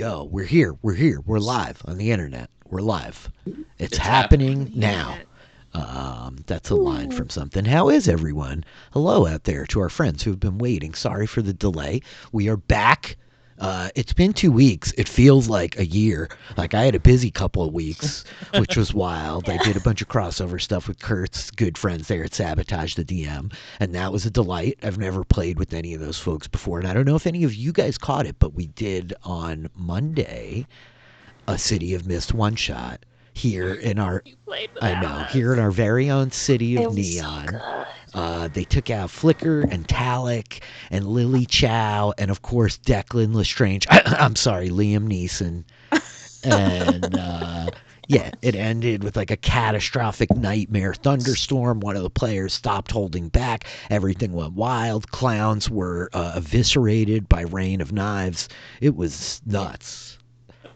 go. We're here. We're here. We're live on the internet. We're live. It's happening. happening now. That's a line from something. How is everyone? Hello out there to our friends who have been waiting. Sorry for the delay. We are back. It's been 2 weeks. It feels like a year. Like I had a busy couple of weeks, which was wild. I did a bunch of crossover stuff with Kurt's good friends there at Sabotage the DM, and that was a delight. I've never played with any of those folks before, and I don't know if any of you guys caught it, but we did on Monday a City of Mist one shot here in our here in our very own City of Neon. They took out Flicker and Talik and Lily Chow and of course Declan Lestrange. I'm sorry, Liam Neeson. And yeah, it ended with like a catastrophic nightmare thunderstorm. One of the players stopped holding back. Everything went wild. Clowns were eviscerated by rain of knives. It was nuts.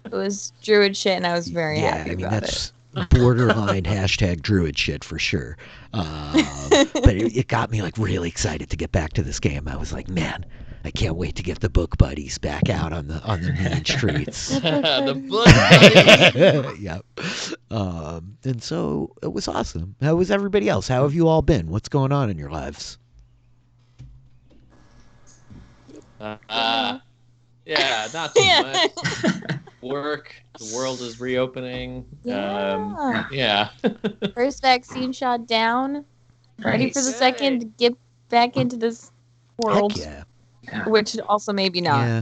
It was druid shit, and I was very happy about that's borderline hashtag druid shit for sure. But it got me like really excited to get back to this game. I was like, man, I can't wait to get the book buddies back out on the main streets. The book buddies. Yep. And so it was awesome. How was everybody else? How have you all been? What's going on in your lives? Yeah, not too much. Work. The world is reopening. Yeah. First vaccine shot down. Ready for the second to get back into this world. Heck yeah. Which also maybe not. Yeah.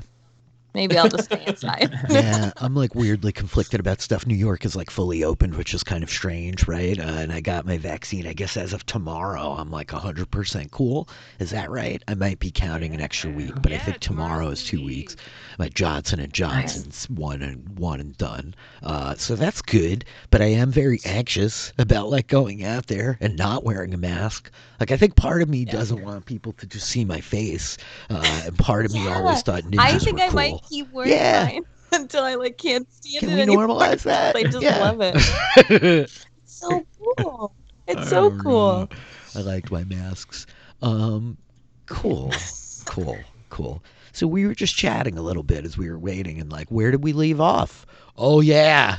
Maybe I'll just stay inside. Yeah, I'm like weirdly conflicted about stuff. New York is like fully opened, which is kind of strange, right? And I got my vaccine, I guess, as of tomorrow. I'm like 100% cool. Is that right? I might be counting an extra week, but I think tomorrow is 2 weeks. My Johnson & Johnson's one and done. So that's good, but I am very anxious about like going out there and not wearing a mask. Like I think part of me doesn't want people to just see my face, and part of me always thought ninjas I think were I cool. might keep wearing mine until I like can't stand Can it we anymore. normalize that? I just Yeah. love it. It's so cool. It's so cool. I liked my masks. Cool. So we were just chatting a little bit as we were waiting, and like, where did we leave off? Oh yeah.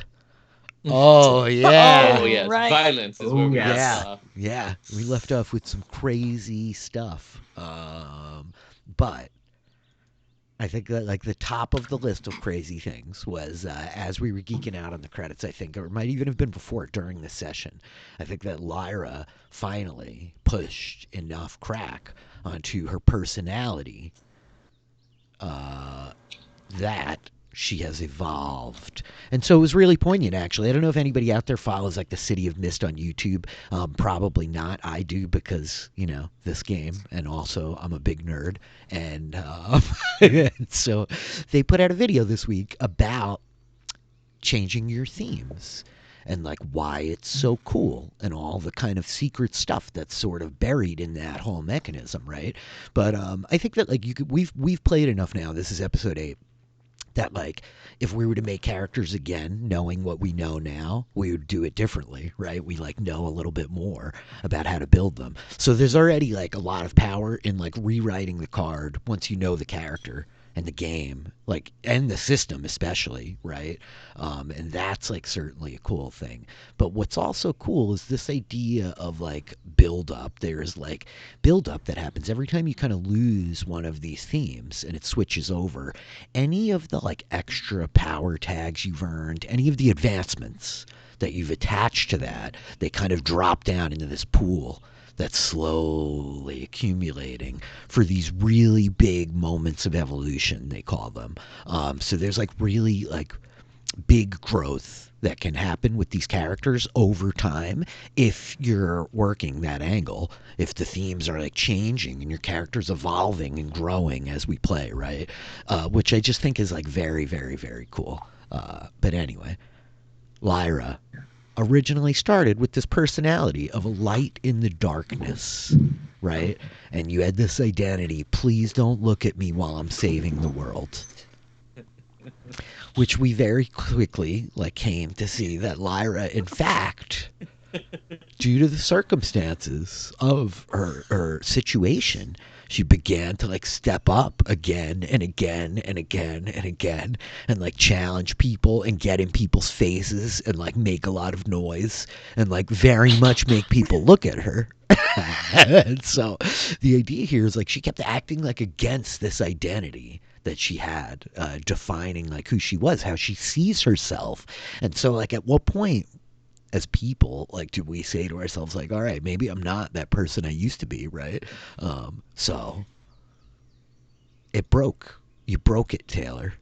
Oh yes, right. Violence is where we yeah. left off. Yeah, we left off with some crazy stuff. But I think that like the top of the list of crazy things was as we were geeking out on the credits, I think, or it might even have been before during the session, I think that Lyra finally pushed enough crack onto her personality that she has evolved. And so it was really poignant, actually. I don't know if anybody out there follows like the City of Mist on YouTube. Probably not. I do because, you know, this game, and also I'm a big nerd. And so they put out a video this week about changing your themes and like why it's so cool and all the kind of secret stuff that's sort of buried in that whole mechanism, right? But I think that like we've played enough now. This is episode 8. That like if we were to make characters again, knowing what we know now, we would do it differently, right? We like know a little bit more about how to build them. So there's already like a lot of power in like rewriting the card once you know the character and the game, like, and the system especially, right? And that's like certainly a cool thing. But what's also cool is this idea of like build up. There's like build up that happens every time you kind of lose one of these themes and it switches over. Any of the like extra power tags you've earned, any of the advancements that you've attached to that, they kind of drop down into this pool that's slowly accumulating for these really big moments of evolution, they call them. So there's like really like big growth that can happen with these characters over time if you're working that angle, if the themes are like changing and your character's evolving and growing as we play, right? Which I just think is like very, very, very cool. But anyway, Lyra originally started with this personality of a light in the darkness, right? And you had this identity, please don't look at me while I'm saving the world. Which we very quickly like came to see that Lyra, in fact, due to the circumstances of her situation, she began to like step up again and again and again and again and like challenge people and get in people's faces and like make a lot of noise and like very much make people look at her. And so the idea here is like she kept acting like against this identity that she had, defining like who she was, how she sees herself. And so like at what point as people like do we say to ourselves like, all right, maybe I'm not that person I used to be, right? So it broke. You broke it, Taylor.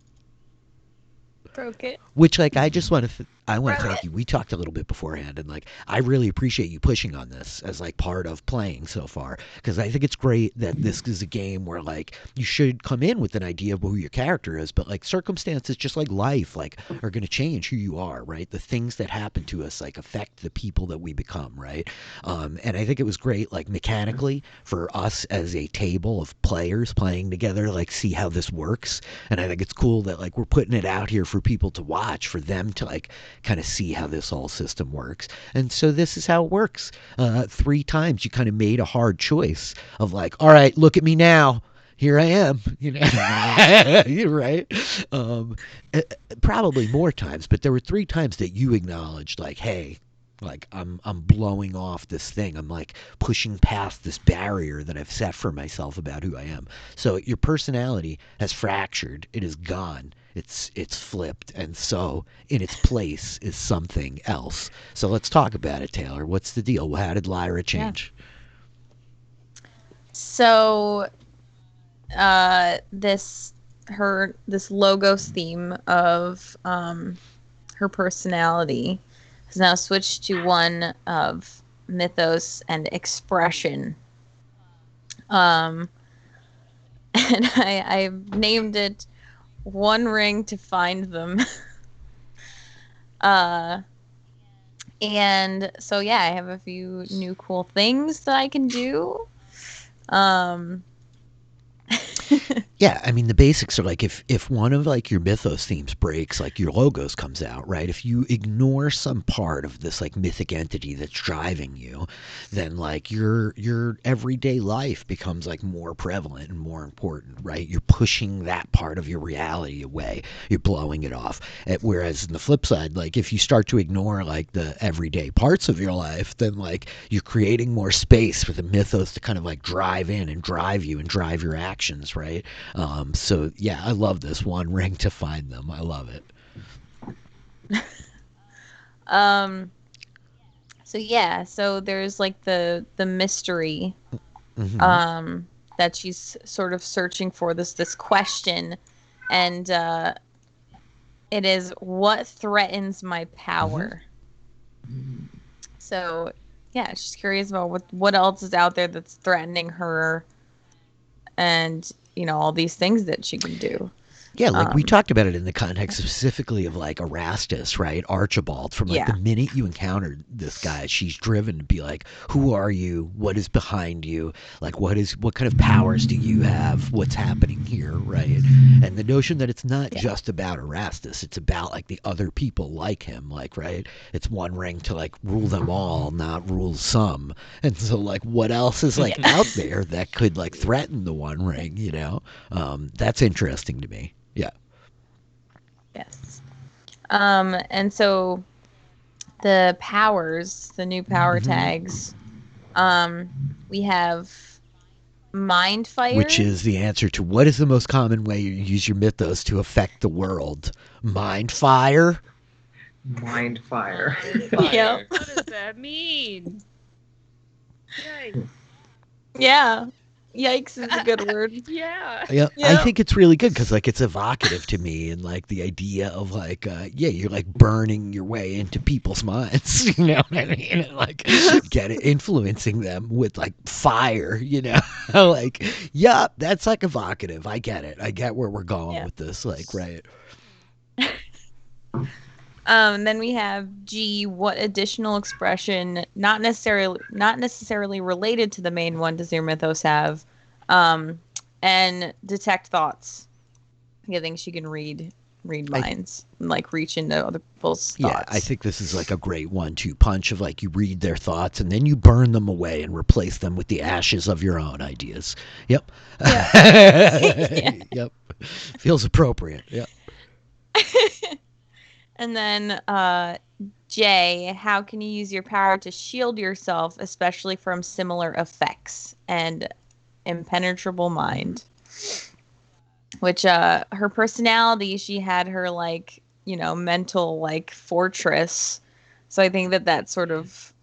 Broke it. Which like I just want to I want to thank you. We talked a little bit beforehand, and like I really appreciate you pushing on this as like part of playing so far, because I think it's great that this is a game where like you should come in with an idea of who your character is, but like circumstances just like life like are going to change who you are, right? The things that happen to us like affect the people that we become, right? And I think it was great like mechanically for us as a table of players playing together, like see how this works. And I think it's cool that like we're putting it out here for people to watch, for them to like kind of see how this whole system works. And so this is how it works. 3 times you kind of made a hard choice of like, all right, look at me now. Here I am, you know. You're right. Probably more times, but there were 3 times that you acknowledged like, hey, like I'm blowing off this thing. I'm like pushing past this barrier that I've set for myself about who I am. So your personality has fractured. It is gone. It's flipped, and so in its place is something else. So let's talk about it, Taylor. What's the deal? How did Lyra change? Yeah. So this Logos theme of her personality has now switched to one of mythos and expression. And I've named it One Ring to Find Them. And so yeah, I have a few new cool things that I can do. Yeah, I mean the basics are like if one of like your mythos themes breaks, like your logos comes out, right? If you ignore some part of this like mythic entity that's driving you, then like your everyday life becomes like more prevalent and more important, right? You're pushing that part of your reality away. You're blowing it off. Whereas on the flip side, like if you start to ignore like the everyday parts of your life, then like you're creating more space for the mythos to kind of like drive in and drive you and drive your actions, right? So yeah, I love this One Ring to Find Them. I love it. So yeah, so there's like the mystery, Mm-hmm. that she's sort of searching for, this question, and it is, what threatens my power? Mm-hmm. So yeah, she's curious about what else is out there that's threatening her, and you know, all these things that she can do. Yeah, like we talked about it in the context specifically of like Erastus, right? Archibald, from like the minute you encountered this guy, she's driven to be like, who are you? What is behind you? Like what kind of powers do you have? What's happening here, right? And the notion that it's not just about Erastus, it's about like the other people like him, like, right? It's one ring to like rule them all, not rule some. And so like what else is like out there that could like threaten the One Ring, you know? That's interesting to me. Yeah. Yes. And so the powers, the new power tags, we have Mind Fire, which is the answer to what is the most common way you use your mythos to affect the world? Mind Fire? Mind Fire. Yep. What does that mean? Yikes. Yeah. Yikes is a good word. Yeah. Yeah, I think it's really good because like it's evocative to me, and like the idea of like you're like burning your way into people's minds, you know what I mean? And like influencing them with like fire, you know. Like that's like evocative. I get it. I get where we're going with this, like, right. Then we have G, what additional expression, not necessarily related to the main one, does your mythos have? And detect thoughts. I think she can read read minds and like reach into other people's thoughts. Yeah, I think this is like a great 1-2 punch of like you read their thoughts and then you burn them away and replace them with the ashes of your own ideas. Yep. Yeah. Yep. Feels appropriate. Yep. And then Jay, how can you use your power to shield yourself, especially from similar effects? And impenetrable mind. Which her personality, she had her like, mental like fortress. So I think that sort of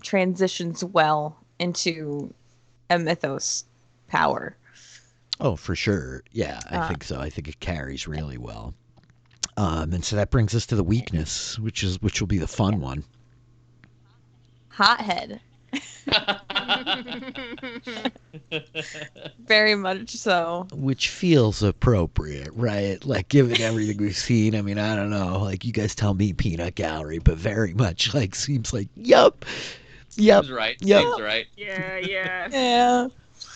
transitions well into a mythos power. Oh, for sure. Yeah, I think so. I think it carries really well. And so that brings us to the weakness, which will be the fun one. Hothead. Very much so. Which feels appropriate, right? Like, given everything we've seen, I mean, I don't know. Like, you guys tell me peanut gallery, but very much, like, seems like, yep. Seems right. Yep. Seems right. Yeah, yeah. Yeah.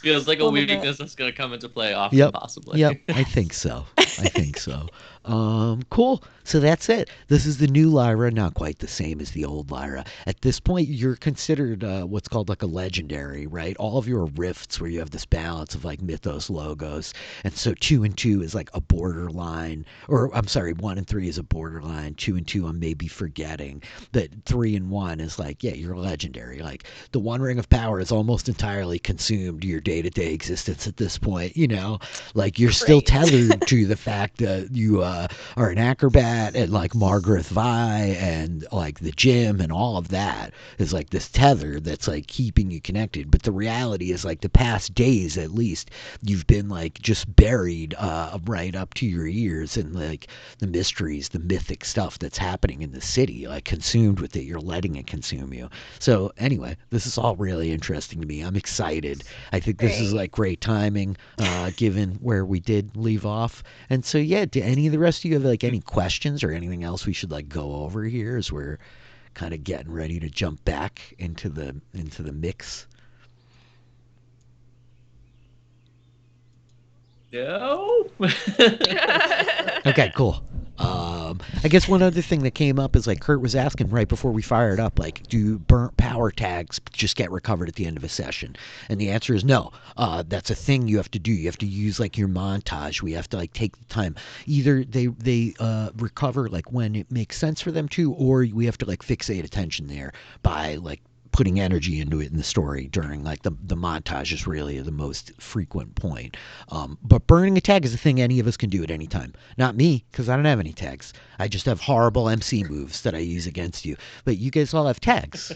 Feels like a weakness that's going to come into play often, possibly. Yep, I think so. Cool. So that's it. This is the new Lyra, not quite the same as the old Lyra. At this point, you're considered what's called like a legendary, right? All of your rifts where you have this balance of like mythos logos. And so 2 and 2 is like a borderline, or I'm sorry, 1 and 3 is a borderline. 2 and 2 I'm maybe forgetting. But 3 and 1 is like, yeah, you're legendary. Like the One Ring of Power is almost entirely consumed your day-to-day existence at this point, like you're still tethered to the fact that you are an acrobat and like Margaret Vi and like the gym and all of that is like this tether that's like keeping you connected. But the reality is like the past days, at least, you've been like just buried right up to your ears in like the mysteries, the mythic stuff that's happening in the city, like consumed with it. You're letting it consume you. So anyway, this is all really interesting to me. I'm excited. I think this is like great timing given where we did leave off. And so yeah, do any of the rest of you have like any questions or anything else we should like go over here as we're kind of getting ready to jump back into the mix? No. Okay, cool. I guess one other thing that came up is like Kurt was asking right before we fired up, like, do burnt power tags just get recovered at the end of a session? And the answer is no. That's a thing you have to do. You have to use like your montage. We have to like take the time. Either they recover like when it makes sense for them to, or we have to like fixate attention there by like putting energy into it in the story during like the montage is really the most frequent point. But burning a tag is a thing any of us can do at any time. Not me, because I don't have any tags. I just have horrible MC moves that I use against you. But you guys all have tags.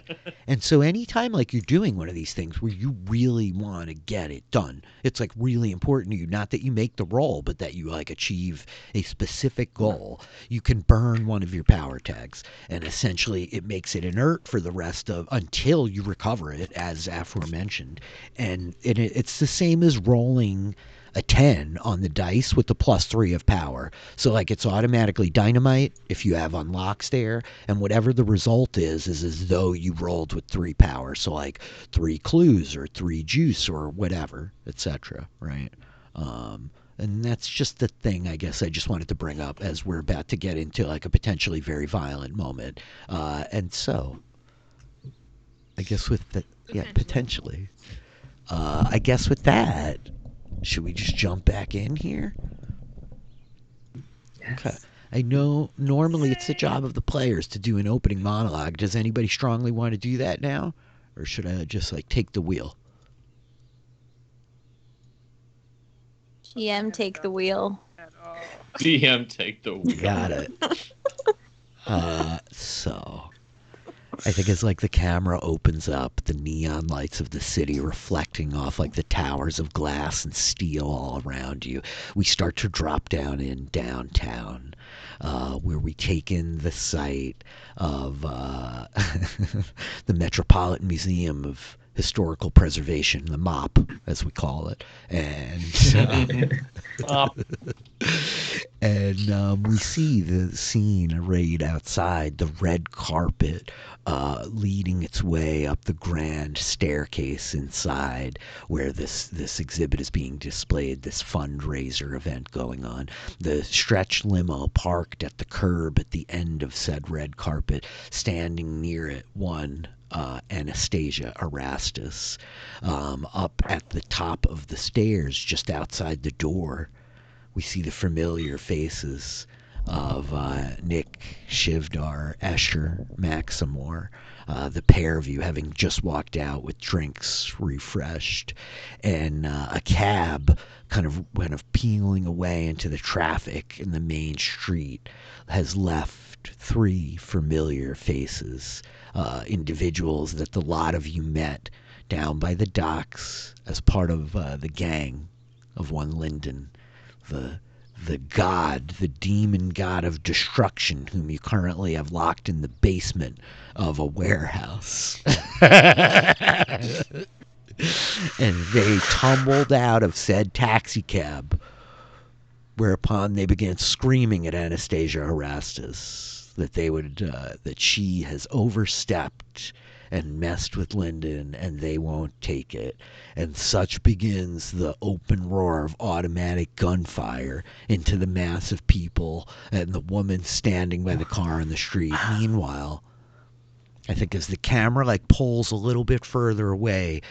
And so anytime like you're doing one of these things where you really want to get it done, it's like really important to you, not that you make the roll, but that you like achieve a specific goal, you can burn one of your power tags. And essentially it makes it inert for the rest of until you recover it, as aforementioned. And it's the same as rolling a 10 on the dice with the +3 of power. So like it's automatically dynamite if you have unlocks there, and whatever the result is as though you rolled with 3 power. So like 3 clues or 3 juice or whatever, etc. Right? And that's just the thing I guess I just wanted to bring up as we're about to get into like a potentially very violent moment. And so I guess with the potentially. I guess with that, should we just jump back in here? Yes. Okay. I know normally it's the job of the players to do an opening monologue. Does anybody strongly want to do that now? Or should I just like take the wheel? GM, take the wheel. At all. DM, take the wheel. Got it. So I think as like the camera opens up, the neon lights of the city reflecting off like the towers of glass and steel all around you, we start to drop down in downtown, where we take in the sight of the Metropolitan Museum of Historical Preservation, the MOP, as we call it. And And we see the scene arrayed outside, the red carpet leading its way up the grand staircase inside where this exhibit is being displayed, this fundraiser event going on. The stretch limo parked at the curb at the end of said red carpet, standing near it, one Anastasia Erastus. Up at the top of the stairs, just outside the door, we see the familiar faces of Nick, Shivdar, Escher, Maximor, the pair of you having just walked out with drinks refreshed, and a cab kind of peeling away into the traffic in the main street has left three familiar faces, individuals that the lot of you met down by the docks as part of the gang of one Linden. The god, the demon god of destruction, whom you currently have locked in the basement of a warehouse. And they tumbled out of said taxicab, whereupon they began screaming at Anastasia Erastus that she has overstepped and messed with Linden, and they won't take it. And such begins the open roar of automatic gunfire into the mass of people and the woman standing by the car in the street. Meanwhile, I think as the camera pulls a little bit further away,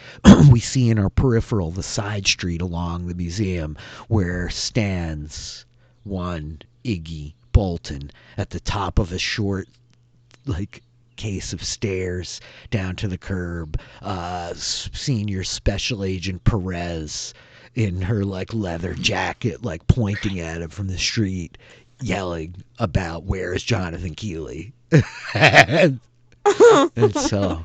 we see in our peripheral the side street along the museum where stands one Iggy Bolton at the top of a short case of stairs down to the curb. Senior Special Agent Perez in her leather jacket pointing at him from the street, yelling about where is Jonathan Keeley. and so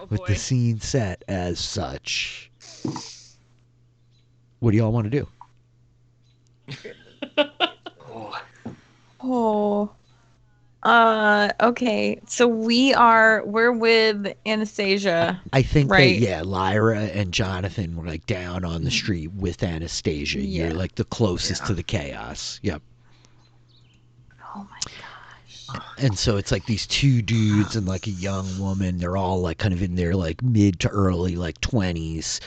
with the scene set as such, what do y'all want to do? Okay. So we're with Anastasia. I think right? that, Lyra and Jonathan were down on the street with Anastasia. Yeah. You're the closest to the chaos. Yep. Oh my gosh. And so it's these two dudes and a young woman. They're all kind of in their mid to early 20s,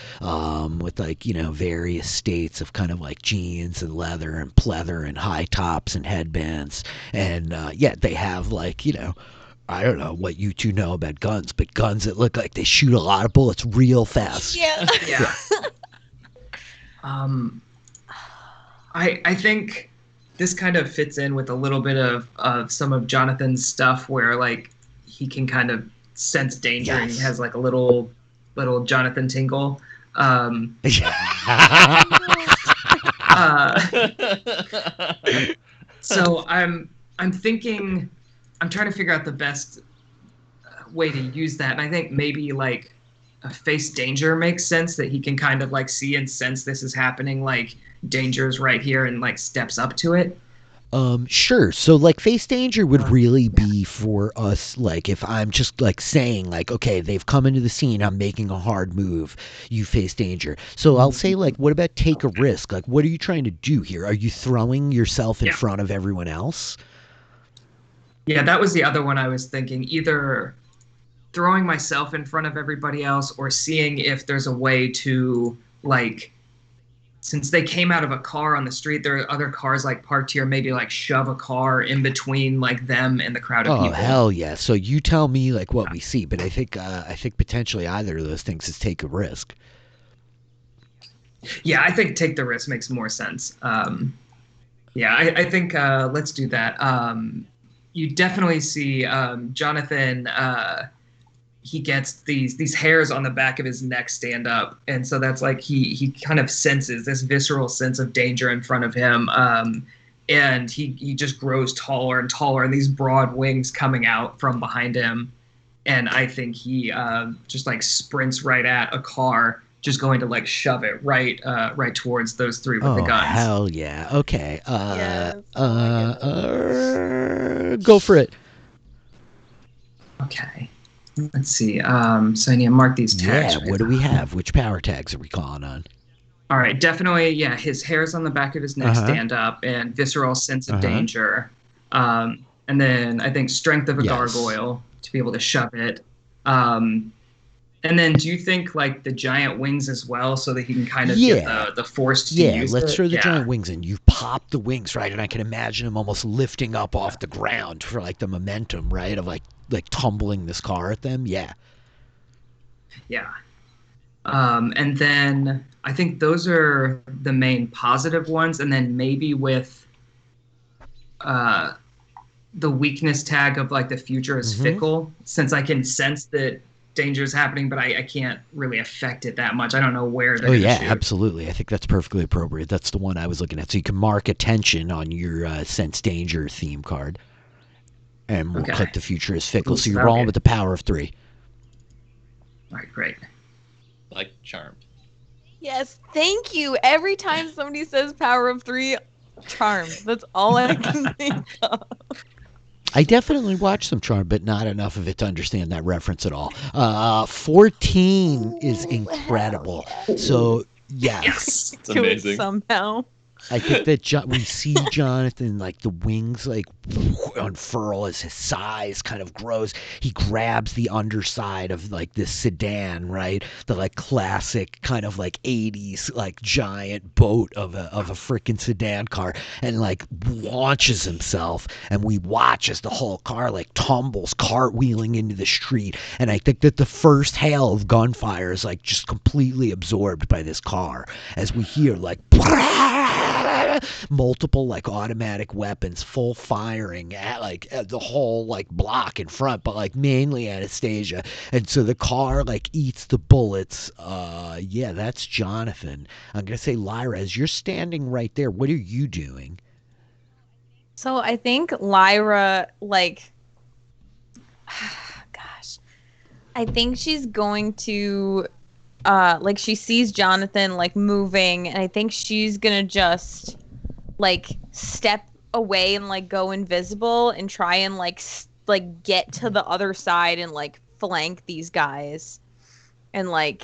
with various states of kind of jeans and leather and pleather and high tops and headbands. And they have I don't know what you two know about guns, but guns that look like they shoot a lot of bullets real fast. Yeah. Yeah. I think this kind of fits in with a little bit of some of Jonathan's stuff where he can kind of sense danger. Yes. And he has a little Jonathan tingle. So I'm thinking, I'm trying to figure out the best way to use that. And I think maybe a face danger makes sense, that he can kind of see and sense this is happening, danger's right here, and steps up to it. Sure. So face danger would really be for us, if I'm just saying okay, they've come into the scene, I'm making a hard move, you face danger. So I'll say what about take a risk? What are you trying to do here? Are you throwing yourself in front of everyone else? Yeah, that was the other one I was thinking. Either throwing myself in front of everybody else, or seeing if there's a way to since they came out of a car on the street, there are other cars parked here, maybe shove a car in between them and the crowd of people. Oh, hell yeah. So you tell me what we see, but I think potentially either of those things is take a risk. Yeah, I think take the risk makes more sense. I think let's do that. You definitely see Jonathan, he gets these hairs on the back of his neck stand up, and so that's he kind of senses this visceral sense of danger in front of him, and he just grows taller and taller, and these broad wings coming out from behind him, and I think he just sprints right at a car, just going to like shove it right towards those three with the guns. Hell yeah. Okay. Yes. Go for it. Okay. Let's see. So I need to mark these tags. Yeah, what do we have? Which power tags are we calling on? All right, definitely. Yeah, his hairs on the back of his neck stand up, and visceral sense of danger. And then I think strength of a gargoyle to be able to shove it. And then do you think like the giant wings as well, so that he can kind of get the force to use let's it? throw the giant wings in. You pop the wings, right? And I can imagine him almost lifting up off the ground for like the momentum, right? Of like tumbling this car at them. Yeah. Yeah. And then I think those are the main positive ones. And then maybe with the weakness tag of like the future is fickle, since I can sense that danger is happening, but I can't really affect it that much. I don't know where they're going to shoot. Absolutely. I think that's perfectly appropriate. That's the one I was looking at. So you can mark attention on your sense danger theme card. And we'll click the future is fickle. Cool, so you're rolling with the power of 3. All right, great. Like Charmed. Yes, thank you. Every time somebody says power of 3, Charmed. That's all I can think of. I definitely watched some Charmed, but not enough of it to understand that reference at all. 14 is incredible. So, Yes. It's amazing. Somehow. I think that we see Jonathan, like the wings like unfurl as his size kind of grows. He grabs the underside of like this sedan, right? The like classic kind of like 80s like giant boat of a freaking sedan car, and like launches himself, and we watch as the whole car like tumbles cartwheeling into the street. And I think that the first hail of gunfire is like just completely absorbed by this car as we hear like multiple like automatic weapons full firing at the whole like block in front, but like mainly Anastasia. And so the car like eats the bullets. That's Jonathan. I'm gonna say, Lyra, as you're standing right there, what are you doing? So I think Lyra, like, gosh, I think she's going to like, she sees Jonathan like moving, and I think she's gonna just like step away and like go invisible and try and like get to the other side and like flank these guys, and like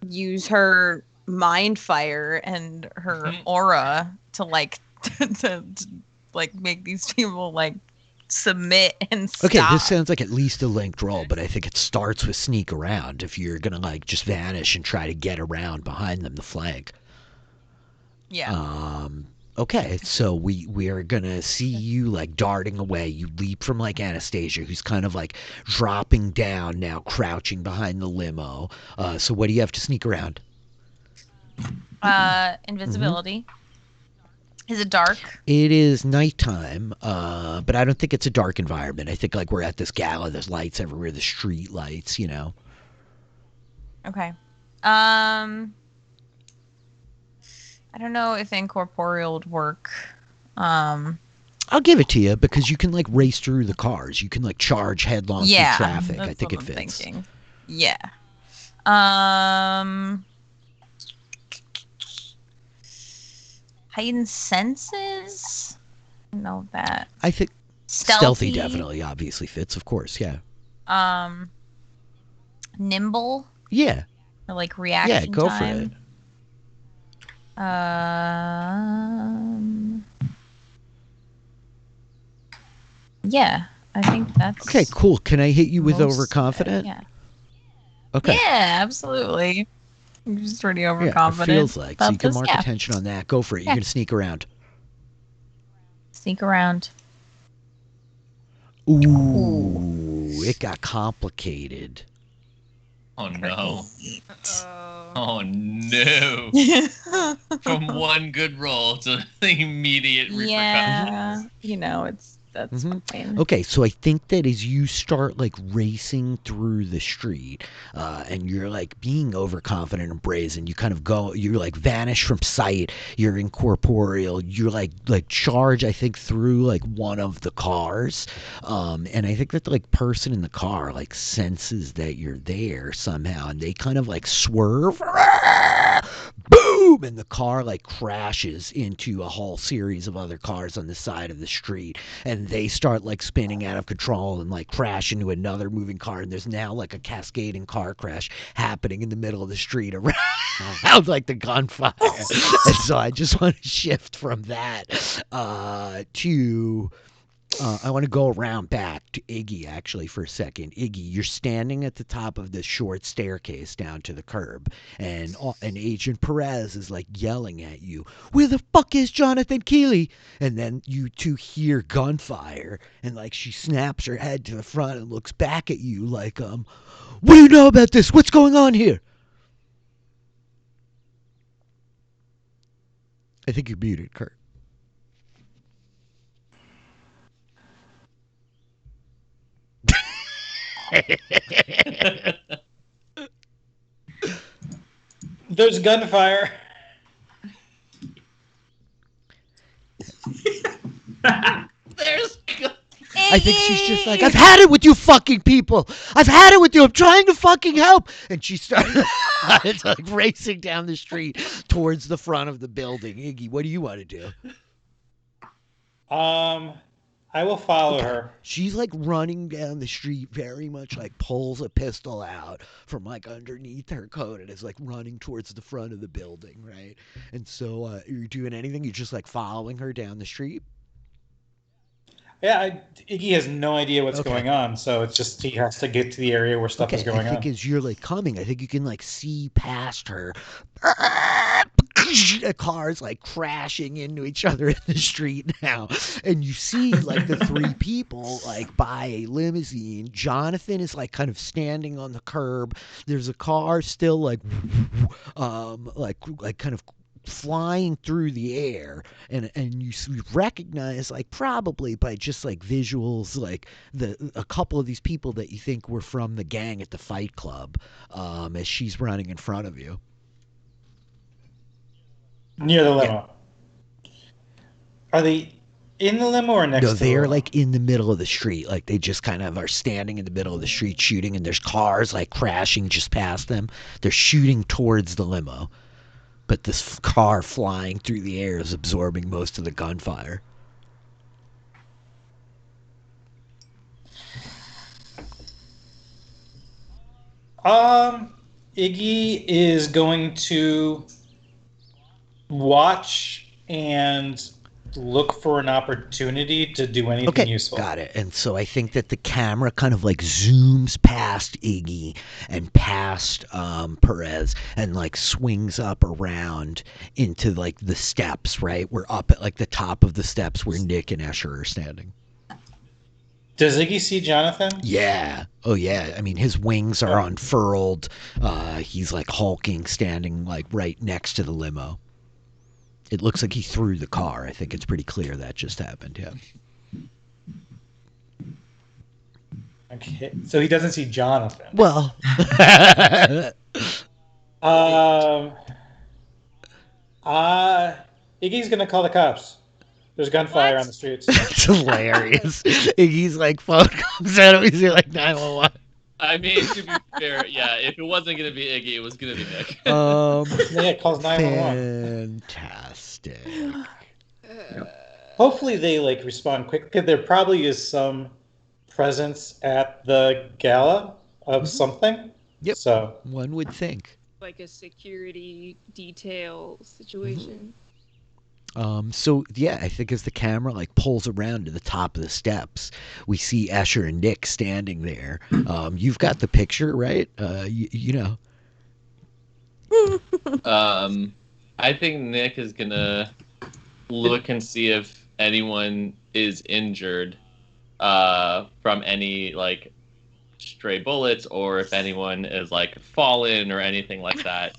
use her mind fire and her aura to like to like make these people like submit and stop. Okay, this sounds like at least a linked roll, but I think it starts with sneak around if you're gonna like just vanish and try to get around behind them to flank. Yeah. Okay, so we are gonna see you like darting away. You leap from like Anastasia, who's kind of like dropping down now, crouching behind the limo. So what do you have to sneak around? Invisibility. Is it dark? It is nighttime, but I don't think it's a dark environment. I think like we're at this gala. There's lights everywhere, the street lights, you know. Okay. I don't know if incorporeal would work. I'll give it to you because you can like race through the cars. You can like charge headlong through traffic. I think it fits. Thinking. Yeah. Heightened senses? I know that. I think stealthy definitely obviously fits, of course, yeah. Nimble? Yeah. Or like reaction Yeah, go time? for it. Yeah, I think that's okay. Cool. Can I hit you with overconfident? Yeah. Okay. Yeah, absolutely. I'm just pretty overconfident. Yeah, it feels like. So you can mark attention on that. Go for it. You're gonna sneak around. Sneak around. Ooh, it got complicated. Oh no. Oh no. From one good roll to the immediate repercussions. Yeah, you know, that's fine. Okay, so I think that as you start like racing through the street, and you're like being overconfident and brazen, you kind of you're like vanish from sight. You're incorporeal. You're like charge. I think through like one of the cars, and I think that the like person in the car like senses that you're there somehow, and they kind of like swerve. Boom! boom, and the car like crashes into a whole series of other cars on the side of the street, and they start like spinning out of control and like crash into another moving car, and there's now like a cascading car crash happening in the middle of the street around like the gunfire. And so I just want to shift from that to I want to go around back to Iggy actually for a second. Iggy, you're standing at the top of the short staircase down to the curb, and Agent Perez is like yelling at you, "Where the fuck is Jonathan Keeley?" And then you two hear gunfire, and like she snaps her head to the front and looks back at you like, "What do you know about this? What's going on here?" I think you're muted, Kurt. There's gunfire. There's. I think she's just like, "I've had it with you fucking people. I've had it with you. I'm trying to fucking help." And she starts it's like racing down the street towards the front of the building. Iggy, what do you want to do? I will follow her. She's like running down the street, very much like pulls a pistol out from like underneath her coat and is like running towards the front of the building, right? And so are you doing anything? You're just like following her down the street? Yeah, Iggy has no idea what's going on, so it's just he has to get to the area where stuff is going on. I think as you're like coming, I think you can like see past her. Cars like crashing into each other in the street now, and you see like the three people like by a limousine. Jonathan is like kind of standing on the curb. There's a car still like kind of flying through the air, and you recognize like probably by just like visuals like a couple of these people that you think were from the gang at the Fight Club as she's running in front of you near the limo. Yeah. Are they in the limo or next to the limo? No, they're like in the middle of the street. Like they just kind of are standing in the middle of the street shooting, and there's cars like crashing just past them. They're shooting towards the limo, but this car flying through the air is absorbing most of the gunfire. Iggy is going to watch and look for an opportunity to do anything useful. Got it. And so I think that the camera kind of like zooms past Iggy and past Perez and like swings up around into like the steps, right? We're up at like the top of the steps where Nick and Escher are standing. Does Iggy see Jonathan? Yeah. Oh, yeah. I mean, his wings are unfurled. He's like hulking, standing like right next to the limo. It looks like he threw the car. I think it's pretty clear that just happened, yeah. Okay, so he doesn't see Jonathan. Well. Iggy's going to call the cops. There's gunfire on the streets. That's hilarious. Iggy's like, phone comes out, he's like 911. I mean, to be fair, yeah, if it wasn't going to be Iggy, it was going to be Nick. Yeah, it calls 911. Fantastic. Hopefully they like respond quick, because there probably is some presence at the gala of something. Yep. So one would think. Like a security detail situation. So yeah, I think as the camera like pulls around to the top of the steps, we see Escher and Nick standing there. You've got the picture, right? You know. I think Nick is gonna look and see if anyone is injured from any like stray bullets, or if anyone is like fallen or anything like that.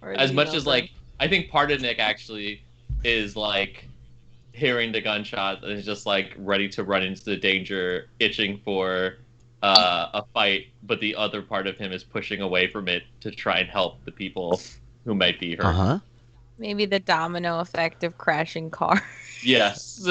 As much as like, I think part of Nick actually is like hearing the gunshot and is just like ready to run into the danger, itching for a fight, but the other part of him is pushing away from it to try and help the people who might be hurt. Maybe the domino effect of crashing cars. Yes.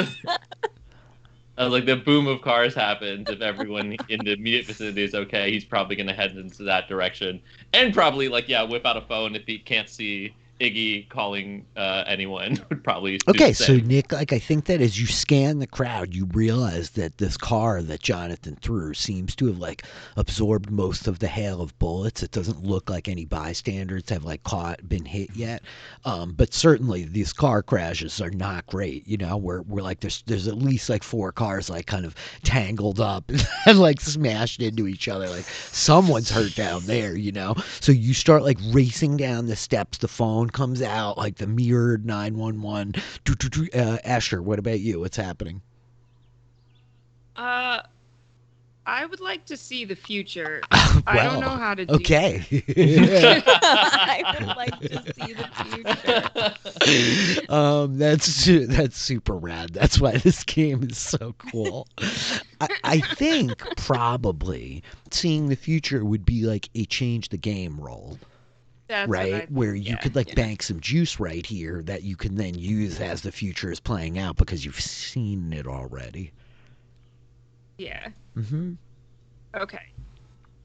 Like the boom of cars happens. If everyone in the immediate vicinity is okay, he's probably going to head into that direction. And probably like, yeah, whip out a phone if he can't see Iggy calling anyone would probably do Okay, the so same. Nick, like I think that as you scan the crowd, you realize that this car that Jonathan threw seems to have like absorbed most of the hail of bullets. It doesn't look like any bystanders have like been hit yet. But certainly these car crashes are not great. You know, we're like there's at least like 4 cars like kind of tangled up and like smashed into each other. Like someone's hurt down there. You know, so you start like racing down the steps. The phone comes out, like the mirrored 911. Asher, what about you? What's happening? I would like to see the future. Well, I don't know how to do okay. I would like to see the future. That's super rad. That's why this game is so cool. I think probably seeing the future would be like a change the game roll. That's what I Right, think, where you yeah, could like yeah. bank some juice right here that you can then use as the future is playing out because you've seen it already. Yeah. Mm-hmm. Okay.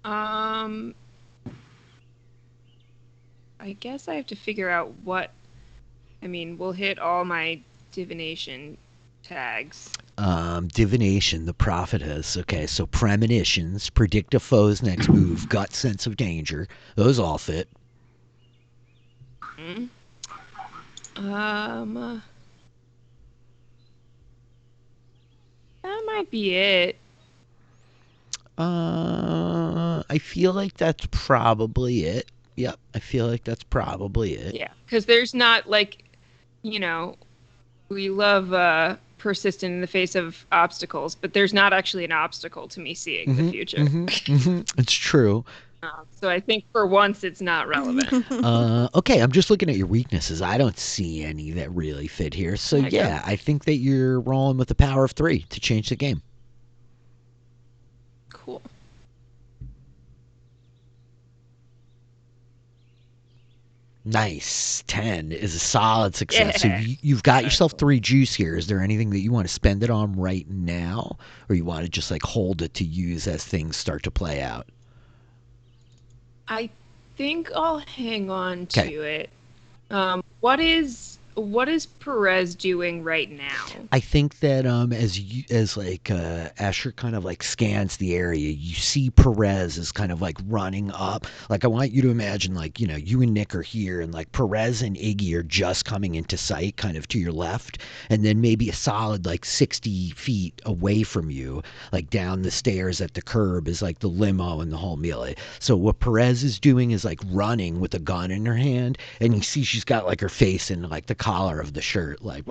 I guess I have to figure out what. I mean, we'll hit all my divination tags. Divination, the prophetess. Okay, so premonitions, predict a foe's next move, gut sense of danger. Those all fit. Hmm. That might be it. I feel like that's probably it. Yep, I feel like that's probably it. Yeah, because there's not like, you know, we love persistent in the face of obstacles, but there's not actually an obstacle to me seeing the future. It's true. So I think for once it's not relevant. Okay, I'm just looking at your weaknesses. I don't see any that really fit here. So Okay. yeah, I think that you're rolling with the power of 3 to change the game. Cool. Nice. 10 is a solid success. So Yeah. you've got yourself 3 juice here. Is there anything that you want to spend it on right now? Or you want to just like hold it to use as things start to play out? I think I'll hang on 'Kay. to it. What is Perez doing right now? I think that as Asher kind of like scans the area, you see Perez is kind of like running up. Like I want you to imagine like, you know, you and Nick are here and like Perez and Iggy are just coming into sight kind of to your left, and then maybe a solid like 60 feet away from you, like down the stairs at the curb is like the limo and the whole melee. So what Perez is doing is like running with a gun in her hand, and you see she's got like her face in like the collar of the shirt, like,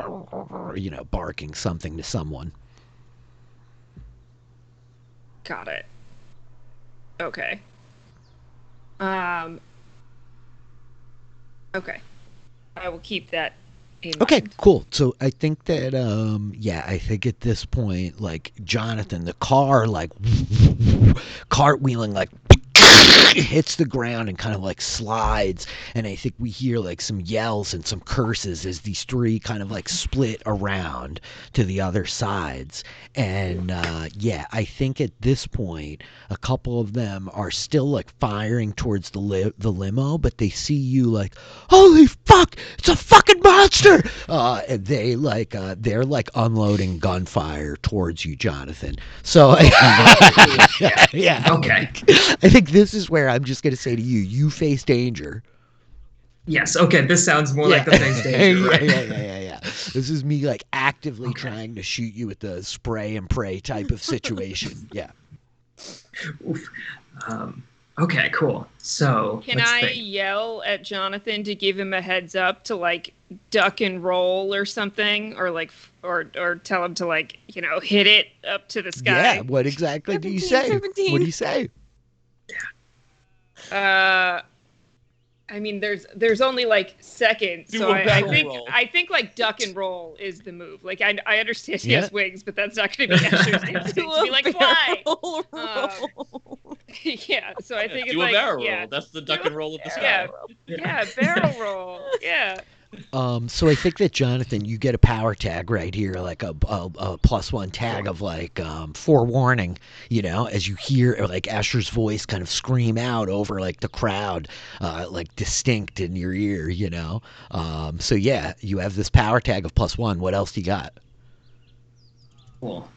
you know, barking something to someone. Got it. Okay. Okay. I will keep that in Okay, mind. cool. So I think that yeah, I think at this point, like Jonathan, the car like cartwheeling like hits the ground and kind of like slides, and I think we hear like some yells and some curses as these 3 kind of like split around to the other sides. And yeah, I think at this point a couple of them are still like firing towards the limo, but they see you like, holy fuck, it's a fucking monster, and they like they're like unloading gunfire towards you, Jonathan. So yeah, Okay. I think this is where I'm just going to say to you, you face danger. Yes. Okay. This sounds more like the face danger, right? Yeah. This is me like actively trying to shoot you with the spray and pray type of situation. Yeah. Oof. Okay. Cool. So Can let's I think. yell at Jonathan to give him a heads up to like duck and roll or something, or like or tell him to like, you know, hit it up to the sky? Yeah. What exactly do you 17, say? 17. What do you say? I mean, there's only like seconds, Do so a I barrel think roll. like duck and roll is the move. Like I understand he Yeah. has wings, but that's not going to be Asher's instinct to be like fly. Yeah, so I think it's Do like a barrel yeah, roll. That's the duck and roll of the sky. yeah, barrel roll. Yeah. So I think that Jonathan, you get a power tag right here, like a +1 tag of like forewarning. As you hear like Escher's voice kind of scream out over like the crowd, like distinct in your ear. So yeah, you have this power tag of +1. What else do you got? Cool.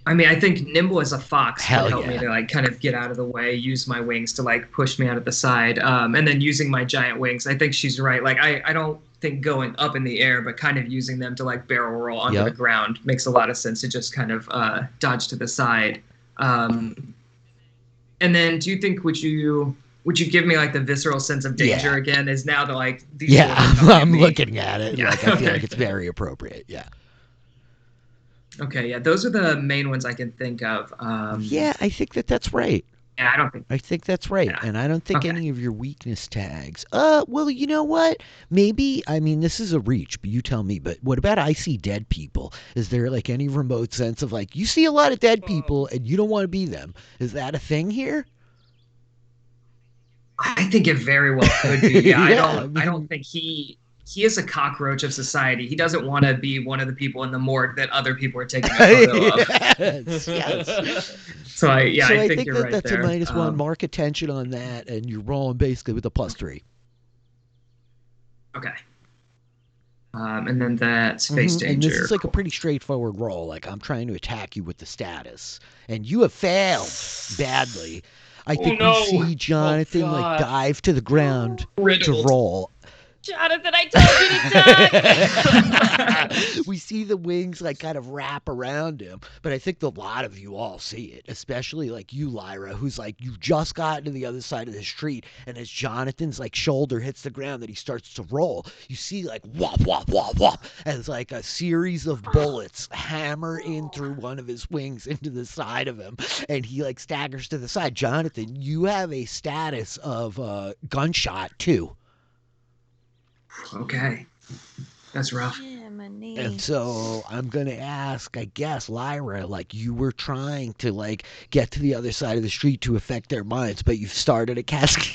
I mean, I think nimble as a fox Hell would help me yeah. to like kind of get out of the way, use my wings to like push me out of the side, and then using my giant wings. I think she's right. Like I don't think going up in the air, but kind of using them to like barrel roll onto Yep. the ground makes a lot of sense to just kind of dodge to the side. And then, do you think would you give me like the visceral sense of danger Yeah. again? Is now that like these Yeah, wolves are coming at I'm me? looking at it. Yeah, Like I feel okay. like it's very appropriate. Yeah. Okay, yeah, those are the main ones I can think of. Yeah, I think that that's right. Yeah, I don't think. I think that's right. Yeah. And I don't think Okay. any of your weakness tags. Well, you know what? Maybe, I mean, this is a reach, but you tell me. But what about I see dead people? Is there like any remote sense of like, you see a lot of dead people and you don't want to be them? Is that a thing here? I think it very well could be. Yeah, I Yeah, don't. I I mean- don't think he is a cockroach of society. He doesn't want to be one of the people in the morgue that other people are taking a photo of. yes. So I so I think think you're that right that's there. a -1. Mark attention on that, and you're rolling basically with a +3. Okay. And then that's face danger. And this is like a pretty straightforward roll. Like I'm trying to attack you with the status, and you have failed badly. I think no. we see Jonathan Oh, like God. dive to the ground to Riddled. roll. Jonathan, I told you to duck. We see the wings like kind of wrap around him, but I think a lot of you all see it, especially like you, Lyra, who's like you've just gotten to the other side of the street, and as Jonathan's like shoulder hits the ground, that he starts to roll, you see like whop whop whop whop as like a series of bullets hammer in through one of his wings into the side of him, and he like staggers to the side. Jonathan, you have a status of gunshot too. Okay. That's rough. Jiminy. And so I'm gonna ask, I guess, Lyra, like you were trying to like get to the other side of the street to affect their minds, but you've started a cascade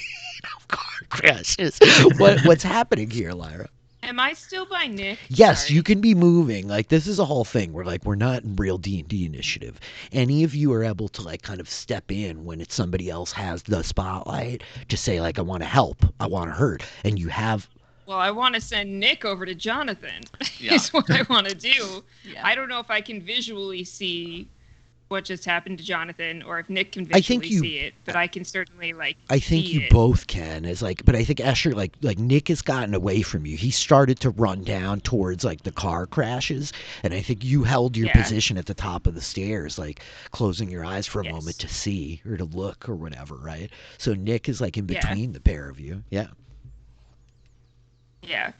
of car crashes. What's happening here, Lyra? Am I still by Nick? Yes, Sorry. you can be moving. Like this is a whole thing where like we're not in real D&D initiative. Any of you are able to like kind of step in when it's somebody else has the spotlight to say like I want to help, I want to hurt, and you have. Well, I want to send Nick over to Jonathan. Yeah. Is what I want to do. Yeah. I don't know if I can visually see what just happened to Jonathan, or if Nick can I think visually you- see it. But I can certainly like. I think see you it. both can. Is like, but I think Escher, like Nick has gotten away from you. He started to run down towards like the car crashes, and I think you held your Yeah. position at the top of the stairs, like closing your eyes for a Yes. moment to see or to look or whatever, right? So Nick is like in Yeah. between the pair of you. Yeah. Yeah.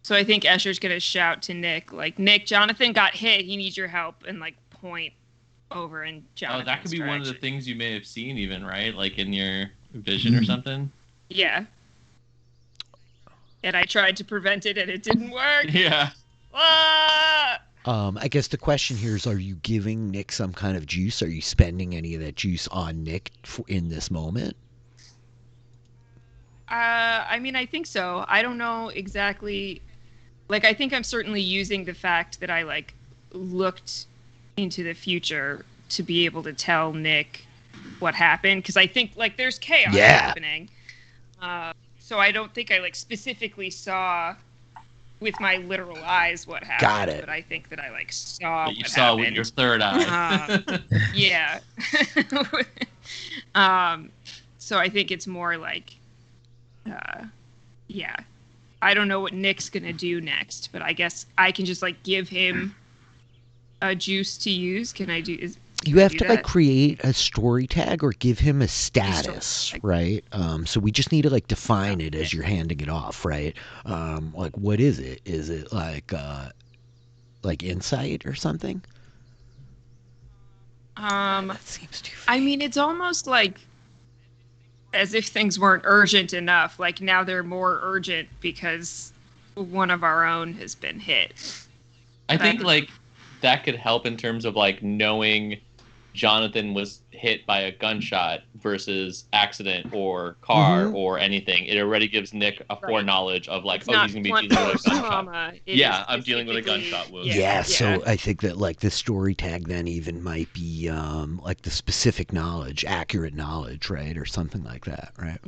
So I think Escher's gonna shout to Nick, like, Nick, Jonathan got hit. He needs your help, and like point over in Oh, Jonathan's that could be one of the direction. things you may have seen, even, right? Like in your vision or something. Yeah. And I tried to prevent it, and it didn't work. Yeah. Ah! I guess the question here is: are you giving Nick some kind of juice? Are you spending any of that juice on Nick in this moment? I mean, I think so. I don't know exactly. Like, I think I'm certainly using the fact that I like looked into the future to be able to tell Nick what happened, because I think like there's chaos Yeah. happening. So I don't think I like specifically saw with my literal eyes what happened. Got it. But I think that I like saw But you what saw happened. with your third eye. Yeah. So I think it's more like, yeah. I don't know what Nick's gonna do next, but I guess I can just like give him a juice to use. Can I do? You have do to like that? create a story tag or give him a status, tag. right? So we just need to like define it as you're handing it off, right? Like what is it? Is it like insight or something? That seems too. I mean, it's almost like as if things weren't urgent enough. Like now they're more urgent because one of our own has been hit. I think like that could help in terms of like knowing Jonathan was hit by a gunshot versus accident or car Mhm. or anything. It already gives Nick a foreknowledge of like, It's oh, not he's gonna be dealing with a gunshot. trauma. It Yeah, is I'm dealing with a specifically- gunshot wound. Yeah, so I think that like the story tag then even might be like the specific knowledge, accurate knowledge, right, or something like that, right?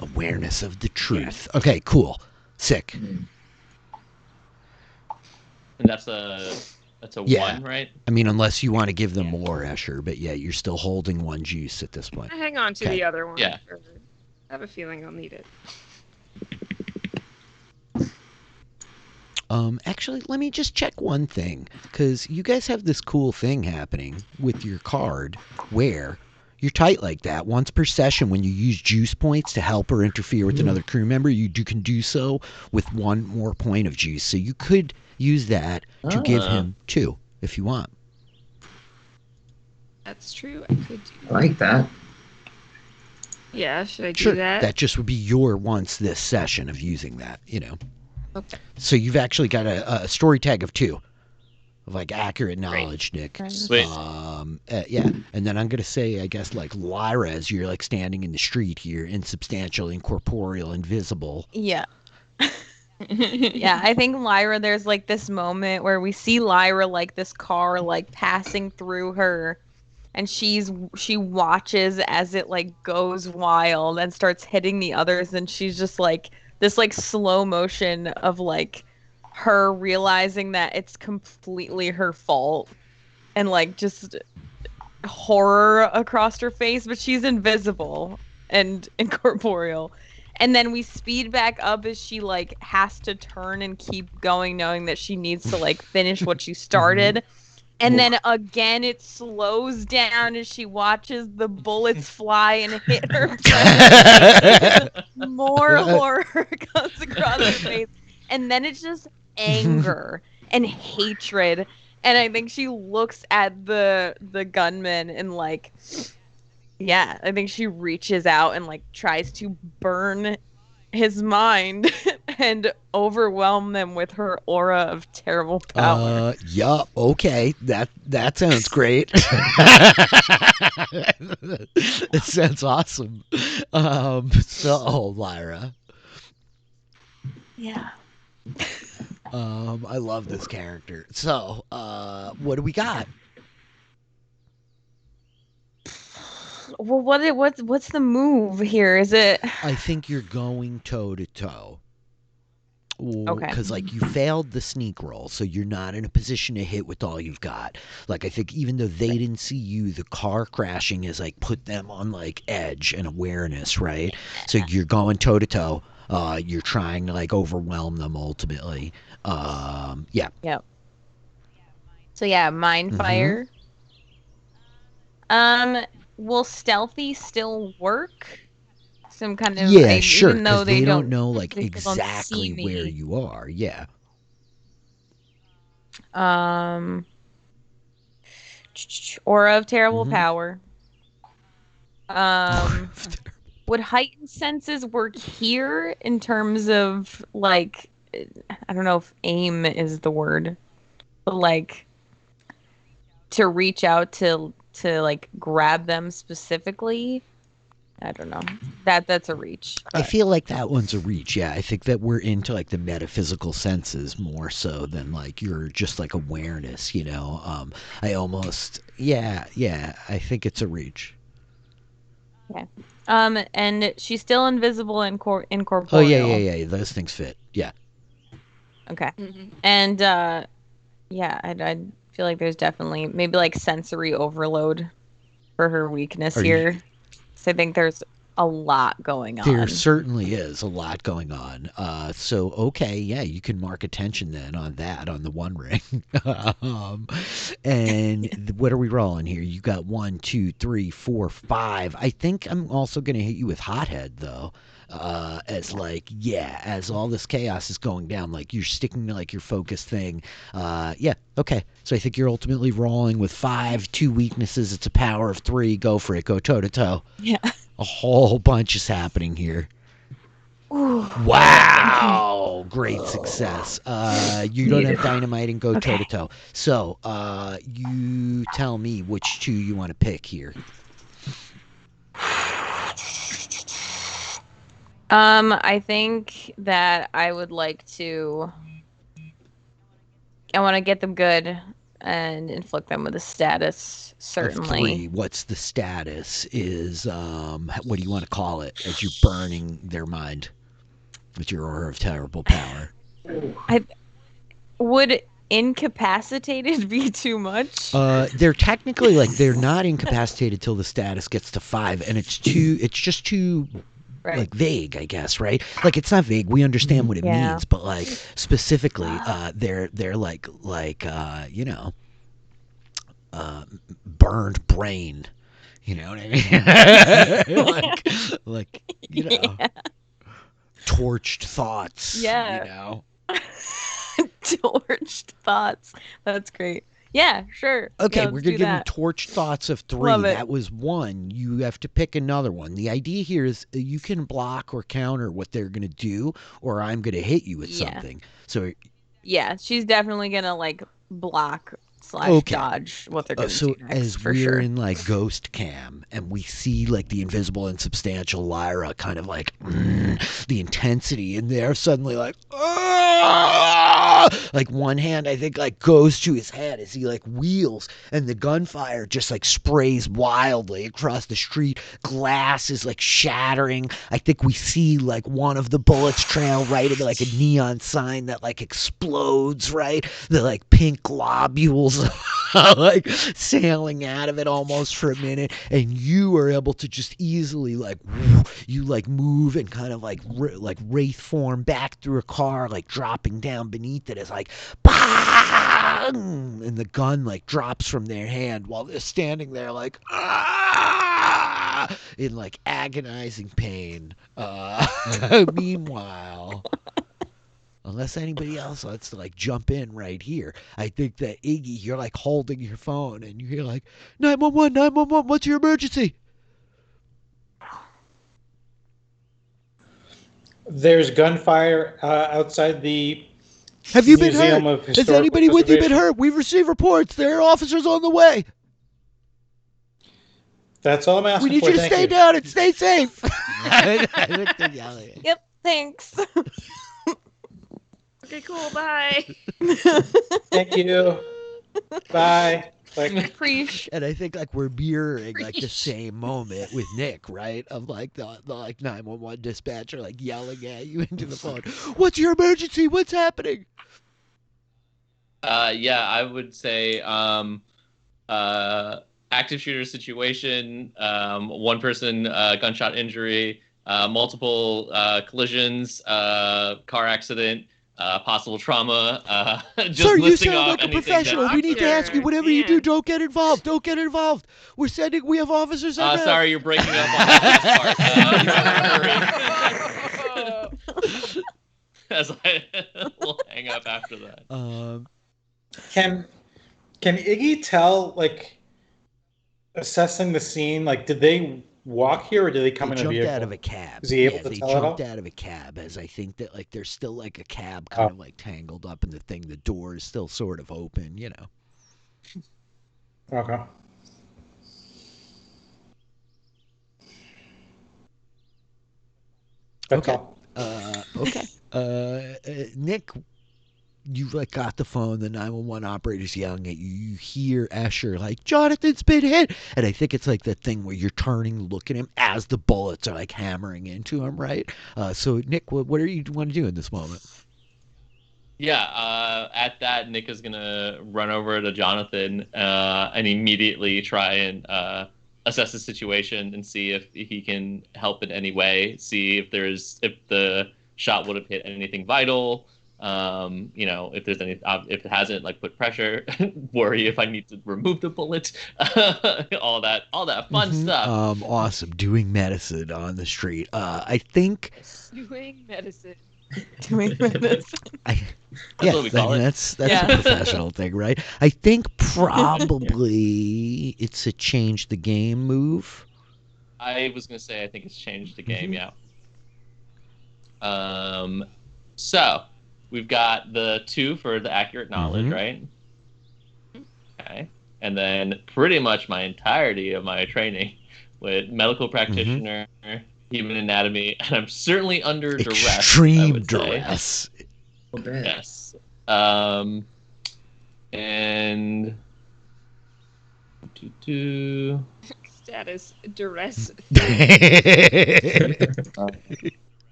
Awareness of the truth. Okay, cool, sick. And that's a Yeah. 1, right? I mean, unless you want to give them more, Escher, but yeah, you're still holding one juice at this point. I hang on to Okay. the other one. Yeah. I have a feeling I'll need it. Actually, let me just check one thing, because you guys have this cool thing happening with your card where you're tight like that. Once per session, when you use juice points to help or interfere with another crew member, can do so with one more point of juice. So you could use that to give him 2 if you want. That's true. I could do I like that. Yeah, should I do Sure, that? that just would be your once this session of using that, you know. Okay. So you've actually got a story tag of 2 of like accurate knowledge, Nick. Right. Sweet. Yeah, and then I'm gonna say, I guess, like Lyra, as you're like standing in the street here, insubstantial, incorporeal, invisible. Yeah. Yeah, I think Lyra, there's like this moment where we see Lyra like this car like passing through her, and she watches as it like goes wild and starts hitting the others, and she's just like this like slow motion of like her realizing that it's completely her fault, and like just horror across her face, but she's invisible and incorporeal. And then we speed back up as she like has to turn and keep going, knowing that she needs to like finish what she started. And then again it slows down as she watches the bullets fly and hit her. More horror comes across her face. And then it's just anger and hatred. And I think she looks at the gunman and like, yeah, I think she reaches out and like tries to burn his mind and overwhelm them with her aura of terrible power. Yeah, okay, that sounds great. It sounds awesome. So Lyra, Yeah. I love this character. So, what do we got? Well, what's the move here? Is it I think you're going toe to toe. Okay. Because like you failed the sneak roll, so you're not in a position to hit with all you've got. Like I think even though they didn't see you, the car crashing has like put them on like edge and awareness, right? So you're going toe to toe. You're trying to like overwhelm them ultimately. Yeah. So yeah, mind Mhm. fire. Will stealthy still work? Some kind of Yeah, sure. even though Because they don't don't know like they still don't see exactly where me. you are. Yeah. Aura of terrible Mhm. power. Would heightened senses work here in terms of like, I don't know if aim is the word, but like to reach out to like grab them specifically? I don't know. That's a reach. I but- feel like that one's a reach. Yeah, I think that we're into like the metaphysical senses more so than like your just like awareness. You know, I almost yeah. I think it's a reach. and she's still invisible and incorporeal. Oh yeah. Those things fit. Yeah. Okay. Mhm. And yeah, I feel like there's definitely maybe like sensory overload for her weakness Are you- here. So I think there's a lot going on. There certainly is a lot going on. So okay, yeah, you can mark attention then on that on the one ring. What are we rolling here? You got 1, 2, 3, 4, 5. I think I'm also gonna hit you with hothead though. As like as all this chaos is going down, like you're sticking to like your focus thing. Yeah, okay. So I think you're ultimately rolling with 5, 2 weaknesses. It's a power of 3. Go for it. Go toe to toe. Yeah. A whole bunch is happening here. Ooh. Wow, great success. You don't have Needed. dynamite and go toe Okay. to toe. So, you tell me which two you want to pick here. I think that I would like to. I want to get them good and inflict them with a status. Of Certainly. 3, what's the status? Is what do you want to call it? As you're burning their mind with your aura of terrible power. Would incapacitated be too much? They're technically like they're not incapacitated till the status gets to 5, and it's just too Right. like vague, I guess, right? Like it's not vague. We understand what it Yeah. means, but like specifically, they're like burned brain. You know what I mean? like Yeah. torched thoughts. Yeah. You know. Torched thoughts. That's great. Yeah, sure. Okay, Yeah, we're let's gonna do give that. you torched thoughts of 3. Love it. That was 1. You have to pick another one. The idea here is you can block or counter what they're gonna do, or I'm gonna hit you with Yeah. something. So Yeah, she's definitely gonna like block / Okay. dodge what they're gonna so do next as for we're sure. in like ghost cam and we see like the invisible and substantial Lyra kind of like the intensity in there suddenly like like one hand I think like goes to his head as he like wheels and the gunfire just like sprays wildly across the street. Glass is like shattering. I think we see like one of the bullets trail right into like a neon sign that like explodes, right? The like pink globules like sailing out of it almost for a minute, and you are able to just easily like you like move and kind of like wraith form back through a car, like dropping down beneath it as like bang! And the gun like drops from their hand while they're standing there like in like agonizing pain. Meanwhile, unless anybody else wants to like jump in right here, I think that Iggy, you're like holding your phone and you're like 911, 911, what's your emergency? There's gunfire outside the Have you been Museum hurt? of Has Historical anybody with you been Preservation. hurt? We've received reports. There are officers on the way. That's all I'm asking We need for. you to Thank stay you. down and stay safe. I think they're yelling. Yep, thanks. Okay, cool. Bye. Thank you. Bye. Like, Preach. And I think like we're mirroring like the Preach. same moment with Nick, right? Of like the like 911 dispatcher like yelling at you into the phone. What's your emergency? What's happening? Yeah, I would say active shooter situation, one person gunshot injury, multiple collisions, car accident, possible trauma. Just Sir, you listing sound off like a anything professional. that- We need to ask you Doctor, whatever you do, man. don't get involved. Don't get involved. We have officers on route. Sorry, you're breaking up on that last part. As I will hang up after that. can Iggy tell, like, assessing the scene, like, did they walk here or did they come They in a jumped vehicle? out of a cab. Is he able Yeah, to they tell at all? jumped out of a cab, as I think that like there's still like a cab kind of like tangled up in the thing. The door is still sort of open, you know. Okay. That's Okay. all. Okay. Nick, you like got the phone. The 911 operator's yelling at you. You hear Escher like, Jonathan's been hit, and I think it's like that thing where you're turning, looking at him as the bullets are like hammering into him, right? So Nick, what do you want to do in this moment? Yeah, at that, Nick is gonna run over to Jonathan and immediately try and assess the situation and see if he can help in any way. See if the shot would have hit anything vital. If there's any, if it hasn't, like put pressure. Worry if I need to remove the bullet. all that fun stuff. Awesome. Doing medicine on the street. I think. Doing medicine. Doing minutes. Yeah, what we call it. That's Yeah. a professional thing, right? I think probably it's a change the game move. I was gonna say I think it's changed the game. Mhm. Yeah. So we've got the 2 for the accurate knowledge, Mhm. right? Okay. And then pretty much my entirety of my training with medical practitioner, human anatomy, and I'm certainly under duress, I Extreme would say. duress. A little bit. Yes. And Status duress.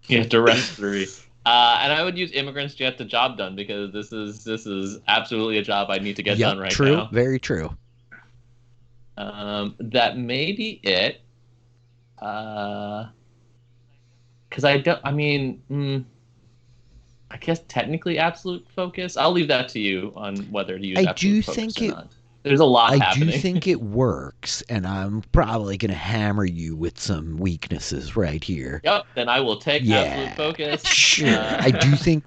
yeah, duress 3. And I would use immigrants to get the job done because this is absolutely a job I need to get done right true. now. Very true. That may be it. Because I don't. I mean, I guess technically absolute focus. I'll leave that to you on whether to use I absolute do focus think or it. not. There's a lot I happening. do think it works, and I'm probably going to hammer you with some weaknesses right here. Yep. Then I will take Yeah. absolute focus. Sure. I do think.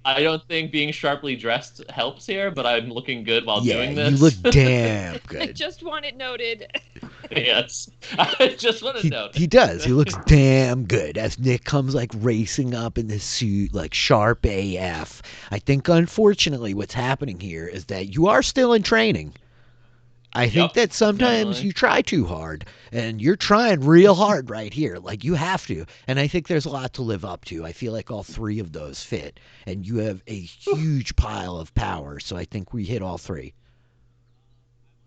I don't think being sharply dressed helps here, but I'm looking good while doing this. You look damn I good. just want it noted. Yes. I just want to note. He does. He looks damn good as Nick comes like racing up in this suit, like sharp AF. I think, unfortunately, what's happening here is that you are still in training. I think that sometimes definitely. you try too hard, and you're trying real hard right here. Like, you have to. And I think there's a lot to live up to. I feel like all 3 of those fit, and you have a huge pile of power, so I think we hit all 3.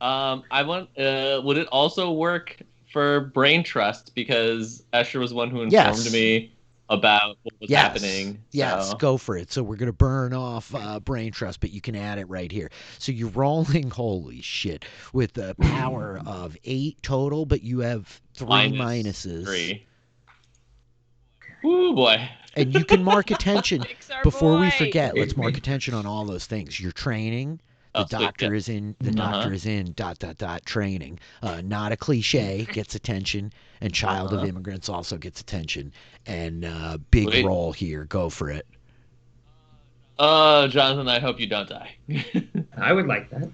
I want. Would it also work for brain trust because Escher was one who informed me about what was happening? Yes, go for it. So we're going to burn off brain trust, but you can add it right here. So you're rolling, holy shit, with a power of 8 total, but you have 3 minuses. 3. Ooh, boy. And you can mark attention. Fix our Before we boy. forget, let's mark attention on all those things. You're training. The doctor is in. The doctor is in. ... Training. Not a cliche gets attention, and child of immigrants also gets attention. And big role here. Go for it. Jonathan, I hope you don't die. I would like that.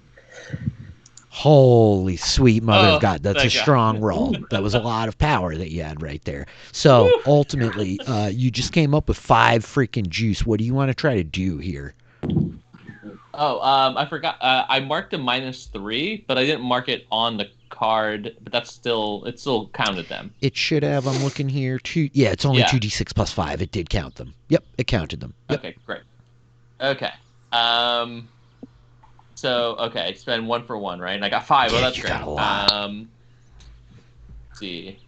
Holy sweet mother of God. That's a thank God. strong roll. That was a lot of power that you had right there. So ultimately, you just came up with 5 freaking juice. What do you want to try to do here? I forgot. I marked a -3, but I didn't mark it on the card. But it still counted them. It should have. I'm looking here. It's only 2d6 plus 5. It did count them. Yep, it counted them. Yep. Okay, great. Okay. Spend 1 for 1, right? And I got 5. Yeah, Oh, that's you great. got a lot. Let's see.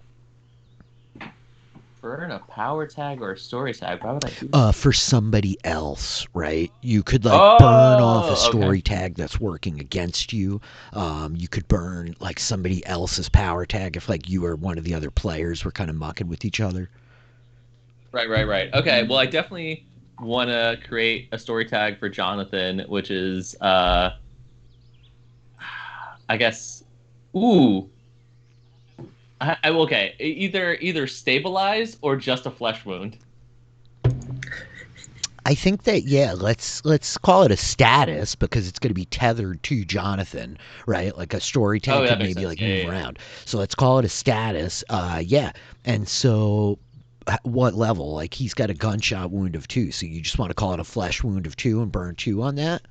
Burn a power tag or a story tag. Why would I do For somebody else, right? You could burn off a story tag that's working against you. You could burn somebody else's power tag if you or one of the other players were kind of mucking with each other. Right. Okay, well, I definitely want to create a story tag for Jonathan, which is, I guess, okay, either stabilize or just a flesh wound. I think that let's call it a status because it's going to be tethered to Jonathan, right? Like a story tag could maybe move around. So let's call it a status. And so what level? He's got a gunshot wound of 2, so you just want to call it a flesh wound of 2 and burn 2 on that?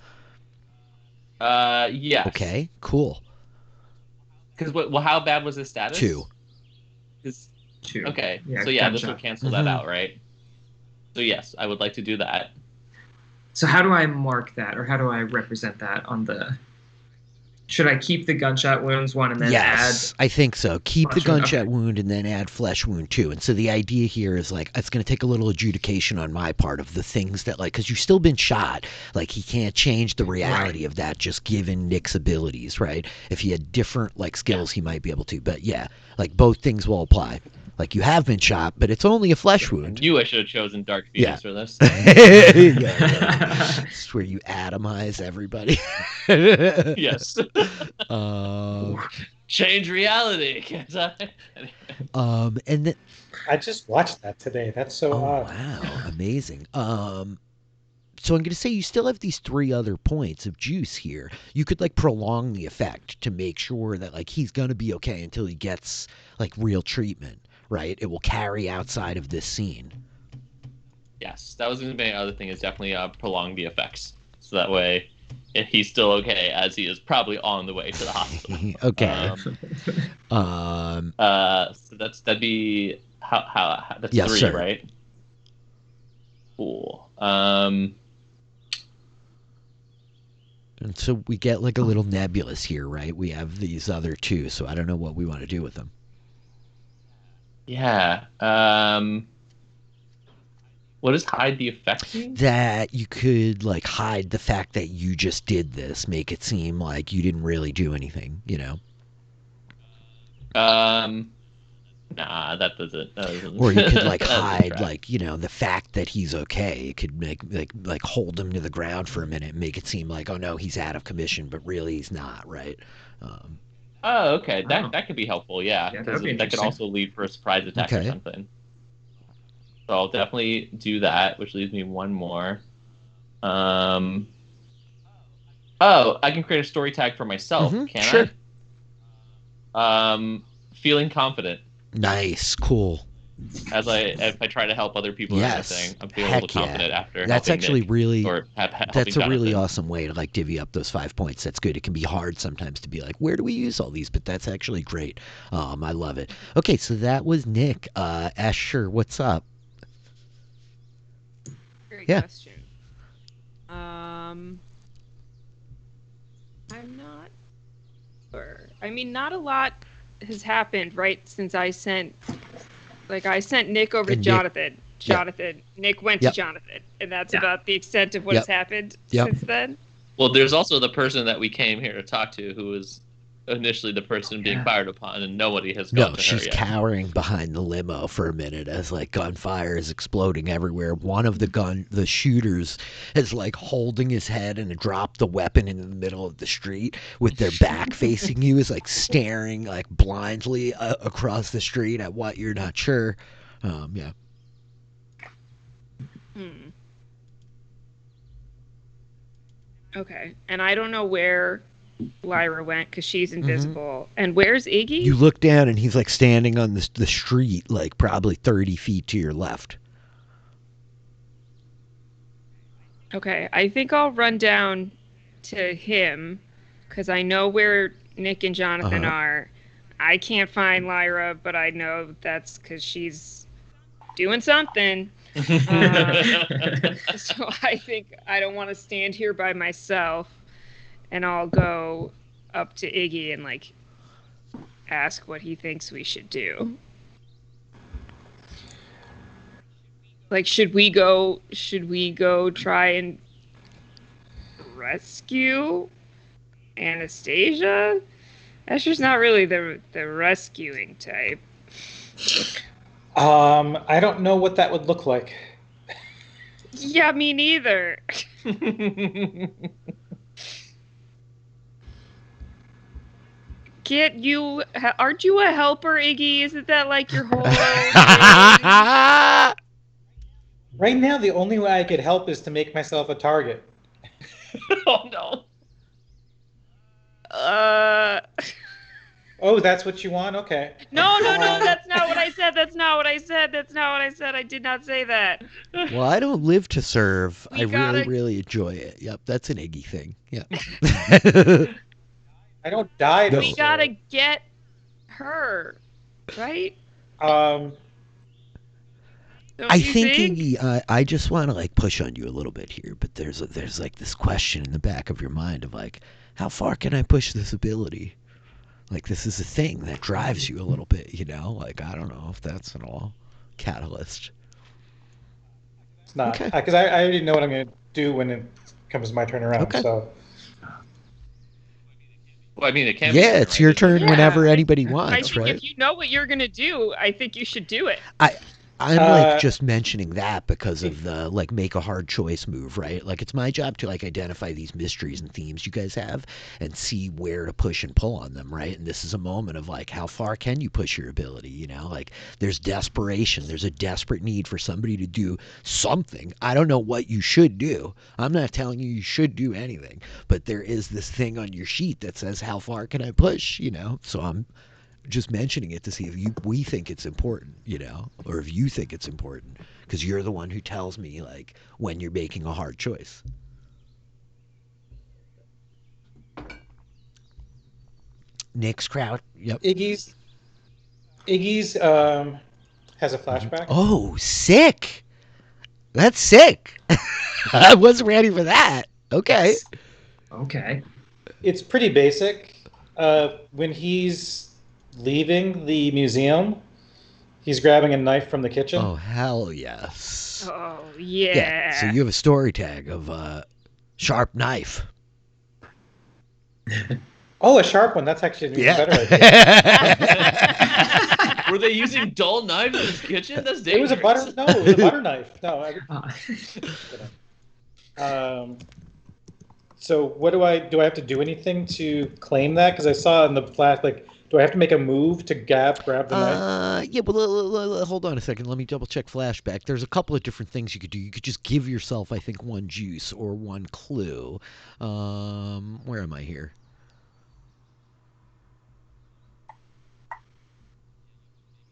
Yes. Okay, cool. Because how bad was his status? 2. 2. Okay, Yeah, so this would cancel that out, right? So yes, I would like to do that. So how do I mark that, or how do I represent that on the... Should I keep the gunshot wounds one and then add... I think so. Keep the gunshot wound and then add flesh wound 2. And so the idea here is it's going to take a little adjudication on my part of the things that because you've still been shot. He can't change the reality of that just given Nick's abilities, right? If he had different skills, he might be able to. But yeah, both things will apply. You have been shot, but it's only a flesh wound. I knew I should have chosen Dark Phoenix for this. It's where you atomize everybody. Yes. Change reality. Can't I? And then I just watched that today. That's so odd. Wow, amazing. So I'm going to say you still have these 3 other points of juice here. You could prolong the effect to make sure that he's going to be okay until he gets real treatment, right? It will carry outside of this scene. Yes, that was going to be my other thing. Is definitely prolong the effects, so that way, if he's still okay, as he is probably on the way to the hospital. Okay. So that'd be how that's Yes, 3, sir. right? Cool. And so we get like a little nebulous here, right? We have these other two, so I don't know what we want to do with them. Yeah. What does hide the effect mean? That you could like hide the fact that you just did this, make it seem like you didn't really do anything, you know? Nah, that doesn't. Or you could like that doesn't hide track. like, you know, the fact that he's okay. You could make like hold him to the ground for a minute and make it seem like, oh no, he's out of commission, but really he's not, right? Oh, okay. Wow. That could be helpful. Yeah, Yeah, that because would be that could interesting. also lead for a surprise attack or Okay. something. So I'll definitely do that, which leaves me one more. Oh, I can create a story tag for myself, can sure. I? Feeling confident Nice, cool. if I try to help other people or Yes. anything. I'm feeling a little Heck yeah. confident after That's helping actually Nick, really or helping that's a really Jonathan. awesome way to like divvy up those 5 points. That's good. It can be hard sometimes to be like, where do we use all these? But that's actually great. I love it. Okay, so that was Nick. Asher, what's up? Great Yeah. question. I'm not sure. I mean, not a lot has happened, right, since I sent Nick over to And Nick- Jonathan. Jonathan. Nick went Yep. to Jonathan, and that's Yeah. about the extent of what Yep. has happened Yep. since then. Well, there's also the person that we came here to talk to, who was initially the person being Yeah. fired upon, and nobody has No, gone to she's her yet. cowering behind the limo for a minute as like gunfire is exploding everywhere. One of the shooters is like holding his head and dropped the weapon in the middle of the street with their back facing you, is like staring like blindly across the street at what you're not sure. Yeah. Okay, and I don't know where Lyra went because she's invisible. And where's Iggy? You look down and he's like standing on the street, like probably 30 feet to your left. Okay, I think I'll run down to him because I know where Nick and Jonathan are. I can't find Lyra, but I know that's because she's doing something. So I think I don't want to stand here by myself, and I'll go up to Iggy and like ask what he thinks we should do. Like, should we go try and rescue Anastasia? Asher's not really the rescuing type. I don't know what that would look like. Yeah, me neither. Aren't you a helper, Iggy? Isn't that like your whole thing? Right now, the only way I could help is to make myself a target. Oh no. Oh, that's what you want? Okay. No, that's not what I said. That's not what I said. I did not say that. Well, I don't live to serve. We I gotta- really enjoy it. Yep, that's an Iggy thing. Yeah. I don't die to We gotta get her, right? Um, Don't I you think Iggy, I just want to like push on you a little bit here, but there's like this question in the back of your mind of like, how far can I push this ability? Like this is a thing that drives you a little bit, you know? Like I don't know if that's at all catalyst. it's not. Okay. Because I already know what I'm going to do when it comes my turn around. Okay. So Well, I mean, it can. be Yeah, done, it's right? your turn Yeah, whenever I- anybody I wants, think right? if you know what you're gonna do, I think you should do it. I'm like just mentioning that because of the like make a hard choice move, right? Like it's my job to like identify these mysteries and themes you guys have and see where to push and pull on them, right? And this is a moment of like how far can you push your ability, you know? Like there's desperation, there's a desperate need for somebody to do something. I don't know what you should do. I'm not telling you should do anything, but there is this thing on your sheet that says how far can I push, you know? So I'm just mentioning it to see if we think it's important, you know, or if you think it's important. because you're the one who tells me like when you're making a hard choice. Nick's crowd. Yep. Iggy's has a flashback. Oh, sick. That's sick. I wasn't ready for that. Okay. Okay. It's pretty basic. When he's leaving the museum, he's grabbing a knife from the kitchen. Oh, hell yes. Oh yeah. So you have a story tag of sharp knife. Oh, a sharp one. That's actually an even better idea. Were they using dull knives in his kitchen? That's It was dangerous. it was a butter knife. No. So what do I have to do anything to claim that? Because I saw in the flash, like, do I have to make a move to grab the knife? Yeah, well, hold on a second. Let me double check flashback. There's a couple of different things you could do. You could just give yourself, I think, one juice or one clue. Where am I here?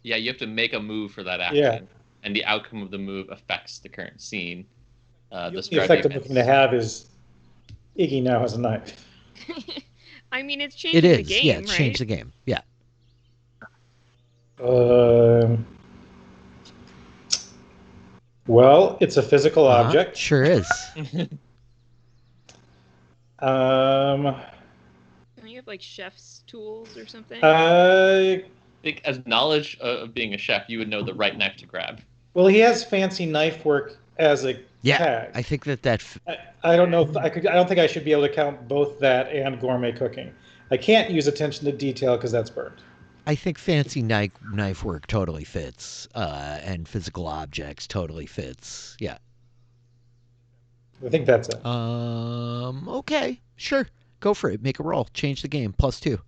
Yeah, you have to make a move for that action. Yeah. And the outcome of the move affects the current scene. The effect I'm looking to have is Iggy now has a knife. I mean, it's changing It is. the game, Yeah, it's right? changed the game. Yeah. Well, it's a physical object. Sure is. Don't you have like chef's tools or something? I think as knowledge of being a chef, you would know the right knife to grab. Well, he has fancy knife work as a Yeah, tag. I think that I don't know if I could. I don't think I should be able to count both that and gourmet cooking. I can't use attention to detail because that's burned. I think fancy knife work totally fits, and physical objects totally fits. Yeah. I think that's it. Okay, sure. Go for it. Make a roll. Change the game. +2.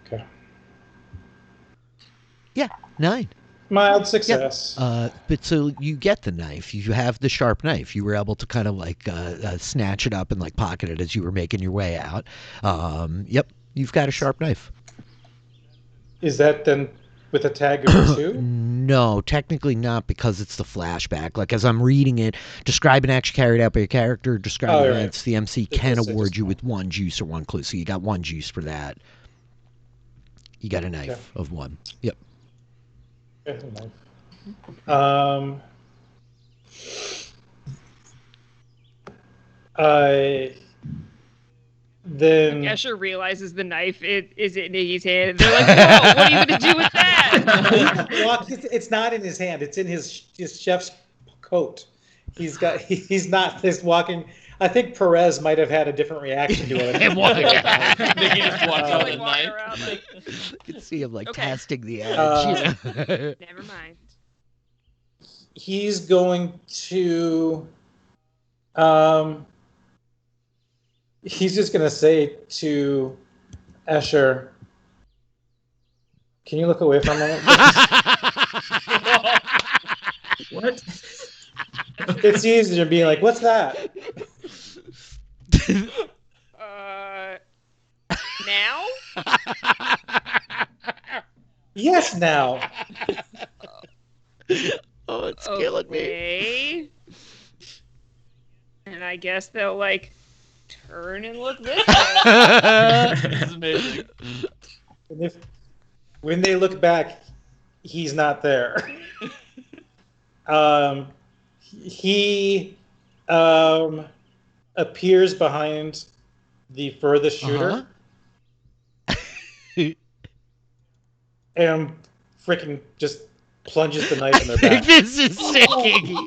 Okay. Yeah, 9. Mild success. But so you get the knife. You have the sharp knife. You were able to kind of like snatch it up and like pocket it as you were making your way out. Yep, you've got a sharp knife. Is that then with a tag of 2? No, technically not, because it's the flashback. Like as I'm reading it, describe an action carried out by your character, describe events. The MC can award you with one juice or one clue. So you got one juice for that. You got a knife of 1. Yep. Then Escher realizes the knife is in Iggy's hand. And they're like, "Whoa, what are you going to do with that?" It's not in his hand. It's in his chef's coat. He's not this walking. I think Perez might have had a different reaction to it. Nicky just walked out with a knife. You can see him like Okay. testing the edge. Never mind. He's going to. He's just going to say to Escher, "Can you look away for a moment?" What? It's easier being like, "What's that?" Now? Yes, now. Oh, it's killing me. Okay. And I guess they'll like turn and look this way. This is amazing. When they look back, he's not there. He appears behind the furthest shooter and freaking just plunges the knife in their I think back. this is sick, Iggy.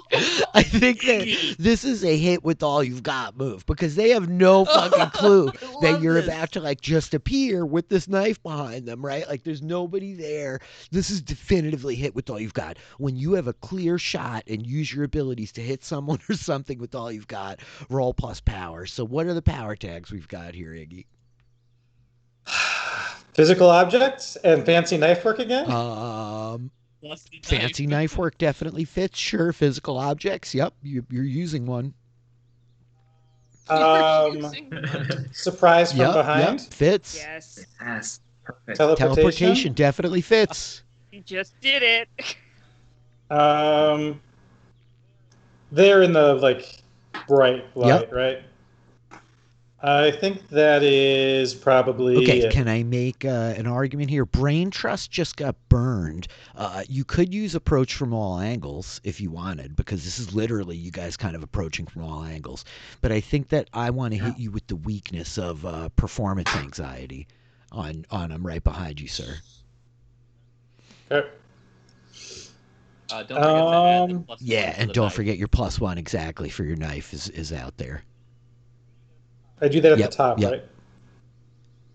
I think that this is a hit with all you've got move, because they have no fucking clue that you're about to like just appear with this knife behind them, right? Like there's nobody there. This is definitively hit with all you've got. When you have a clear shot and use your abilities to hit someone or something with all you've got, roll plus power. So what are the power tags we've got here, Iggy? Physical objects and fancy knife work again? Fancy knife work definitely fits. Sure, physical objects. Yep, you're using one. Surprise from behind? Yep, fits. Yes. Yes. Perfect. Teleportation definitely fits. You just did it. They're in the bright light, Yep. right? I think that is probably Okay, it. can I make an argument here? Brain Trust just got burned. You could use approach from all angles if you wanted, because this is literally you guys kind of approaching from all angles. But I think that I want to hit you with the weakness of performance anxiety. I'm right behind you, sir. Okay. Don't forget to add the plus Yeah, one to and the don't knife. forget your +1 exactly for your knife is out there. I do that at Yep, the top, yep.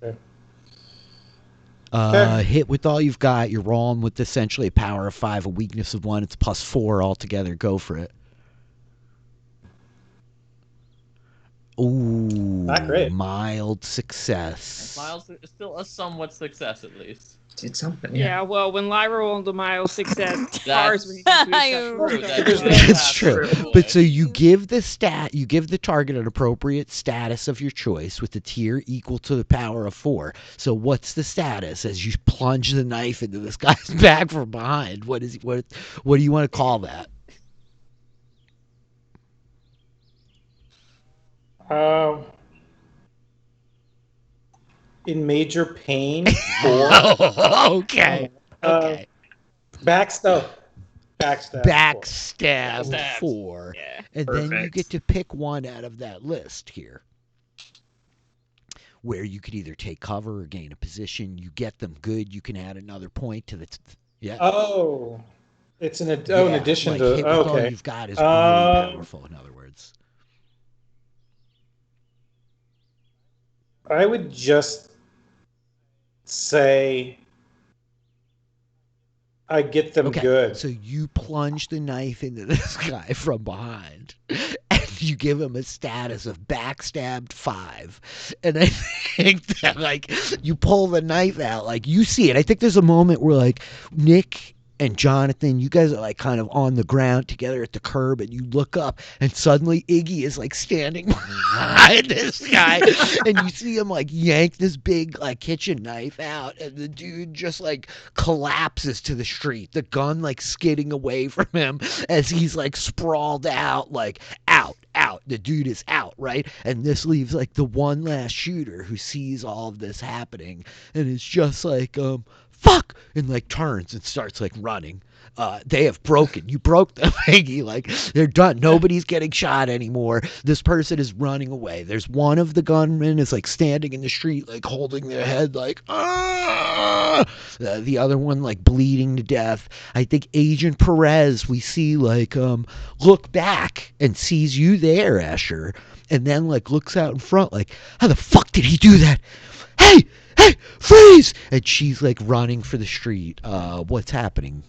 right? Okay. Hit with all you've got. You're rolling with essentially a power of 5, a weakness of 1. It's +4 altogether. Go for it. Ooh, Not great. mild success. Miles is still a somewhat success at least. Did something. Yeah, well, when Lyra rolled a mild success, That's ours were true. That's true. Anyway. But so you give the target an appropriate status of your choice with a tier equal to the power of 4. So what's the status as you plunge the knife into this guy's back from behind? What do you want to call that? In major pain. 4. Okay. Okay. Backstab. Backstab 4. Yeah. And then you Perfect. get to pick one out of that list here, where you could either take cover or gain a position. You get them good, you can add another point to the yeah. Oh, it's in Yeah, addition like to hit with all okay. you've got is really powerful. In other words, I would just say I get them okay. good. So you plunge the knife into this guy from behind, and you give him a status of backstabbed 5. And I think that you pull the knife out, you see it. I think there's a moment where Nick and Jonathan, you guys are kind of on the ground together at the curb, and you look up, and suddenly Iggy is standing behind this guy, and you see him yank this big kitchen knife out, and the dude just collapses to the street, the gun skidding away from him as he's sprawled out, out. The dude is out, right? And this leaves the one last shooter who sees all of this happening, and is just fuck, and turns and starts running. They have broken. You broke them, Maggie. They're done. Nobody's getting shot anymore. This person is running away. There's one of the gunmen is standing in the street, holding their head, ah. The other one bleeding to death. I think Agent Perez, we see look back and sees you there, Escher, and then looks out in front how the fuck did he do that? Hey, freeze! And she's running for the street. What's happening?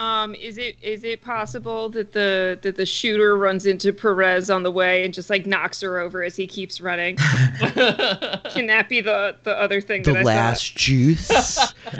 Is it possible that the shooter runs into Perez on the way and just knocks her over as he keeps running? Can that be the other thing? The that last juice,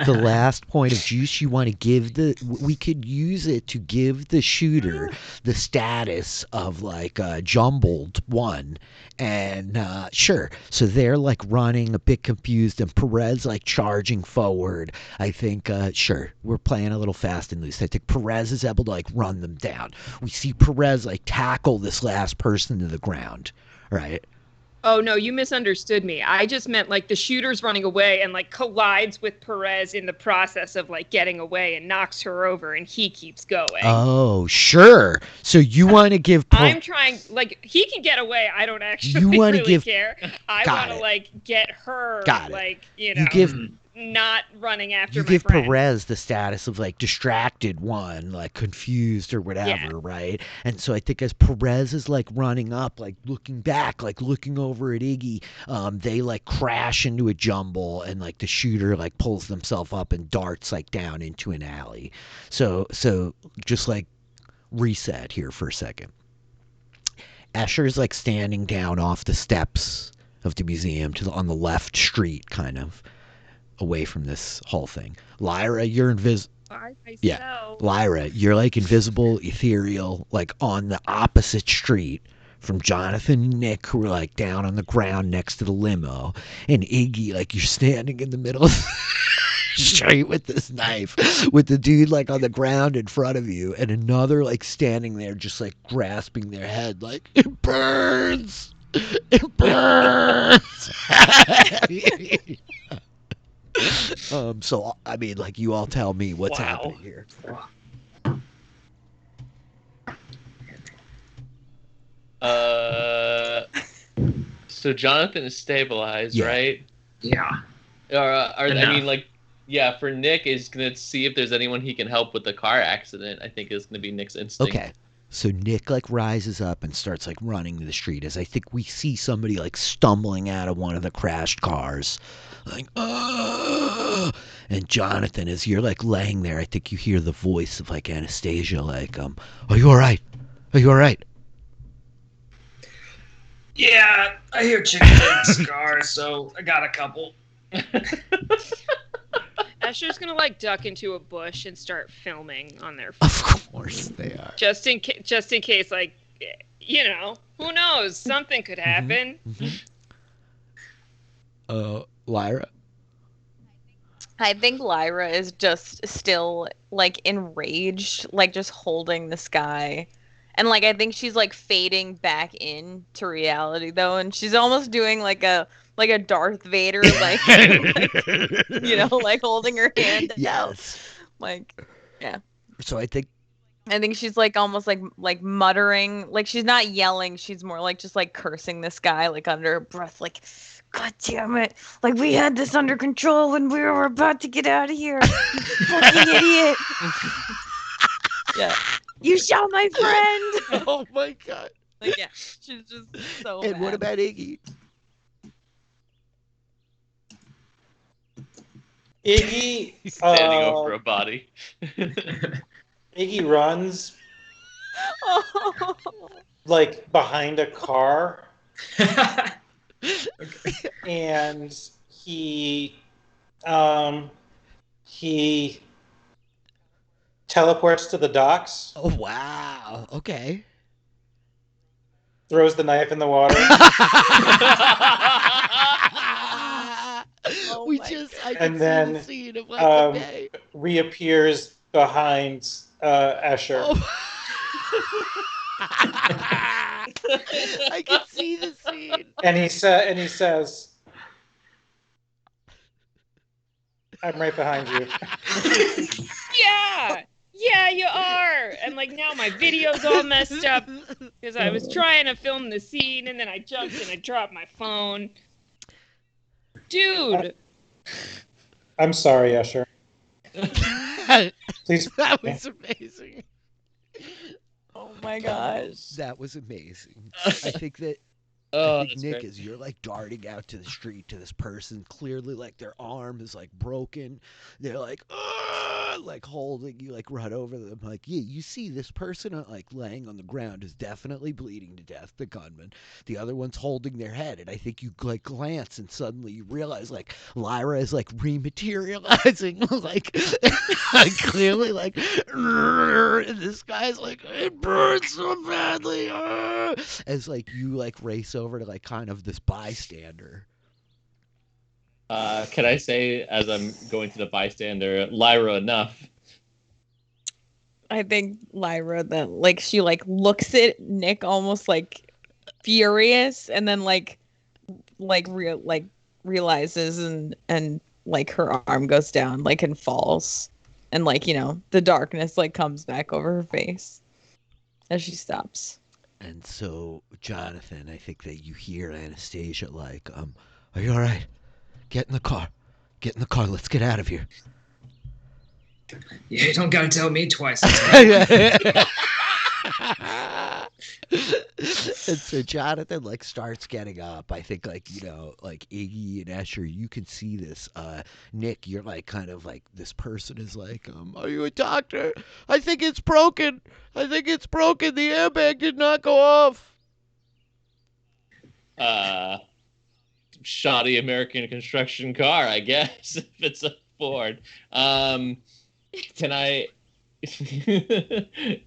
the last point of juice you want to give we could use it to give the shooter the status of a jumbled one. And sure, so they're running a bit confused, and Perez charging forward. I think sure, we're playing a little fast and loose. I think Perez is able to run them down. We see Perez tackle this last person to the ground, right? Oh no, you misunderstood me. I just meant the shooter's running away and collides with Perez in the process of getting away and knocks her over, and he keeps going. Oh, sure. So you want to give I'm trying he can get away. I don't actually really care. I want to get her you give not running after my friend. Perez the status of distracted one, confused or whatever, right? And so I think as Perez is running up, looking back, looking over at Iggy, they crash into a jumble, and the shooter pulls themselves up and darts down into an alley. So just reset here for a second. Escher's standing down off the steps of the museum on the left street, kind of away from this whole thing. Lyra, you're invisible. Yeah, Lyra, you're invisible, ethereal, on the opposite street from Jonathan and Nick, who are like down on the ground next to the limo, and Iggy, like you're standing in the middle of the street with this knife, with the dude like on the ground in front of you, and another like standing there just like grasping their head, like it burns, it burns. So I mean, like you all tell me what's Wow. happening here. So Jonathan is stabilized, Yeah. right? Yeah. I Enough. mean, like, yeah, for Nick is gonna see if there's anyone he can help with the car accident. I think is gonna be Nick's instinct. Okay. So Nick like rises up and starts like running the street as I think we see somebody like stumbling out of one of the crashed cars. Like, oh! And Jonathan, as you're like laying there, I think you hear the voice of like Anastasia, like, are you alright? Are you alright? Yeah, I hear chicken scars, so I got a couple. Asher's gonna like duck into a bush and start filming on their phone. Of course they are. Just in case, like, you know, who knows? Something could happen. Lyra? I think Lyra is just still like enraged, like just holding the sky. And like I think she's like fading back into reality though, and she's almost doing like a Darth Vader like, you know, like holding her hand out. Yes. Like yeah. So I think she's like almost like muttering, like she's not yelling, she's more like just like cursing this guy like under her breath, like God damn it. Like we had this under control when we were about to get out of here. You fucking idiot. Yeah. You shot my friend. oh my god. Like yeah, she's just so And mad. what about Iggy? Iggy, He's standing over a body. Iggy runs Oh. like behind a car, and he teleports to the docks, Oh wow. Okay. throws the knife in the water. we my just I And can then, see the scene of like um, the day. Reappears behind Escher. Oh. I can see the scene. And he says, "I'm right behind you." Yeah, you are. And like now my video's all messed up because I was trying to film the scene and then I jumped and I dropped my phone. Dude. I'm sorry, Escher. Please. That was amazing. Oh my gosh. That was amazing. I think that Oh, I think that's Nick, great. as you're like darting out to the street to this person, clearly like their arm is like broken. They're like, "Ugh," like holding you, like run over them. Like, yeah, you see this person like laying on the ground is definitely bleeding to death, the gunman. The other one's holding their head, and I think you like glance and suddenly you realize like Lyra is like rematerializing, like clearly like, "Ugh," and this guy's like, it burns so badly. Ugh," as like you like race over to like kind of this bystander. Can I say, as I'm going to the bystander, Lyra, enough? I think Lyra then like she like looks at Nick almost like furious and then realizes and like her arm goes down like and falls and like you know the darkness like comes back over her face as she stops. And so, Jonathan, I think that you hear Anastasia like, are you all right? Get in the car. Get in the car. Let's get out of here. Yeah, you don't gotta tell me twice. And so Jonathan like starts getting up. I think like, you know, like Iggy and Escher, you can see this. Nick, you're like kind of like this person is like, are you a doctor? I think it's broken. I think it's broken. The airbag did not go off. Shoddy American construction car, I guess, if it's a Ford. Can I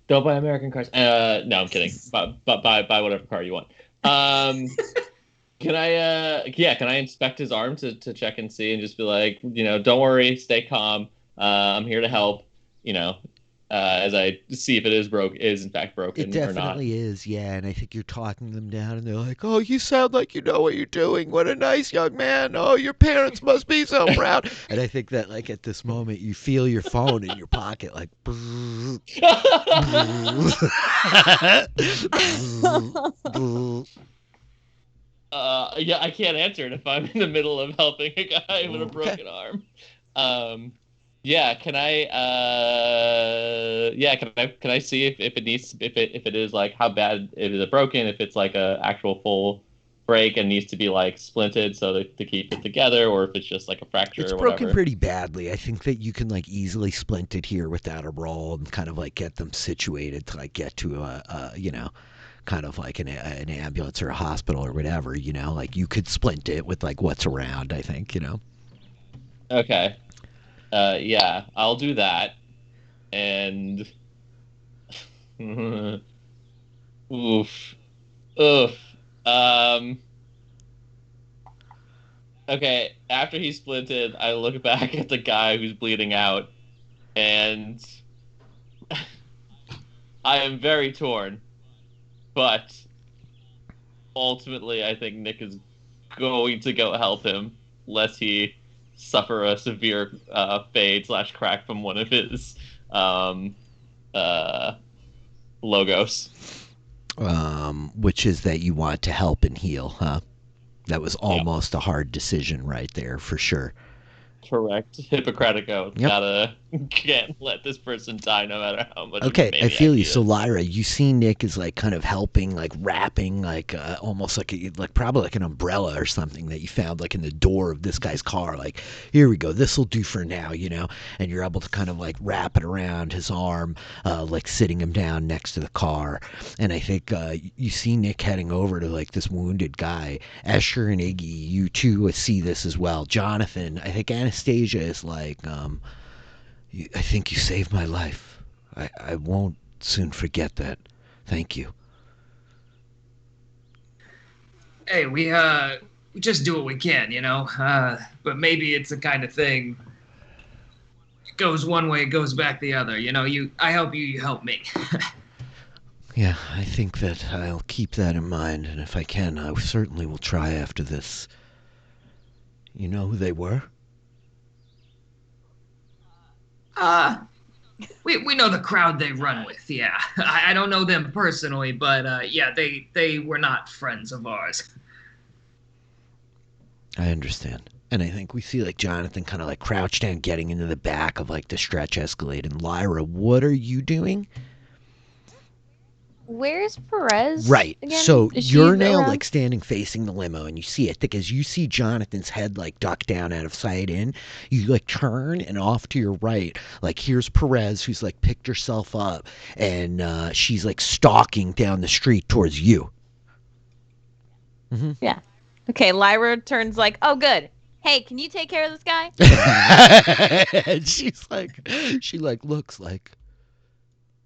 Don't buy American cars. No, I'm kidding. Buy whatever car you want. Can I can I inspect his arm to check and see and just be like, don't worry, stay calm. I'm here to help, as I see if it is in fact broken It or not. definitely is, yeah. And I think you're talking them down, and they're like, "Oh, you sound like you know what you're doing. What a nice young man. Oh, your parents must be so proud." And I think that, like, at this moment, you feel your phone in your pocket, like. Yeah, I can't answer it if I'm in the middle of helping a guy with a Okay. broken arm. Yeah, can I can I see if it needs if it is like how bad is it broken, if it's like a actual full break and needs to be like splinted so that to keep it together, or if it's just like a fracture It's or broken whatever. pretty badly. I think that you can like easily splint it here without a roll and kind of like get them situated to like get to kind of like an ambulance or a hospital or whatever. Like you could splint it with like what's around. I think. Okay. Yeah, I'll do that. And oof. Oof. Um Okay, after he's splinted, I look back at the guy who's bleeding out, and I am very torn. But ultimately, I think Nick is going to go help him, lest he suffer a severe fade / crack from one of his um, uh, logos. Which is that you want to help and heal, huh? That was Yeah, almost a hard decision right there for sure. correct. Hippocratic oath. Yep. Can't let this person die no matter how much of a Okay, I maniac feel he you. So is. Lyra, you see Nick is like kind of helping, like wrapping, like almost like probably like an umbrella or something that you found like in the door of this guy's car. Like, here we go, this will do for now, And you're able to kind of like wrap it around his arm, like sitting him down next to the car. And I think you see Nick heading over to like this wounded guy. Escher and Iggy, you two see this as well. Jonathan, I think Anastasia is like, I think you saved my life. I won't soon forget that. Thank you. Hey, we just do what we can, but maybe it's the kind of thing. It goes one way, it goes back the other. I help you, you help me. Yeah, I think that I'll keep that in mind, and if I can, I certainly will try after this. You know who they were? We know the crowd they run with. Yeah, I don't know them personally, but yeah, they were not friends of ours. I understand. And I think we see like Jonathan kind of like crouched down, getting into the back of like the stretch escalade. And Lyra, what are you doing? Where's Perez? Right. Again? So Is she you're now around? like standing facing the limo, and you see it. Think as you see Jonathan's head like duck down out of sight in, you like turn, and off to your right, like here's Perez, who's like picked herself up, and she's like stalking down the street towards you. Mm-hmm. Yeah. Okay, Lyra turns like, oh, good. Hey, can you take care of this guy? And she like looks like,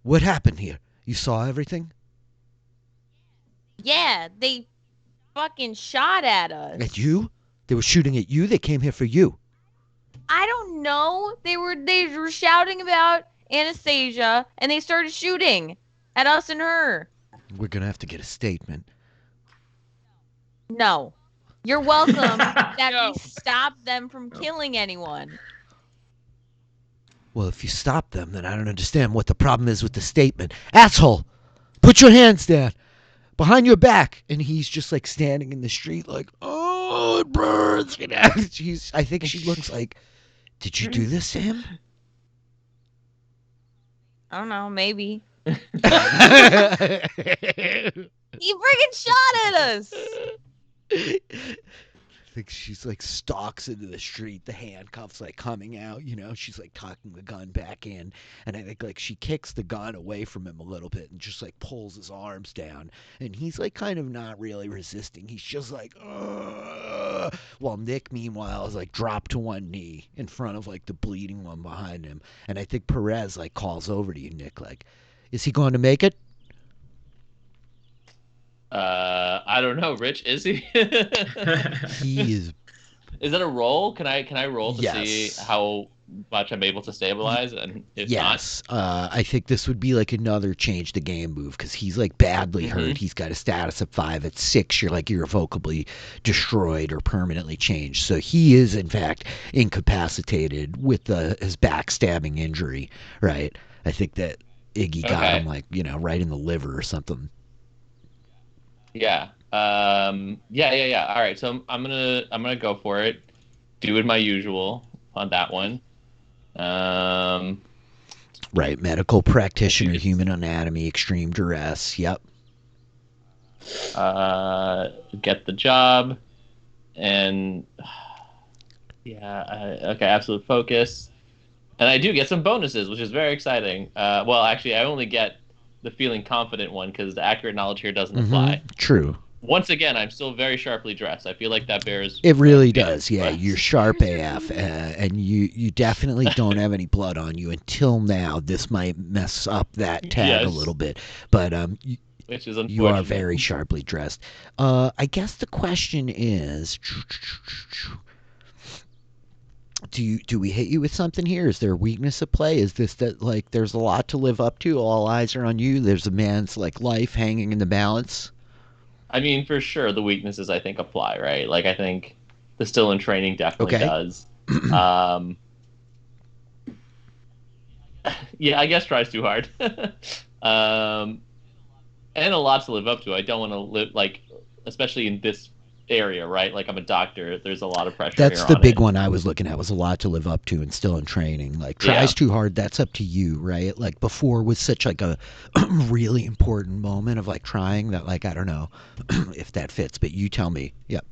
what happened here? You saw everything? Yeah, they fucking shot at us. At you? They were shooting at you? They came here for you. I don't know. They were shouting about Anastasia, and they started shooting at us and her. We're gonna have to get a statement. No. You're welcome that No. we stopped them from killing anyone. Well, if you stop them, then I don't understand what the problem is with the statement. Asshole! Put your hands down! Behind your back! And he's just like standing in the street like, oh, it burns! I think she looks like, did you do this to him? I don't know, maybe. He He friggin' shot at us! think she's like stalks into the street, the handcuffs like coming out, she's like tucking the gun back in, and I think like she kicks the gun away from him a little bit and just like pulls his arms down, and he's like kind of not really resisting. He's just like, ugh, while Nick meanwhile is like dropped to one knee in front of like the bleeding one behind him, and I think Perez like calls over to you, Nick, like, is he going to make it? I don't know. Rich, is he? He is. Is it a roll? Can I roll to see Yes. how much I'm able to stabilize? And if Yes, I think this would be like another change the game move because he's like badly hurt. Mhm. He's got a status of 5. At 6, you're like irrevocably destroyed or permanently changed. So he is in fact incapacitated with his backstabbing injury, right? I think that Iggy got Okay. him like right in the liver or something. Yeah. Yeah. All right. So I'm gonna go for it. Do it my usual on that one. Um, Right, medical practitioner, human anatomy, extreme duress. Yep. get the job, and okay, absolute focus, and I do get some bonuses, which is very exciting. Well, actually, I only get the feeling confident one because the accurate knowledge here doesn't apply. True. Once again, I'm still very sharply dressed. I feel like that bears. It really being, does. Yeah, but- you're sharp AF, and you definitely don't have any blood on you until now. This might mess up that tag a Yes. little bit, but which is you are unfortunate. very sharply dressed. I guess the question is, do we hit you with something here? Is there a weakness at play? Is this that like there's a lot to live up to? All eyes are on you. There's a man's like life hanging in the balance. I mean, for sure, the weaknesses I think apply, right? Like, I think the still in training definitely Okay. does. Yeah, I guess tries too hard. And a lot to live up to. I don't want to live like, especially in this area, right? Like, I'm a doctor. There's a lot of pressure. That's here the on big it. one I was looking at, was a lot to live up to and still in training. Like tries too hard, that's up to you, right? Like before was such like a really important moment of like trying that, like I don't know if that fits, but you tell me. Yep.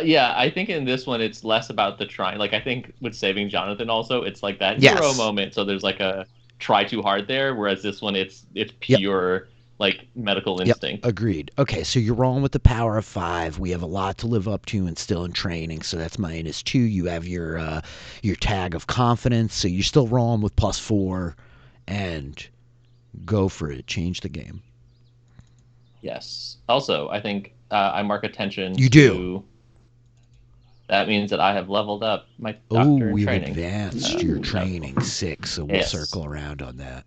Yeah, I think in this one it's less about the trying. Like, I think with saving Jonathan also, it's like that Yes. hero moment. So there's like a try too hard there, whereas this one it's pure like medical instinct. Yep, agreed. Okay, so you're rolling with the power of 5. We have a lot to live up to and still in training, so that's -2. You have your tag of confidence, so you're still rolling with +4, and go for it. Change the game. Yes. Also, I think I mark attention. You to... do. That means that I have leveled up my Oh, doctor in we've training. advanced your Ooh, training 6, so we'll Yes. circle around on that.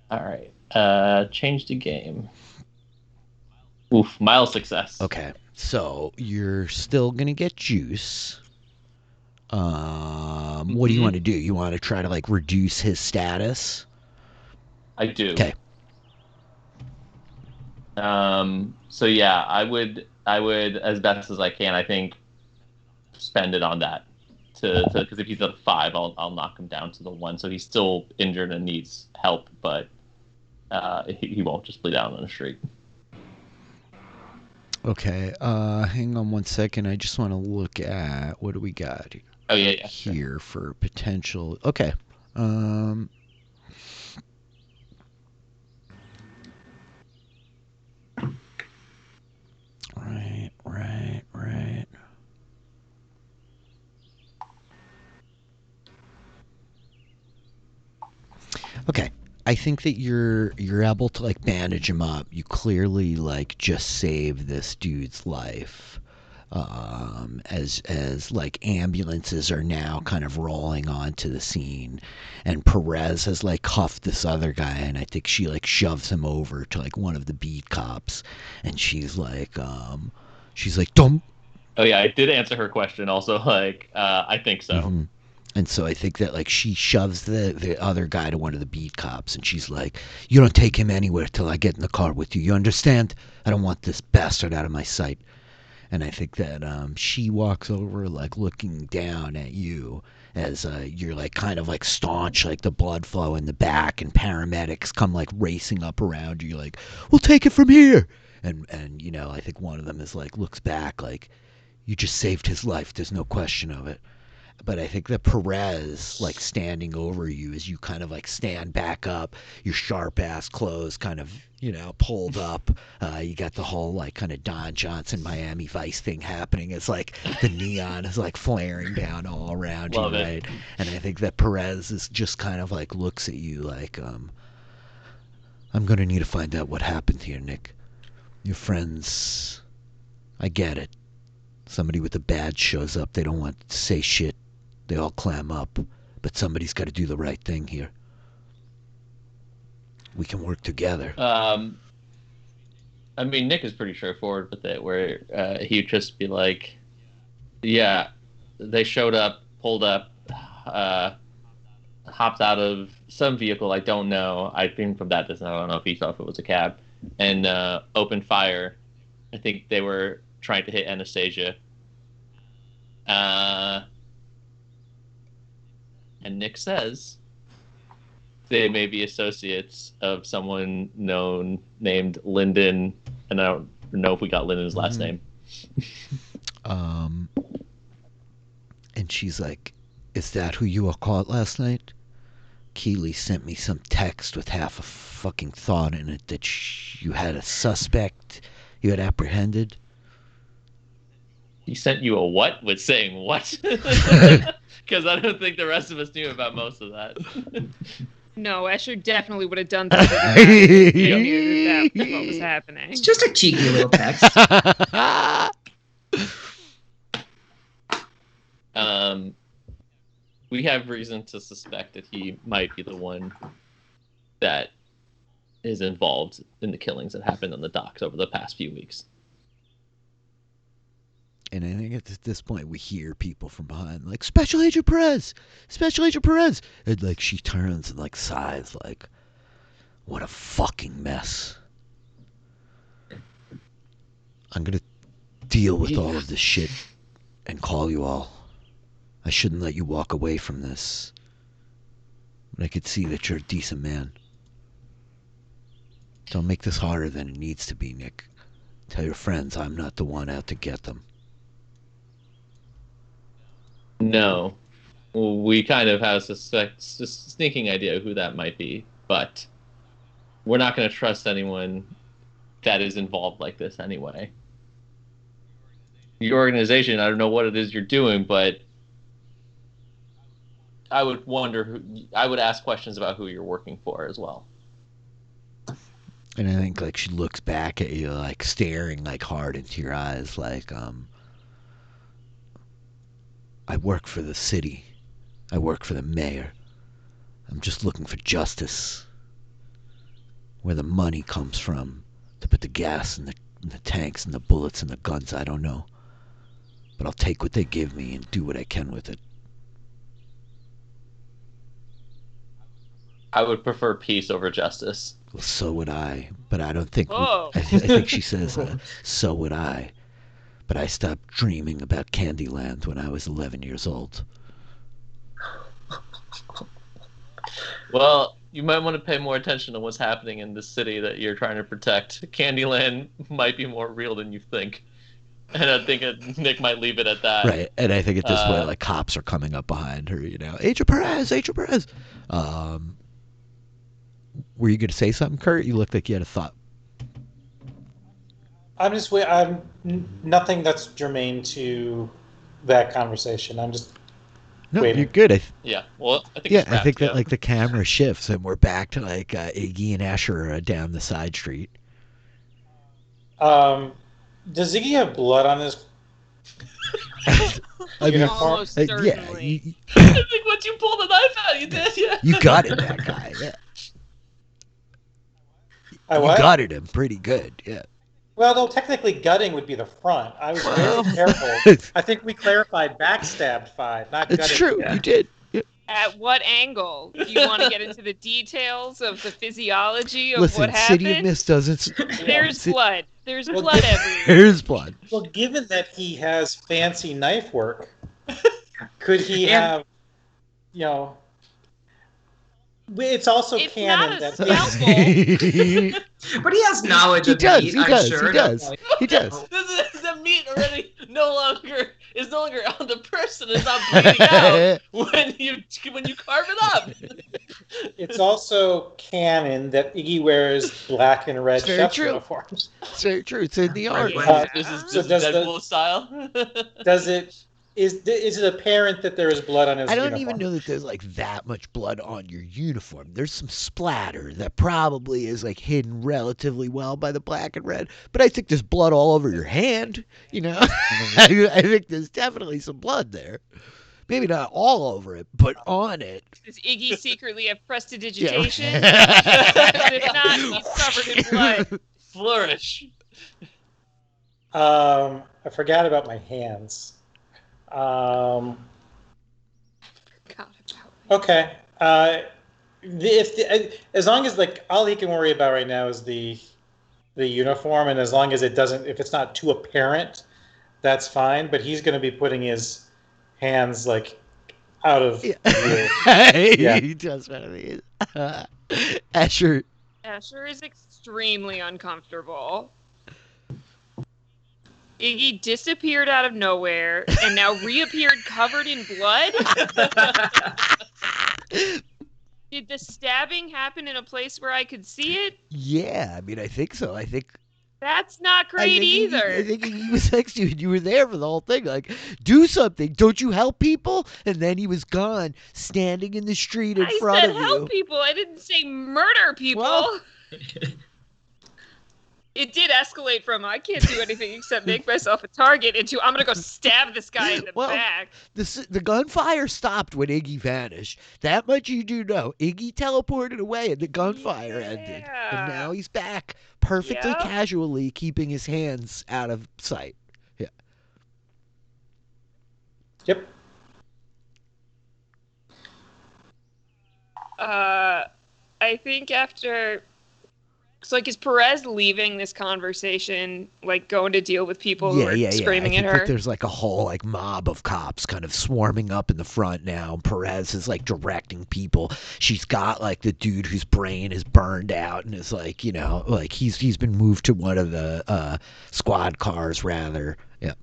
All right. Change the game. Oof, mild success. Okay, so you're still gonna get juice. What do you Mhm. want to do? You want to try to like reduce his status? I do. Okay. So yeah, I would as best as I can, I think, spend it on that because if he's at 5, I'll knock him down to the 1. So he's still injured and needs help, but he won't just bleed out on the street. Okay, hang on one second. I just want to look at what do we got Oh yeah. here for potential. Okay. Right. Okay. I think that you're able to like bandage him up. You clearly like just saved this dude's life. As like ambulances are now kind of rolling onto the scene, and Perez has like cuffed this other guy, and I think she like shoves him over to like one of the beat cops, and she's like don't. Oh yeah, I did answer her question. Also, like I think so. Mhm. And so I think that like she shoves the other guy to one of the beat cops, and she's like, "You don't take him anywhere till I get in the car with you. You understand? I don't want this bastard out of my sight." And I think that she walks over, like looking down at you as you're like kind of like staunch, like the blood flow in the back, and paramedics come like racing up around you, like, "We'll take it from here." And I think one of them is like looks back, like, You just saved his life. There's no question of it. But I think that Perez, like, standing over you as you kind of, like, stand back up, your sharp-ass clothes kind of, pulled up. You got the whole, like, kind of Don Johnson Miami Vice thing happening. It's like the neon is, like, flaring down all around Love you, it. right? And I think that Perez is just kind of, like, looks at you like, I'm going to need to find out what happened here, Nick. Your friends, I get it. Somebody with a badge shows up. They don't want to say shit. They all clam up. But somebody's got to do the right thing here. We can work together. I mean, Nick is pretty straightforward with it, where he'd just be like, yeah, they showed up, pulled up, hopped out of some vehicle, I don't know. I think from that distance, I don't know if he saw if it was a cab, and opened fire. I think they were trying to hit Anastasia. And Nick says they may be associates of someone named Lyndon, and I don't know if we got Lyndon's last name. And she's like, is that who you were caught last night? Keeley sent me some text with half a fucking thought in it that you had a suspect you had apprehended. He sent you a what with saying what? Because I don't think the rest of us knew about most of that. No, Escher definitely would have done that. He knew that was what was happening. It's just a cheeky little text. We have reason to suspect that he might be the one that is involved in the killings that happened on the docks over the past few weeks. And I think at this point we hear people from behind, like, Special Agent Perez! Special Agent Perez! And, like, she turns and, like, sighs, like, what a fucking mess. I'm gonna deal with all of this shit and call you all. I shouldn't let you walk away from this. But I could see that you're a decent man. Don't make this harder than it needs to be, Nick. Tell your friends I'm not the one out to get them. No. We kind of have a sneaking idea who that might be, but we're not going to trust anyone that is involved like this anyway. Your organization, I don't know what it is you're doing, but I would I would ask questions about who you're working for as well. And I think, like, she looks back at you, like, staring, like, hard into your eyes, like, I work for the city. I work for the mayor. I'm just looking for justice. Where the money comes from to put the gas in the tanks and the bullets and the guns, I don't know. But I'll take what they give me and do what I can with it. I would prefer peace over justice. Well, so would I, but I don't think... Oh. I think she says, so would I. But I stopped dreaming about Candyland when I was 11 years old. Well, you might want to pay more attention to what's happening in the city that you're trying to protect. Candyland might be more real than you think. And I think Nick might leave it at that. Right, and I think at this point, like, cops are coming up behind her, Agent Perez, Agent Perez! Were you going to say something, Kurt? You looked like you had a thought. I'm nothing that's germane to that conversation. I'm just No, waiting. you're good. Yeah, well, I think Yeah, it's I wrapped, think that, like, the camera shifts and we're back to, like, Iggy and Asher down the side street. Does Ziggy have blood on his I mean, uniform? Almost yeah, certainly. I think once you pulled the knife out, you did, yeah. you gutted that guy, yeah. I You what? gutted him pretty good, yeah. Well, no, technically gutting would be the front. I was very careful. I think we clarified backstabbed 5, not It's gutted. true, Yeah. you did. Yeah. At what angle? Do you want to get into the details of the physiology of Listen, what happened? City of Mist doesn't... There's Ci- blood. There's Well, blood everywhere. There's blood. Well, given that he has fancy knife work, could he And- have, it's also It's canon not a that scalpel. But he has knowledge He of does, meat, he I'm does, sure. he does. He does. This is the meat already no longer on the person. It's not bleeding out when you carve it up. It's also canon that Iggy wears black and red It's very chef's true. uniforms. It's very true. It's in the art. This is So does Deadpool style. Is it apparent that there is blood on his I don't uniform? even know that there's like that much blood on your uniform. There's some splatter that probably is like hidden relatively well by the black and red, but I think there's blood all over your hand. You know, I think there's definitely some blood there. Maybe not all over it, but on it. Does Iggy secretly have prestidigitation? Yeah. If not, he's covered in blood. Flourish. I forgot about my hands. God, Okay. As long as like all he can worry about right now is the uniform, and as long as if it's not too apparent, that's fine. But he's going to be putting his hands like out of view. Yeah. He does what I mean. Asher. Asher is extremely uncomfortable. Iggy disappeared out of nowhere and now reappeared covered in blood. Did the stabbing happen in a place where I could see it? Yeah, I mean, I think so. I think That's not great either. I think he was next to you and you were there for the whole thing. Like, do something. Don't you help people? And then he was gone, standing in the street in front I of said you. help people. I didn't say murder people. Well- It did escalate from I can't do anything except make myself a target into I'm gonna go stab this guy in the back. The gunfire stopped when Iggy vanished. That much you do know. Iggy teleported away and the gunfire ended. And now he's back perfectly Yep. casually, keeping his hands out of sight. Yeah. Yep. I think after. So, like, is Perez leaving this conversation, like, going to deal with people who are screaming I at think her? that there's like a whole like mob of cops kind of swarming up in the front now. Perez is like directing people. She's got like the dude whose brain is burned out and is like, you know, like he's been moved to one of the squad cars rather. Yeah.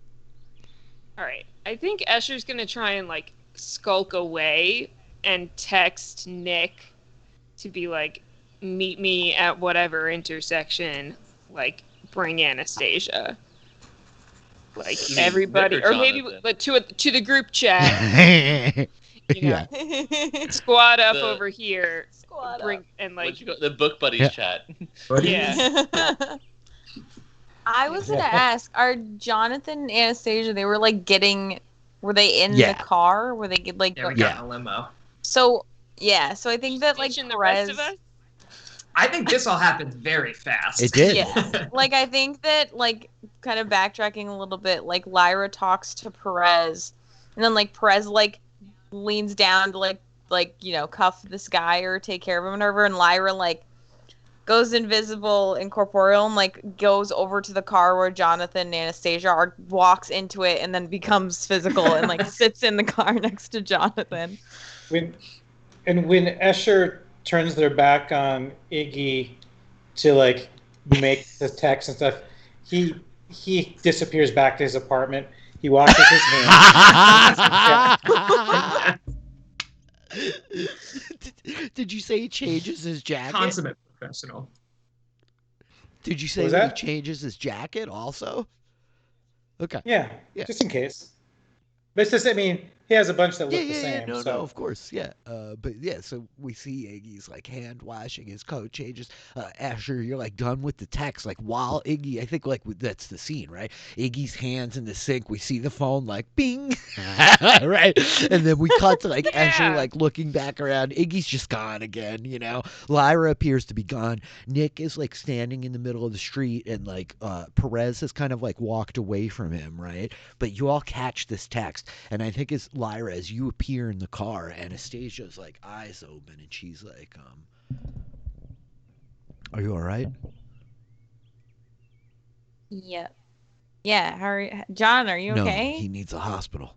All right. I think Escher's going to try and, like, skulk away and text Nick to be like, meet me at whatever intersection, like, bring Anastasia. Like, You mean everybody, Nick or or maybe Jonathan? like, to the group chat, you know, squad up The- over here, Squad bring up. and What'd like, you go- the book buddies Yeah. chat. yeah. I was gonna ask, are Jonathan and Anastasia, they were like were they in Yeah. the car? Were they like Yeah, we Yeah. got in a limo. so I think that like Teaching the rest of Perez- us. I think this all happened very fast. It did. Yeah. Like I think that like kind of backtracking a little bit, like Lyra talks to Perez and then like Perez like leans down to like you know, cuff this guy or take care of him and whatever, and Lyra like goes invisible, incorporeal, and like goes over to the car where Jonathan and Anastasia are, walks into it, and then becomes physical and like sits in the car next to Jonathan. When Escher turns their back on Iggy to like make the text and stuff, he disappears back to his apartment. He washes his hands. Did you say he changes his jacket? Consummate professional. Did you say What was that he that? changes his jacket also? Okay. Yeah, Yeah. just in case. But it's just, I mean, he has a bunch that look the Yeah, same. no, so. no, of course, yeah. But yeah, so we see Iggy's like hand washing his coat changes. Asher, you're like done with the text, like while Iggy, I think like that's the scene, right? Iggy's hands in the sink. We see the phone like bing, right? And then we cut to like Asher Yeah. like looking back around. Iggy's just gone again, you know. Lyra appears to be gone. Nick is like standing in the middle of the street, and like Perez has kind of like walked away from him, right? But you all catch this text, and I think it's Lyra, as you appear in the car, Anastasia's like eyes open and she's like, are you all right? Yeah. Yeah. How are you? John, are you No, okay? he needs a hospital.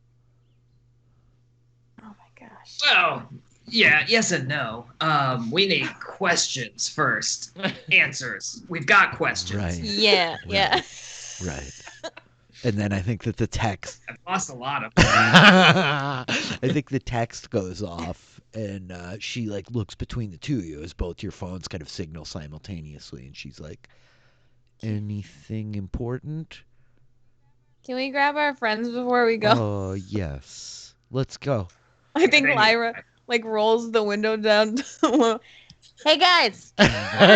Oh my gosh. Well, yeah, yes and no. We need questions first. Answers. We've got questions. Right. Yeah. Yeah. Right. And then I think that the text I've lost a lot of. I think the text goes off, and she like looks between the two of you as both your phones kind of signal simultaneously, and she's like, "Anything important?" Can we grab our friends before we go? Oh yes, let's go. I think Lyra like rolls the window down. Hey guys, we're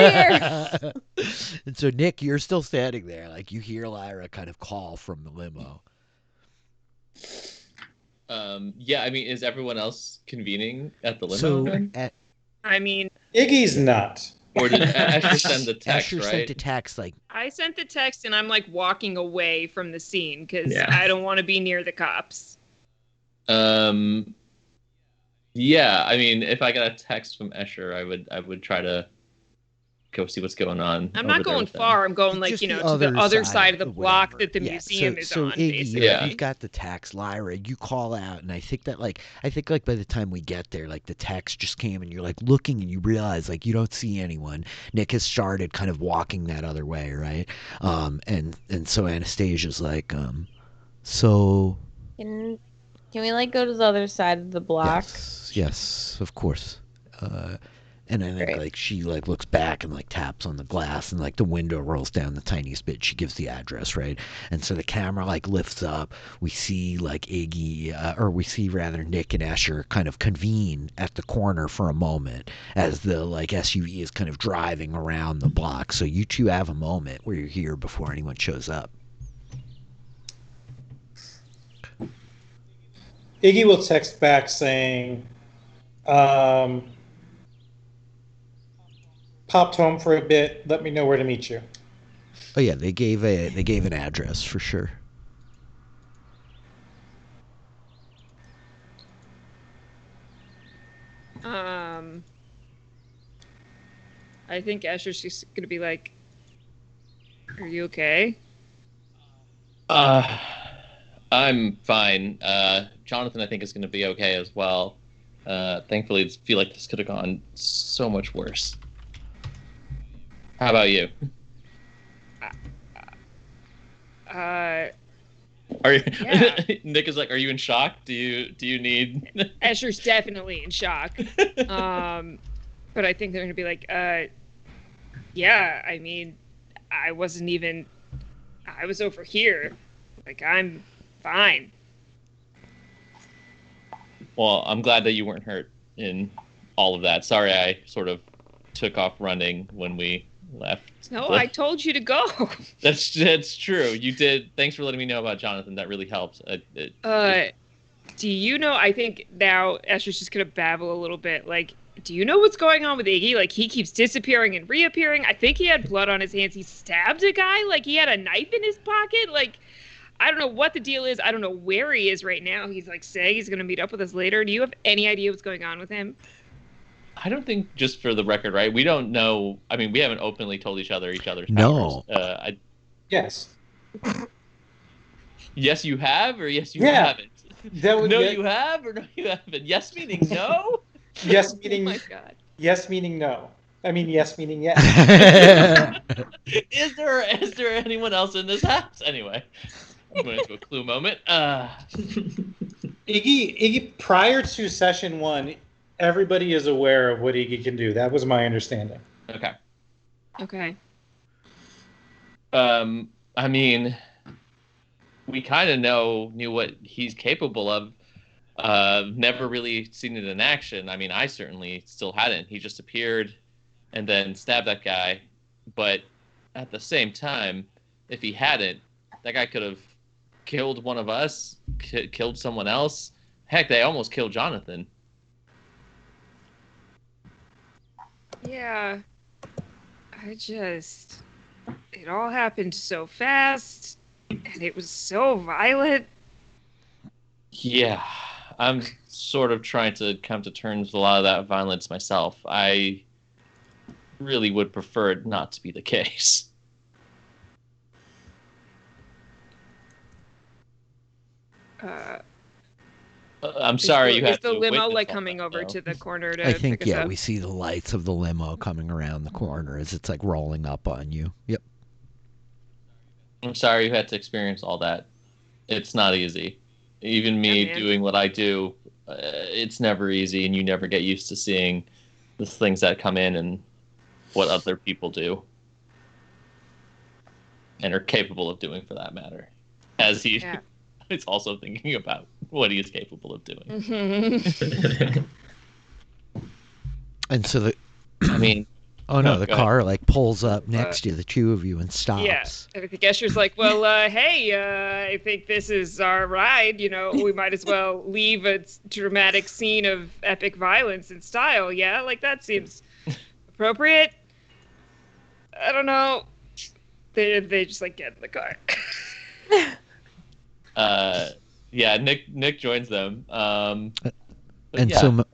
here. And so Nick, you're still standing there, like you hear Lyra kind of call from the limo. Yeah, I mean, is everyone else convening at the limo So then? I mean, Iggy's not. Or did Asher send the text, Asher right? sent a text like, I sent the text and I'm like walking away from the scene because Yeah. I don't want to be near the cops. Yeah, I mean, if I got a text from Escher, I would try to go see what's going on. I'm over not there going with them. far. I'm going like, just to the the other side of the whatever. block that the Yeah, museum is so on, Iggy, basically. Yeah. you've got the text, Lyra. You call out, and I think like by the time we get there, like the text just came, and you're like looking, and you realize like you don't see anyone. Nick has started kind of walking that other way, right? And so Anastasia's like, so Can we like go to the other side of the block? yes, of course. And I think Great. like she like looks back and like taps on the glass, and like the window rolls down the tiniest bit. She gives the address, right? And so the camera like lifts up. We see like Iggy, or we see rather Nick and Escher kind of convene at the corner for a moment as the like SUV is kind of driving around the block. So you two have a moment where you're here before anyone shows up. Iggy will text back saying, popped home for a bit. Let me know where to meet you. Oh yeah, they gave an address for sure. I think Asher's just gonna be like, "Are you okay?" I'm fine. Jonathan, I think, is going to be okay as well. Thankfully, I feel like this could have gone so much worse. How about you? Are you? Yeah. Nick is like, are you in shock? Do you need? Asher's definitely in shock. But I think they're gonna be like, yeah. I mean, I was over here. Like, I'm fine. Well, I'm glad that you weren't hurt in all of that. Sorry, I sort of took off running when we left. No, I told you to go. That's true. You did. Thanks for letting me know about Jonathan. That really helps. Do you know? I think now Asher's just gonna babble a little bit. Like, do you know what's going on with Iggy? Like, he keeps disappearing and reappearing. I think he had blood on his hands. He stabbed a guy. Like, he had a knife in his pocket. Like, I don't know what the deal is. I don't know where he is right now. He's like saying he's gonna meet up with us later. Do you have any idea what's going on with him? I don't think, just for the record, right? We don't know. I mean, we haven't openly told each other's No. powers. Yes. Yes, you have, or yes, you Yeah. haven't. That would No, be- you have, or no, you haven't. Yes meaning no. Yes Oh meaning my god. yes meaning no. I mean yes meaning yes. Is there anyone else in this house? Anyway, I'm going into a clue moment. Iggy, prior to session 1, everybody is aware of what Iggy can do. That was my understanding. Okay. Okay. I mean, we kind of knew what he's capable of. Never really seen it in action. I mean, I certainly still hadn't. He just appeared and then stabbed that guy. But at the same time, if he hadn't, that guy could have killed one of us, killed someone else. Heck, they almost killed Jonathan. Yeah. It all happened so fast, and it was so violent. Yeah, I'm sort of trying to come to terms with a lot of that violence myself. I really would prefer it not to be the case. I'm sorry you Is have the to limo witness like all coming that, over though. to the corner to I think, pick us yeah, up? we see the lights of the limo coming around the corner as it's like rolling up on you. Yep. I'm sorry you had to experience all that. it's not easy. Even me Yeah, man. doing what I do, it's never easy, and you never get used to seeing the things that come in and what other people do and are capable of doing, for that matter. As he Yeah. is also thinking about what he is capable of doing. Mhm. And so the I mean, oh no, No, the go ahead. car like pulls up next to the two of you and Yeah. stops. And the Gesher's like, well, hey, I think this is our ride. We might as well leave a dramatic scene of epic violence and style. Yeah, like that seems appropriate. I don't know. They just like get in the car. Yeah, Nick joins them. But And yeah, so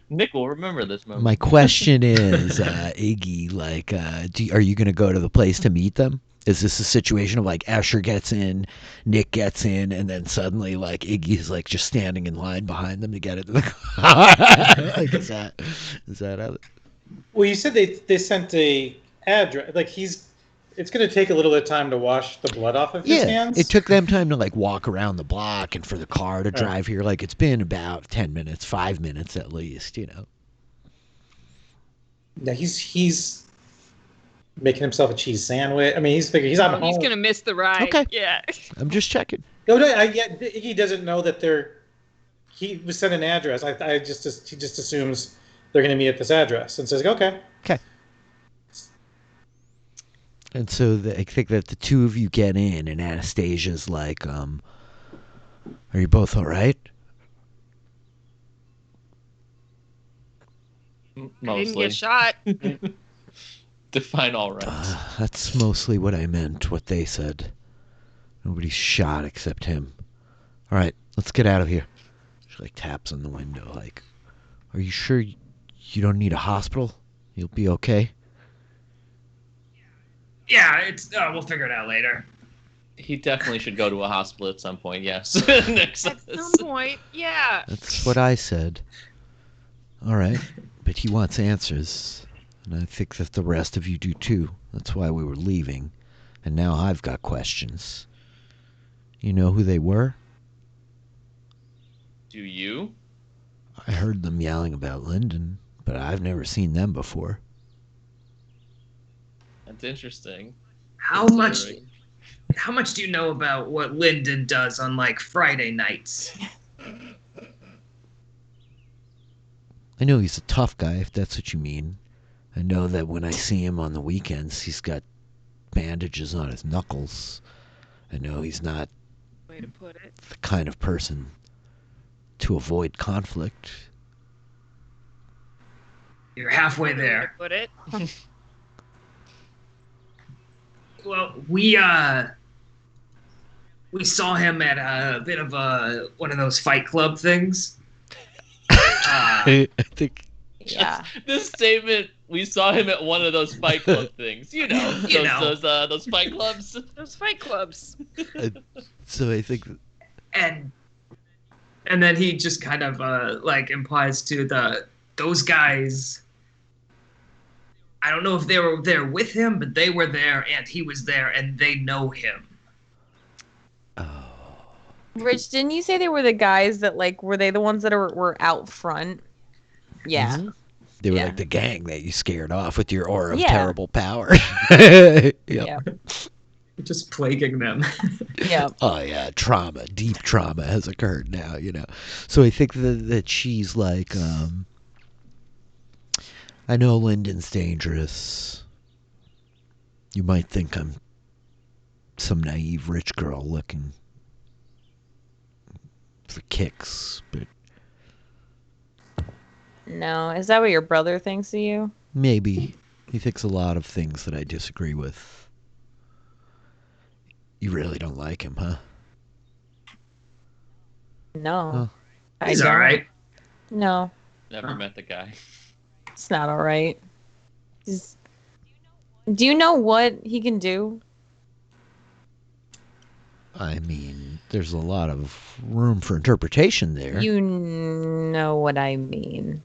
Nick will remember this moment. my question is, Iggy, like, are you going to go to the place to meet them? Is this a situation of like Escher gets in, Nick gets in, and then suddenly like Iggy's like just standing in line behind them to get into the car? Like, is that how? Well, you said they sent a address. Like it's going to take a little bit of time to wash the blood off of his hands. It took them time to like walk around the block and for the car to drive here. Like it's been about 10 minutes, 5 minutes at least, Yeah, he's making himself a cheese sandwich. I mean, he's figuring he's on home. He's gonna miss the ride. Okay. Yeah. I'm just checking. No, he doesn't know that he was sent an address. He just assumes they're going to meet at this address and says, okay. Okay. And so I think that the two of you get in, and Anastasia's like, are you both all right? I didn't Mostly. get shot. Define all right. That's mostly what I meant, what they said. Nobody's shot except him. All right, let's get out of here. She like taps on the window, like, are you sure you don't need a hospital? You'll be okay? Yeah, we'll figure it out later. He definitely should go to a hospital at some point, yes. Nick says. At some point, yeah. That's what I said. All right, but he wants answers, and I think that the rest of you do too. That's why we were leaving, and now I've got questions. You know who they were? Do you? I heard them yelling about Lyndon, but I've never seen them before. That's interesting. How much do you know about what Lyndon does on like Friday nights? I know he's a tough guy, if that's what you mean. I know that when I see him on the weekends, he's got bandages on his knuckles. I know he's not Way to put it. the kind of person to avoid conflict. You're halfway Way to there. put it. Well, we saw him at a bit of one of those Fight Club things. I think Yeah. This statement, we saw him at one of those Fight Club things. Those Fight Clubs. Those fight clubs. so. I think and then he just kind of like implies to those guys. I don't know if they were there with him, but they were there, and he was there, and they know him. Rich, didn't you say they were the guys that like were they the ones that were out front? Yeah. Mhm. They were Yeah. like the gang that you scared off with your aura of Yeah. terrible power. Yep. Yeah. Just plaguing them. Yeah. Oh yeah, deep trauma has occurred now, So I think that she's like, I know Lyndon's dangerous. You might think I'm some naive rich girl looking for kicks, but No, is that what your brother thinks of you? maybe he thinks a lot of things that I disagree with. You really don't like him, huh? No. Huh. I He's don't. all right. No, Never met the guy. it's not all right. Do you know what he can do? I mean, there's a lot of room for interpretation there. You know what I mean.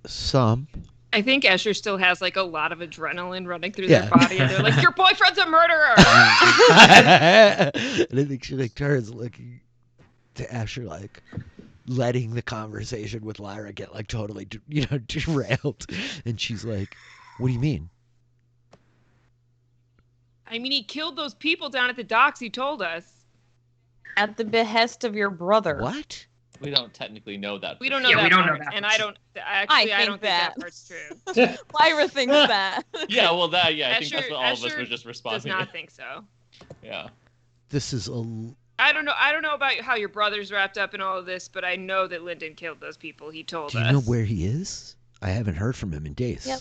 Some. I I think Escher still has like a lot of adrenaline running through Yeah. their body, and they're like, "Your boyfriend's a murderer." And I think she like turns looking to Asher, like letting the conversation with Lyra get like totally derailed, and she's like, "What do you mean?" I mean, he killed those people down at the docks. He told us. At the behest of your brother. What? We don't technically know that. We for don't know sure. Yeah, we that don't know part, that and for I sure. don't. Actually, I don't think that. that part's true. Lyra thinks that. Yeah, well, I think that's Escher- what all of us Escher were just Does responding. not think so. Yeah. This is I don't know about how your brother's wrapped up in all of this, but I know that Lyndon killed those people. He told Do you us. know where he is? I haven't heard from him in days. Yep.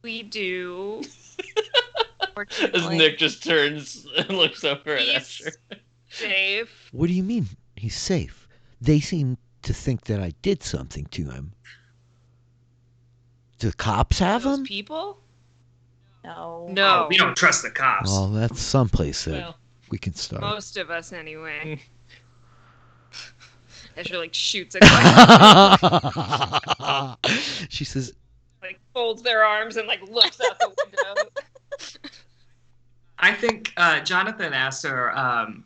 We do. As Fortunately. Nick just turns and looks over at He's Esther. safe. What do you mean he's safe? They seem to think that I did something to him. Do the cops have Those him? people? No. No. We don't trust the cops. Well, that's someplace that Well, we can start. Most of us, anyway. Escher like shoots a gun, She says, like folds their arms and like looks out the window. I think Jonathan asked her,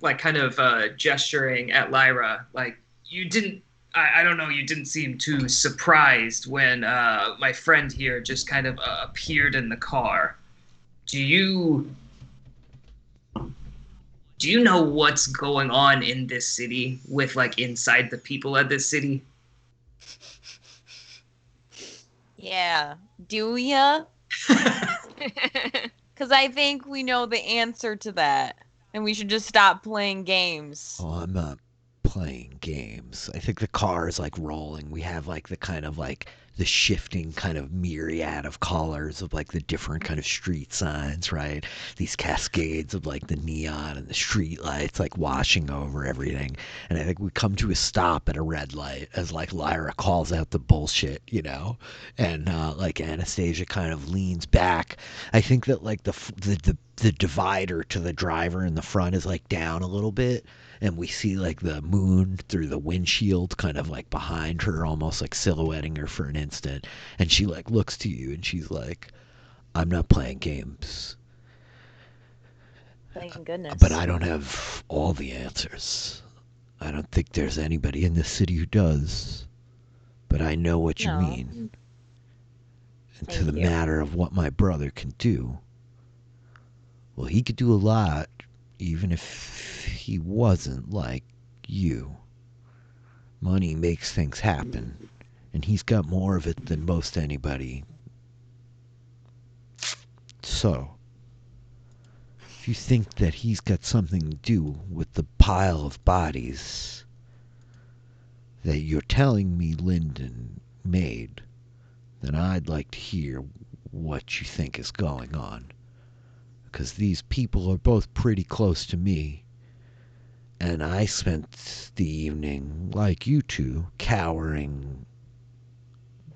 like, kind of gesturing at Lyra, like, you didn't. I don't know. You didn't seem too surprised when my friend here just kind of appeared in the car. Do you know what's going on in this city with like inside the people of this city? Yeah. Do ya? Because I think we know the answer to that. And we should just stop playing games. "Oh, I'm not playing games." I think the car is like rolling. We have like the kind of like the shifting kind of myriad of colors of like the different kind of street signs, right? These cascades of like the neon and the street lights like washing over everything. And I think we come to a stop at a red light as like Lyra calls out the bullshit, and like Anastasia kind of leans back. I think that like the divider to the driver in the front is like down a little bit, and we see like the moon through the windshield kind of like behind her, almost like silhouetting her for an instant, and she like looks to you and she's like, "I'm not playing games, Thank goodness. but I don't have all the answers. I don't think there's anybody in this city who does, but I know what you No. mean. And to Thank the you. matter of what my brother can do, well, he could do a lot, even if he wasn't like you. Money makes things happen, and he's got more of it than most anybody. So, if you think that he's got something to do with the pile of bodies that you're telling me Lyndon made, then I'd like to hear what you think is going on. Because these people are both pretty close to me, and I spent the evening, like you two, cowering.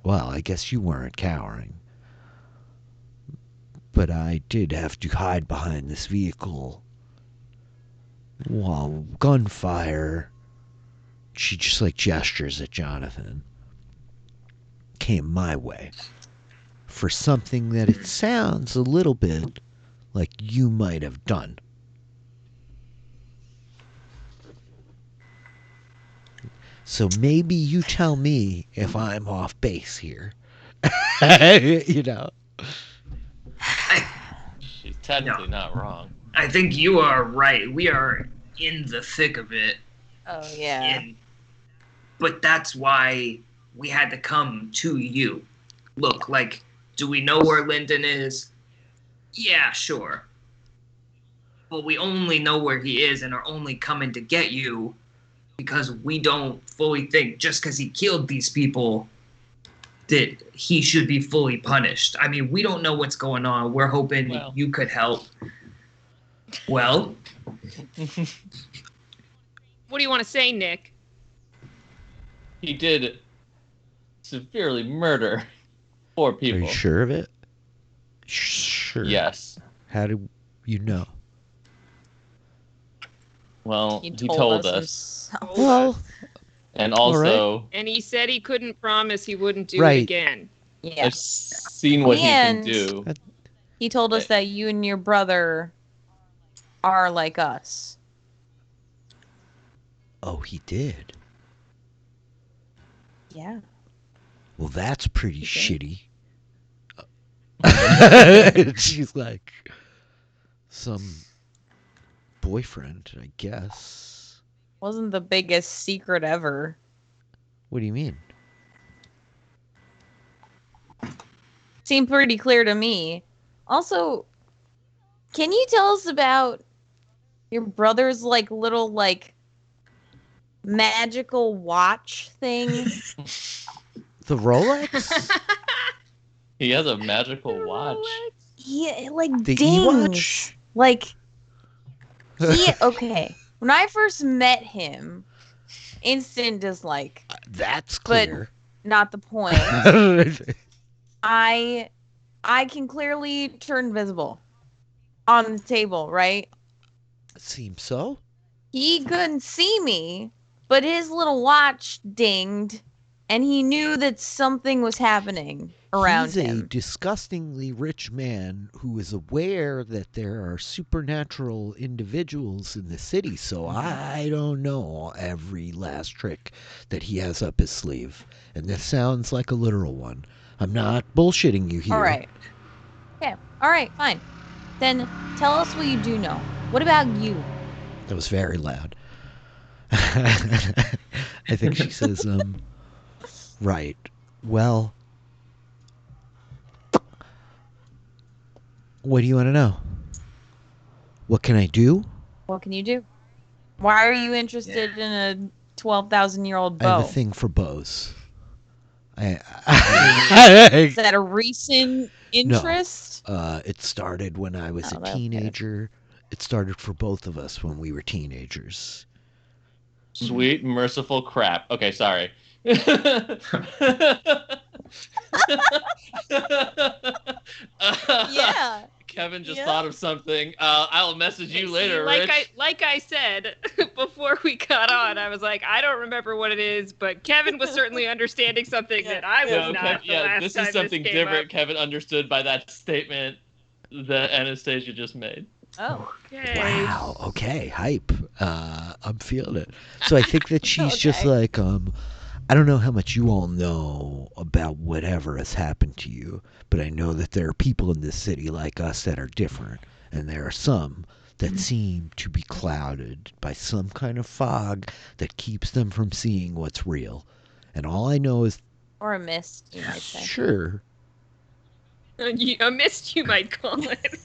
Well, I guess you weren't cowering, but I did have to hide behind this vehicle while gunfire, she just like gestures at Jonathan, came my way for something that it sounds a little bit like you might have done. So maybe you tell me if I'm off base here. She's technically not wrong. I think you are right. We are in the thick of it. Oh, yeah. But that's why we had to come to you. Look, like, do we know where Lyndon is? Yeah, sure. But we only know where he is and are only coming to get you because we don't fully think just because he killed these people that he should be fully punished. I mean, we don't know what's going on. We're hoping you could help. Well, What do you want to say, Nick? He did severely murder 4 Are people. you sure of it? Sure. Yes. How do you know? Well, He he told us. himself. Well, And All right. also, And he said he couldn't promise he wouldn't do Right. it again. Yeah. I've seen what he can And- do. He told us that you and your brother are like us. Oh, he did. Yeah. Well, that's pretty He shitty. She's like, some boyfriend, I guess. Wasn't the biggest secret ever. What do you mean? Seemed pretty clear to me. Also, can you tell us about your brother's like little like magical watch thing? The Rolex? He has a magical watch. He like The dings. E-watch? Like okay. When I first met him, instant dislike. That's But- clear. Not the point. I can clearly turn invisible on the table, right? Seems so. He couldn't see me, but his little watch dinged, and he knew that something was happening around He's a him. disgustingly rich man who is aware that there are supernatural individuals in the city, so I don't know every last trick that he has up his sleeve. And this sounds like a literal one. I'm not bullshitting you here. All right. Okay. All right. Fine. Then tell us what you do know. What about you? That was very loud. I think she says, right. Well, what do you want to know? What can I do? What can you do? Why are you interested in a 12,000-year-old I have bow? a thing for bows. Is I, that a recent interest? it started when I was Oh, a that's good. teenager. It started for both of us when we were teenagers. Sweet, merciful crap. Okay, sorry. Yeah. Kevin just Yeah. thought of something. I'll message you See, later, like Rich. I said before we got on, I was like, I don't remember what it is, but Kevin was certainly understanding something that I was No, not. The last this time is something came different. up. Kevin understood by that statement that Anastasia just made. Oh. Okay. Wow. Okay. Hype. I'm feeling it. So I think that she's just Okay. like, I don't know how much you all know about whatever has happened to you, but I know that there are people in this city like us that are different, and there are some that seem to be clouded by some kind of fog that keeps them from seeing what's real. And all I know is, Or a mist, you might say. sure, A mist, you might call it,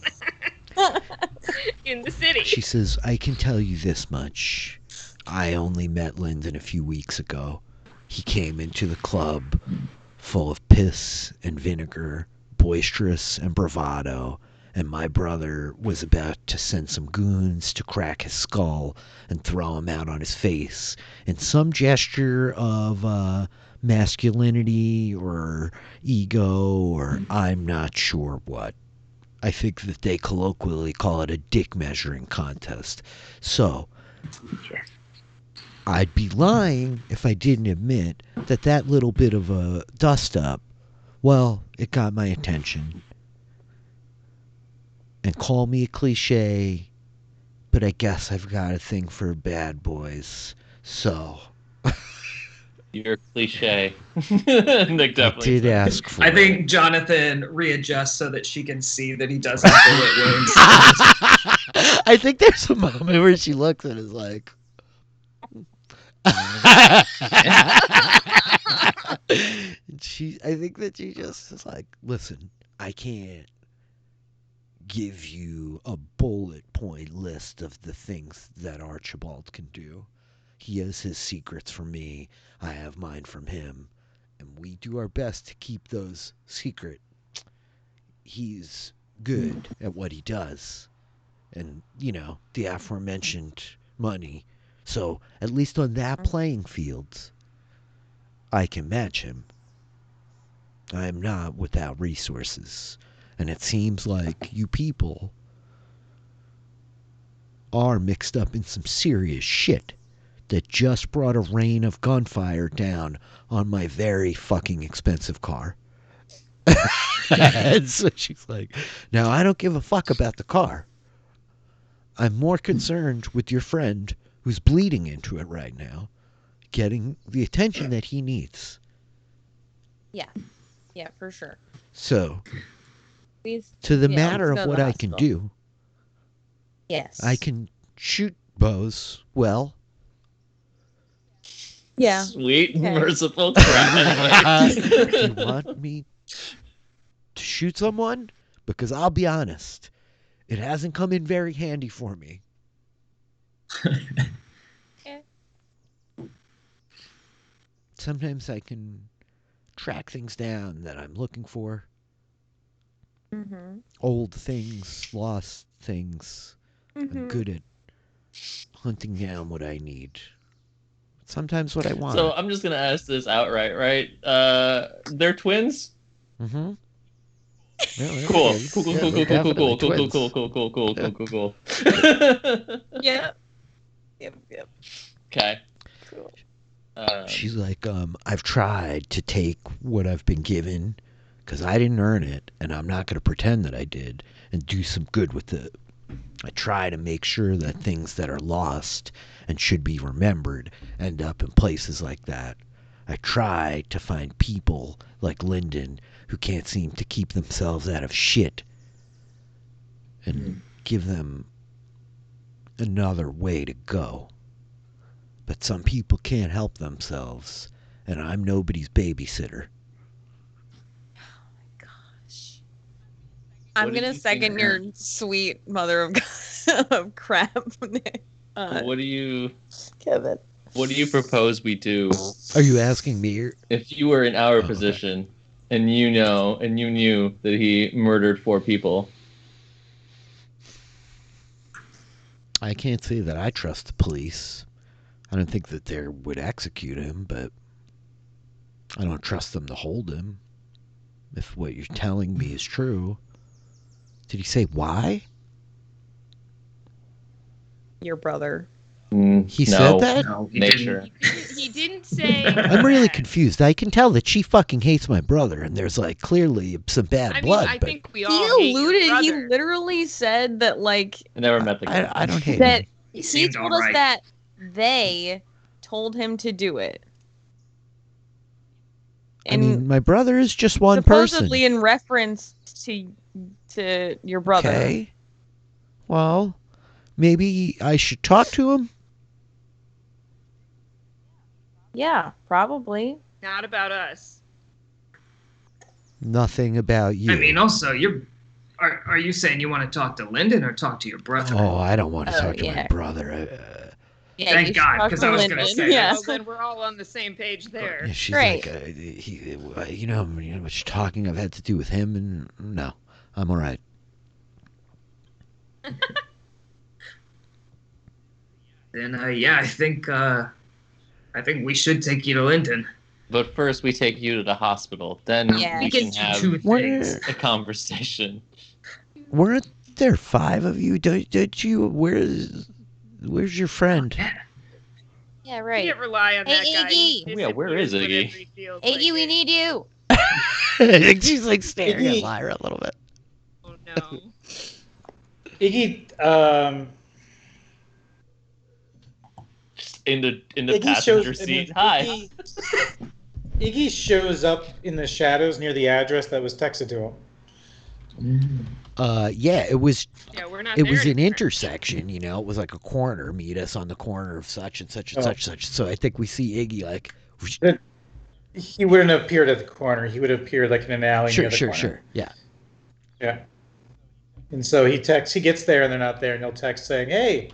in the city. she says, I can tell you this much. I only met Lyndon a few weeks ago. He came into the club full of piss and vinegar, boisterous and bravado, and my brother was about to send some goons to crack his skull and throw him out on his face in some gesture of masculinity or ego or I'm not sure what. I think that they colloquially call it a dick measuring contest. So, I'd be lying if I didn't admit that that little bit of a dust up, well, it got my attention. And call me a cliche, but I guess I've got a thing for bad boys. So, You're cliche. Nick I definitely did said. ask for I it. think Jonathan readjusts so that she can see that he doesn't have bullet wounds. I think there's a moment where she looks and is like, I think that she just is like, listen, I can't give you a bullet point list of the things that Archibald can do. He has his secrets from me. I have mine from him. And we do our best to keep those secret. He's good at what he does. And, you know, the aforementioned money. So, at least on that playing field, I can match him. I am not without resources. And it seems like you people are mixed up in some serious shit. that just brought a rain of gunfire down on my very fucking expensive car. And so she's like, now I don't give a fuck about the car. I'm more concerned with your friend who's bleeding into it right now, getting the attention that he needs. Yeah. Yeah, for sure. So, Please. to the Yeah, matter let's of go to what the I can hospital. do, Yes. I can shoot bows well. Yeah. Sweet, Okay. merciful crap. Anyway. You want me to shoot someone? Because I'll be honest, it hasn't come in very handy for me. Okay. Sometimes I can track things down that I'm looking for. Mm-hmm. Old things, lost things. I'm good at hunting down what I need. Sometimes what I want. So I'm just gonna ask this outright, right? They're twins. Mm-hmm. Yeah, Cool. okay. Cool. Cool. Yeah, Cool. they're Cool. Cool. definitely Cool. Cool. twins. Cool. Cool. Cool. Cool. Yeah. Cool. Cool. Cool. Yep. Yep. Okay. Cool. She's like, I've tried to take what I've been given because I didn't earn it, and I'm not going to pretend that I did, and do some good with it. I try to make sure that things that are lost and should be remembered end up in places like that. I try to find people like Lyndon who can't seem to keep themselves out of shit and give them another way to go. But some people can't help themselves, and I'm nobody's babysitter. Gosh. I'm What did gonna you second think- your sweet mother of of crap, What do you Kevin. propose we do Are you asking me? if you were in our okay. position and you knew that he murdered 4 people? I can't say that I trust the police. I don't think that they would execute him, but I don't trust them to hold him. If what you're telling me is true. Did he say why? Your brother. He No. said that? No, he Nature. He didn't say. I'm really that. confused. I can tell that she fucking hates my brother, and there's like clearly some bad I mean, blood. I but think we He all hate your alluded. He brother. literally said that like I never met the guy. I don't hate that him. He he seemed told us alright. that they told him to do it. I mean, my brother is just one supposedly person. in reference to your brother. Okay. Well, maybe I should talk to him. Yeah, probably. Not about us. Nothing about you. I mean, also, are you saying you want to talk to Lyndon or talk to your brother? Oh, I don't want to Oh, talk to my yeah. brother. Yeah, Thank you should God, talk 'cause to I was gonna Lyndon. say Yeah. Well, then we're all on the same page there. Yeah, she's Great. like, you know much talking I've had to do with him, and no, I'm all right. Then, yeah, I think we should take you to Lyndon. But first, we take you to the hospital. Then Yeah. we We can can do have 2 things. a conversation. Weren't there 5 of you? Don't you? Where's your friend? Yeah. Yeah, You right. can't rely on Hey, that guy. He Iggy. Yeah, where is disappears Iggy? whenever he feels Iggy, like we it. need you. She's like staring at Iggy. Lyra a little bit. Oh no. Iggy, In the Iggy passenger shows. I seat. mean, Hi. Iggy shows up in the shadows near the address that was texted to him. Yeah, it was Yeah, we're not. it there was an anymore. intersection, you know. It was like a corner. Meet us on the corner of such and such and Oh. such. So I think we see Iggy like, He wouldn't have appeared at the corner. He would have appeared like in an alley near the corner. sure, yeah. Yeah. And so he gets there and they're not there, and he'll text saying, "Hey,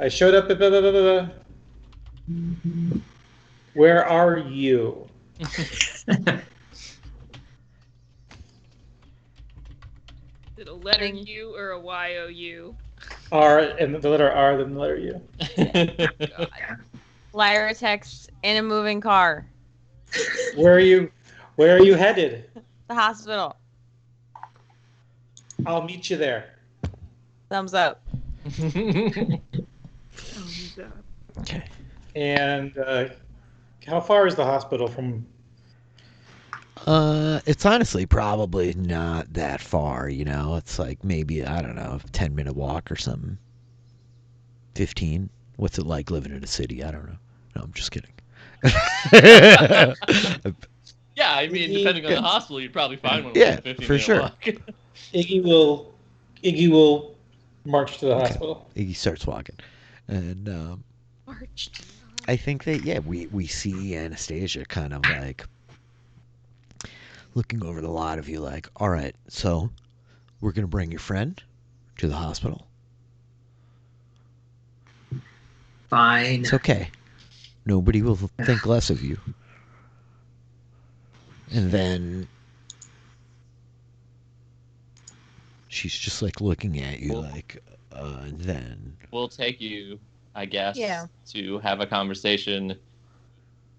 I showed up at blah, blah, blah, blah, blah. Where are you?" Is it a letter U or a Y-O-U? R, and the letter R, then the letter U. Lyra texts in a moving car. Where are you? Where are you headed? The hospital. I'll meet you there. Thumbs up. Oh, God. Okay. And how far is the hospital from? It's honestly probably not that far, you know. It's like maybe, I don't know, 10-minute walk or something. 15. What's it like living in a city? I don't know. No, I'm just kidding. Yeah, I mean, depending on the hospital, you'd probably find one Yeah, within a 15 for minute sure. walk. Iggy will march to the Okay. hospital. He starts walking. And March. I think that, yeah, we see Anastasia kind of like looking over the lot of you like, all right, so we're going to bring your friend to the hospital. Fine. It's okay. Nobody will think less of you. And then she's just like looking at you like, and then. We'll take you, I guess, Yeah. to have a conversation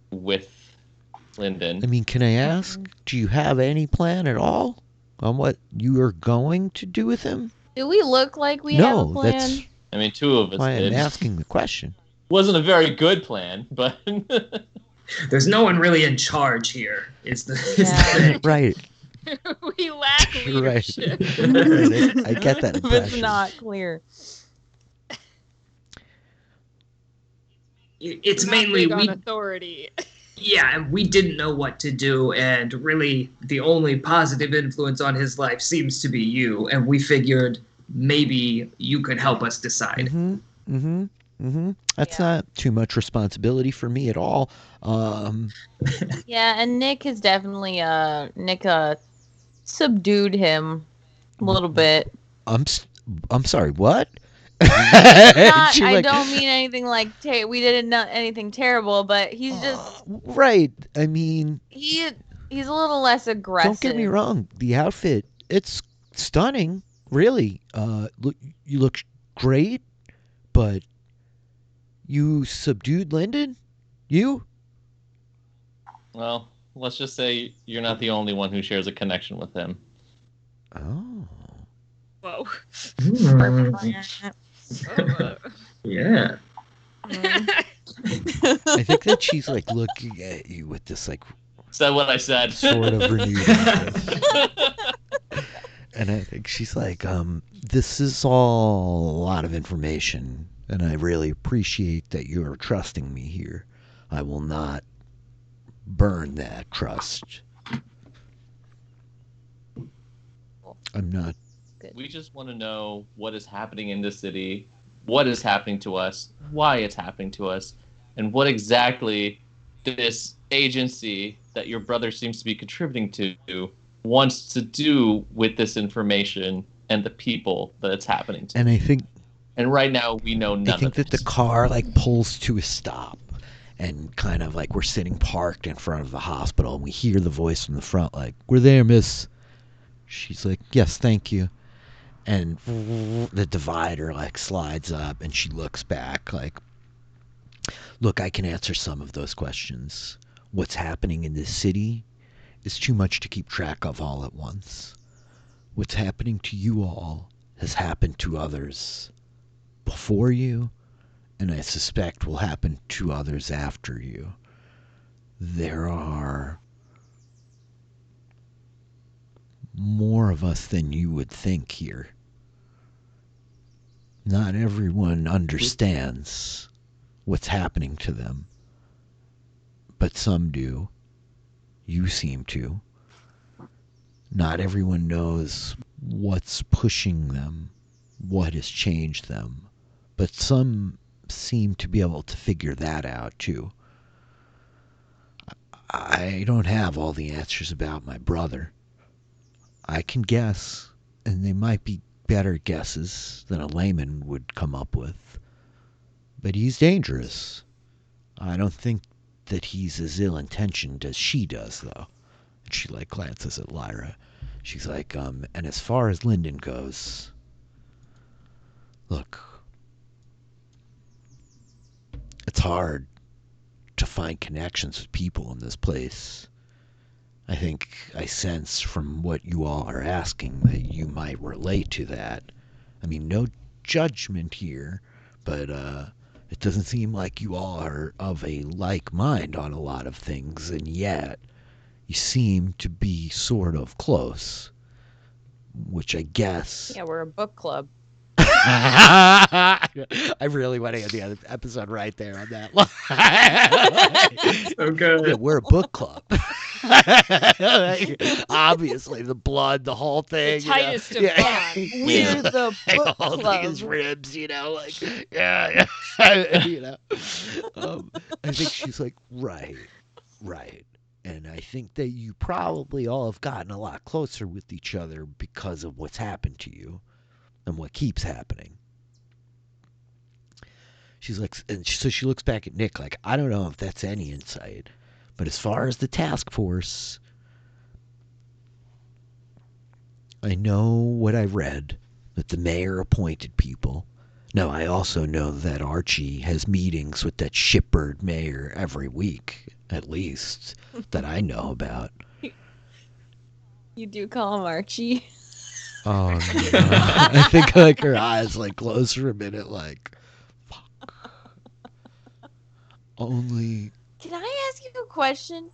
with Lyndon. I mean, can I ask, do you have any plan at all on what you are going to do with him? Do we look like we have a No, plan? that's I mean, two of us why I'm did. asking the question. Wasn't a very good plan, but There's no one really in charge here. Is the Yeah. Right. We lack Right. leadership. Right. I get that If it's impression. not clear. It's Not mainly big on we. authority. Yeah, and we didn't know what to do, and really the only positive influence on his life seems to be you, and we figured maybe you could help us decide. Mm-hmm. Mm-hmm. Mm-hmm. That's Yeah. not too much responsibility for me at all. Yeah, and Nick has definitely subdued him a little bit. I'm sorry. What? Not, She I like, don't mean anything like we didn't know anything terrible, but he's just right. I mean, he's a little less aggressive. don't get me wrong. The outfit, it's stunning. Really. Look, you look great, but you subdued Lyndon. You? well, let's just say you're not the only one who shares a connection with him. Oh. Whoa. Yeah. I think that she's like looking at you with this like Said what I said. sort of renewed interest. And I think she's like, this is all a lot of information, and I really appreciate that you're trusting me here. I will not burn that trust. I'm not. We just want to know what is happening in the city, what is happening to us, why it's happening to us, and what exactly this agency that your brother seems to be contributing to wants to do with this information and the people that it's happening to. And I think right now we know none I think of that the car like pulls to a stop, and kind of like we're sitting parked in front of the hospital, and we hear the voice from the front like, "We're there, miss." She's like, "Yes, thank you." And the divider like slides up, and she looks back like, "Look, I can answer some of those questions. What's happening in this city is too much to keep track of all at once. What's happening to you all has happened to others before you, and I suspect will happen to others after you. There are more of us than you would think here. Not everyone understands what's happening to them, but some do. You seem to. Not everyone knows what's pushing them, what has changed them, but some seem to be able to figure that out too. I don't have all the answers about my brother. I can guess, and they might be better guesses than a layman would come up with. But he's dangerous. I don't think that he's as ill-intentioned as she does, though. And she, like, glances at Lyra. She's like, and as far as Lyndon goes, look, it's hard to find connections with people in this place. I think I sense from what you all are asking that you might relate to that. I mean, no judgment here, but It doesn't seem like you all are of a like mind on a lot of things, and yet you seem to be sort of close, which I guess. Yeah, we're a book club. I really want to end the other episode right there on that line. So good. Yeah, we're a book club. Obviously, the blood, the whole thing. The tightest of yeah. bonds. We're the The book whole thing club. is ribs, like, yeah. I think she's like, right. And I think that you probably all have gotten a lot closer with each other because of what's happened to you and what keeps happening. She's like, and so she looks back at Nick like, I don't know if that's any insight, but as far as the task force, I know what I read, that the mayor appointed people. Now, I also know that Archie has meetings with that shitbird mayor every week, at least, that I know about. You do call him Archie. Oh, no. I think like her eyes like close for a minute, like, fuck. Only. Can I ask you a question?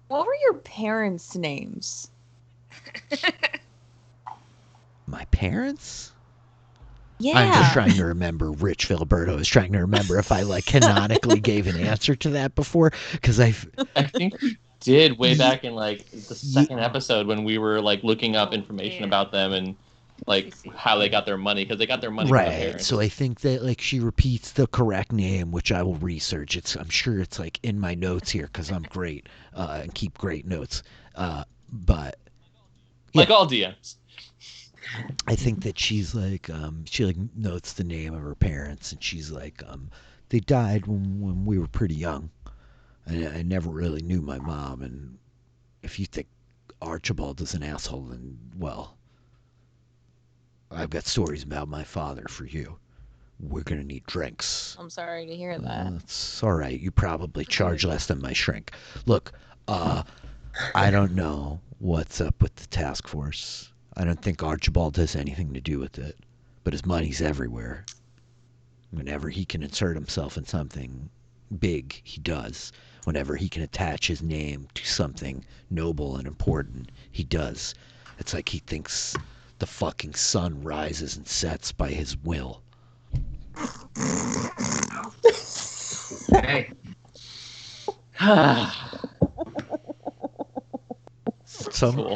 What were your parents' names? My parents? Yeah. I'm just trying to remember. Rich Filiberto is trying to remember if I like canonically gave an answer to that before, because I think we did way back in like the second episode when we were like looking up information about them and like how they got their money, because they got their money from their right. parents. So I think that like she repeats the correct name, which I will research. I'm sure it's like in my notes here because I'm great and keep great notes. But like all DMs. I think that she's like she like notes the name of her parents, and she's like they died when we were pretty young. I never really knew my mom, and if you think Archibald is an asshole, then well, I've got stories about my father for you. We're gonna need drinks. I'm sorry to hear that. It's all right. You probably charge less than my shrink. Look, I don't know what's up with the task force. I don't think Archibald has anything to do with it, but his money's everywhere. Whenever he can insert himself in something big, he does. Whenever he can attach his name to something noble and important, he does. It's like he thinks the fucking sun rises and sets by his will. Hey. Cool.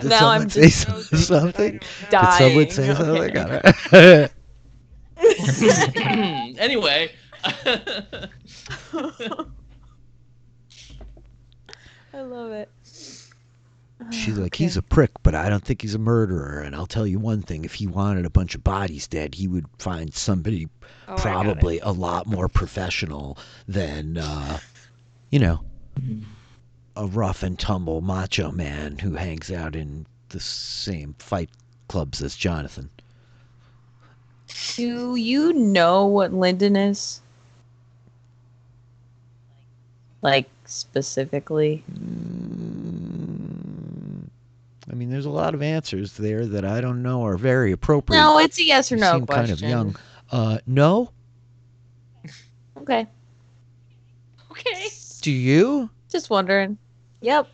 Did Now someone I'm say just something? dying. Did someone say something? Okay. Anyway. I love it. She's like, he's a prick, but I don't think he's a murderer. And I'll tell you one thing, if he wanted a bunch of bodies dead, he would find somebody probably a lot more professional than, a rough and tumble macho man who hangs out in the same fight clubs as Jonathan. Do you know what Lyndon is? Like, specifically? I mean, there's a lot of answers there that I don't know are very appropriate. No, it's a yes or You no seem question. kind of young. No? Okay. Okay. Do you? Just wondering. Yep.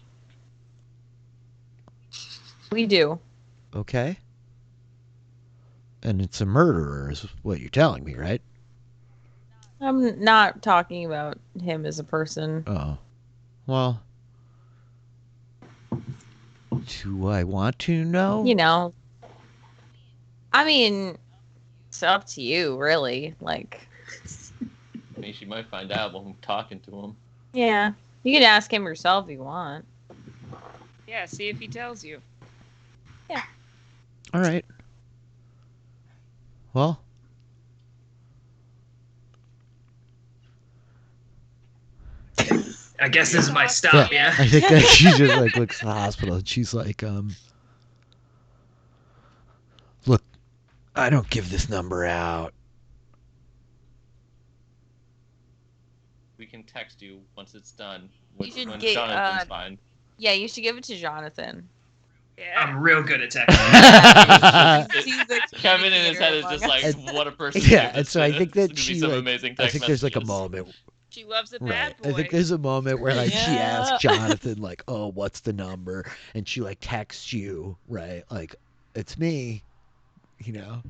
We do. Okay. And it's a murderer is what you're telling me, right? I'm not talking about him as a person. Oh. Well. Do I want to know? You know. I mean, it's up to you, really. Like, I mean, she might find out when I'm talking to him. yeah. You can ask him yourself if you want. Yeah, see if he tells you. All right. Well. I guess this is my stop, yeah? I think that she just like looks at the hospital and she's like, look, I don't give this number out. We can text you once it's done. You should When get, Jonathan's fine. Yeah, you should give it to Jonathan. Yeah. I'm real good at texting. He's the Kevin in his head is just like, And- what a person. Yeah, and so I think that this would be she some like. amazing I text think there's like a messages. moment. She loves a Right. bad boy. I think there's a moment where like she Yeah. asks Jonathan like, "Oh, what's the number?" and she like texts you, right? Like, "It's me." You know.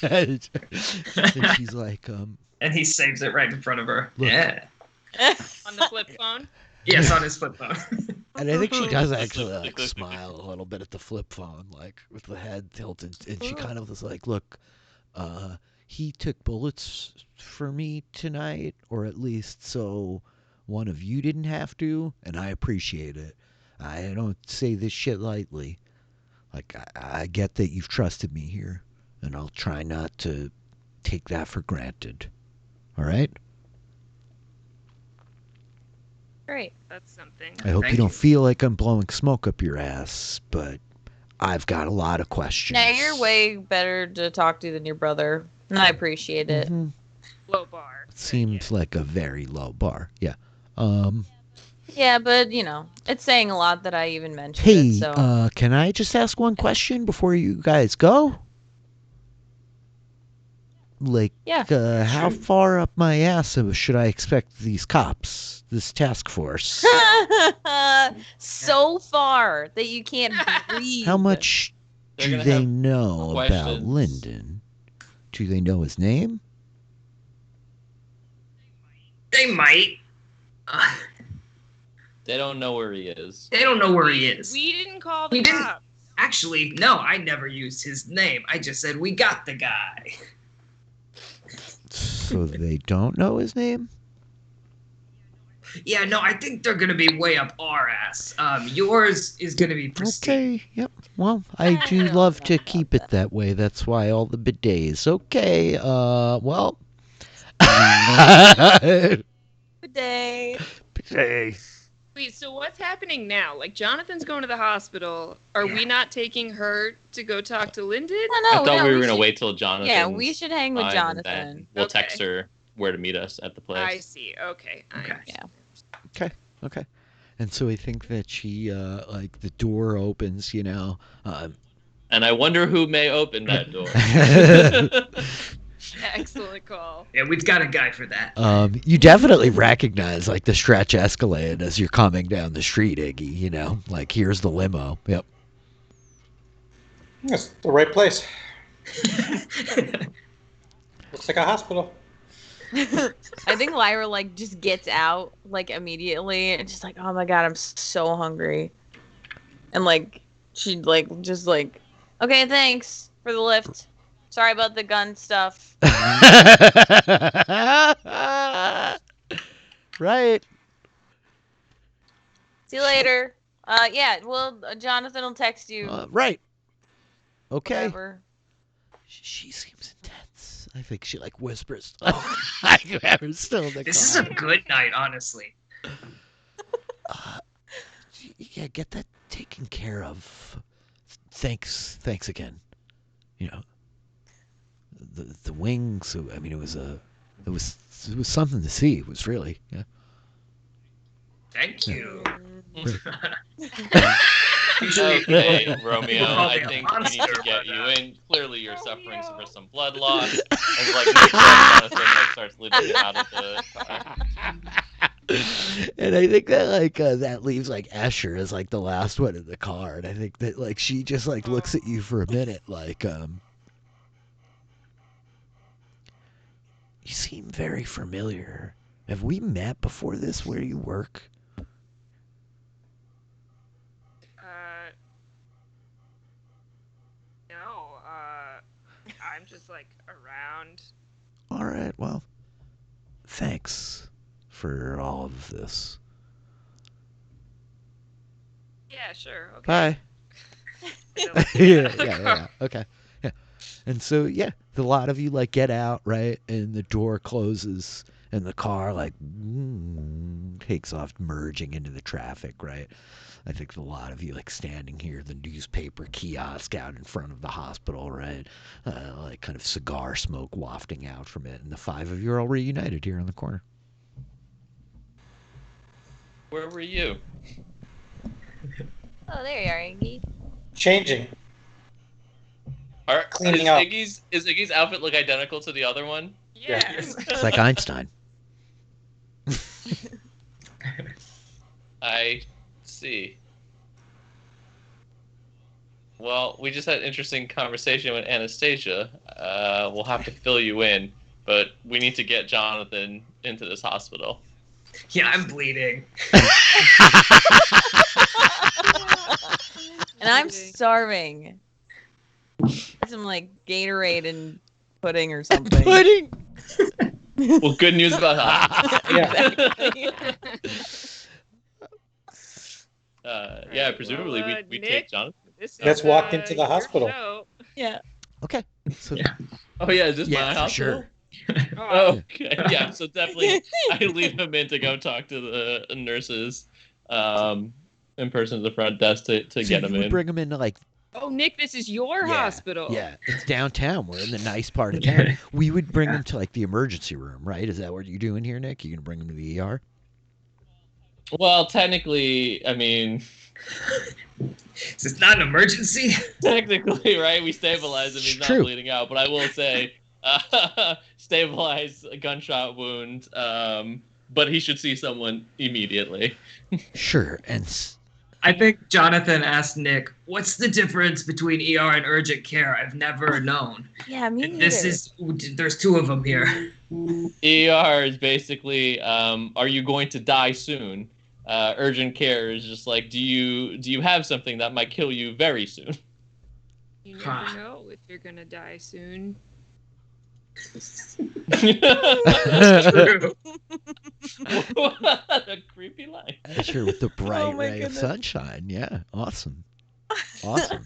And she's like, And he saves it right in front of her. Look. Yeah. On the flip phone. Yes, on his flip phone. and I think she does Just actually like- like smile a little bit at the flip phone, like with the head tilted, and she kind of was like, "Look, he took bullets for me tonight, or at least so one of you didn't have to, and I appreciate it. I don't say this shit lightly. Like, I get that you've trusted me here, and I'll try not to take that for granted. All right? Great. That's something. I hope Thank you don't you. feel like I'm blowing smoke up your ass, but I've got a lot of questions." Now you're way better to talk to than your brother, and I appreciate it. Mhm. Low bar. Seems like a very low bar. Yeah. Yeah, but you know, it's saying a lot that I even mentioned Hey, it. So can I just ask one question before you guys go? Like, yeah. how far up my ass should I expect these cops, this task force? So far that you can't breathe. How much They're do gonna they have know about questions. Lyndon? Do they know his name? They might. They don't know where he is. They don't know where he is. We didn't call the We didn't. cops. Actually, no, I never used his name. I just said we got the guy. So they don't know his name? Yeah, no, I think they're gonna be way up our ass. Yours is gonna be pristine. Okay, yep. Well, I do don't love know to about keep it that way. That's why all the bidets. Okay, well. Good day. Bidet. Wait, so what's happening now? Like, Jonathan's going to the hospital. Are we Yeah. not taking her to go talk to Lyndon? No, I thought we were gonna should- wait till Jonathan. Yeah, we should hang with Jonathan. We'll Okay. text her where to meet us at the place. I see. Okay. I Okay. understand. Okay. And so I think that she, like, the door opens, you know. And I wonder who may open that door. Excellent call. Yeah, we've got a guy for that. You definitely recognize, like, the stretch Escalade as you're coming down the street, Iggy, you know. Like, here's the limo. Yep. That's the right place. Looks like a hospital. I think Lyra like just gets out like immediately and just like, oh my god, I'm so hungry, and like she like just like, okay, thanks for the lift. Sorry about the gun stuff. Right. See you later. Yeah, well, Jonathan will text you. Right. Okay. Whatever. She seems intense. I think she like whispers. I have her still in the This is a car. good night, honestly. Yeah, get that taken care of. Thanks again. You know, the wings. I mean, it was something to see. It was really, yeah. Thank you. Mm. Usually, Okay, people Romeo, call I me a think we need monster, to get but, you in. Clearly, you're suffering Romeo. from some blood loss. And like Jonathan like starts lifting him out of the car. And I think that like that leaves like Asher as like the last one in the car, and I think that like she just like looks at you for a minute, like you seem very familiar. Have we met before this? Where you work? No. I'm just like around. All right, well, thanks for all of this. Yeah, sure. Okay. Bye. And then, like, yeah, get out of the car. okay, yeah. And so yeah, a lot of you like get out, right, and the door closes, and the car like takes off, merging into the traffic, right. I think a lot of you like standing here, the newspaper kiosk out in front of the hospital, right, like kind of cigar smoke wafting out from it, and the five of you are all reunited here in the corner. Where were you? Oh, there you are, Iggy. Changing. Cleaning up. Iggy's outfit look identical to the other one? Yeah. It's like Einstein. I see. Well, we just had an interesting conversation with Anastasia. We'll have to fill you in, but we need to get Jonathan into this hospital. Yeah, I'm bleeding. And I'm starving. Some like Gatorade and pudding or something. Pudding. Well, good news about hospital. Yeah, presumably Well, we Nick? take Jonathan. Let's walk into the your hospital. show. Yeah. Okay. So Yeah. Oh yeah, is this Yeah, my for hospital? sure. Oh, Okay, yeah. So definitely, I leave him in to go talk to the nurses, in person at the front desk to so get him you would in. bring him into like Nick, this is your hospital. Yeah, it's downtown. We're in the nice part of town. We would bring him to like the emergency room, right? Is that what you're doing here, Nick? You gonna bring him to the ER? Well, technically, I mean, Is this not an emergency? technically, right? We stabilize him. He's not True. bleeding out. But I will say, stabilize a gunshot wound. But he should see someone immediately. Sure. And I think Jonathan asked Nick, "What's the difference between ER and urgent care? I've never known." Yeah, me neither. There's two of them here. ER is basically, are you going to die soon? Urgent care is just like, do you have something that might kill you very soon? You never know if you're gonna die soon. True. What a creepy line. sure, with the bright my ray of goodness. sunshine. Yeah, awesome. Awesome.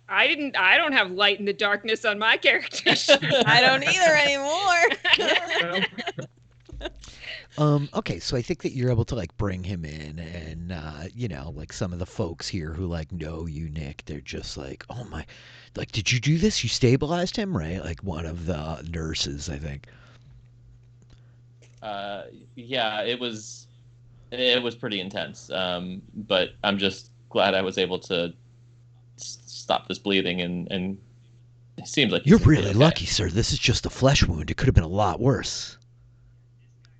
I don't have light in the darkness on my character. I don't either anymore. Okay, so I think that you're able to like bring him in, and like some of the folks here who like know you, Nick, they're just like, oh my, like, did you do this? You stabilized him, right? Like one of the nurses, I think. Yeah, it was pretty intense. But I'm just glad I was able to stop this bleeding, and it seems like he's You're gonna be really okay. lucky, sir. This is just a flesh wound. It could have been a lot worse.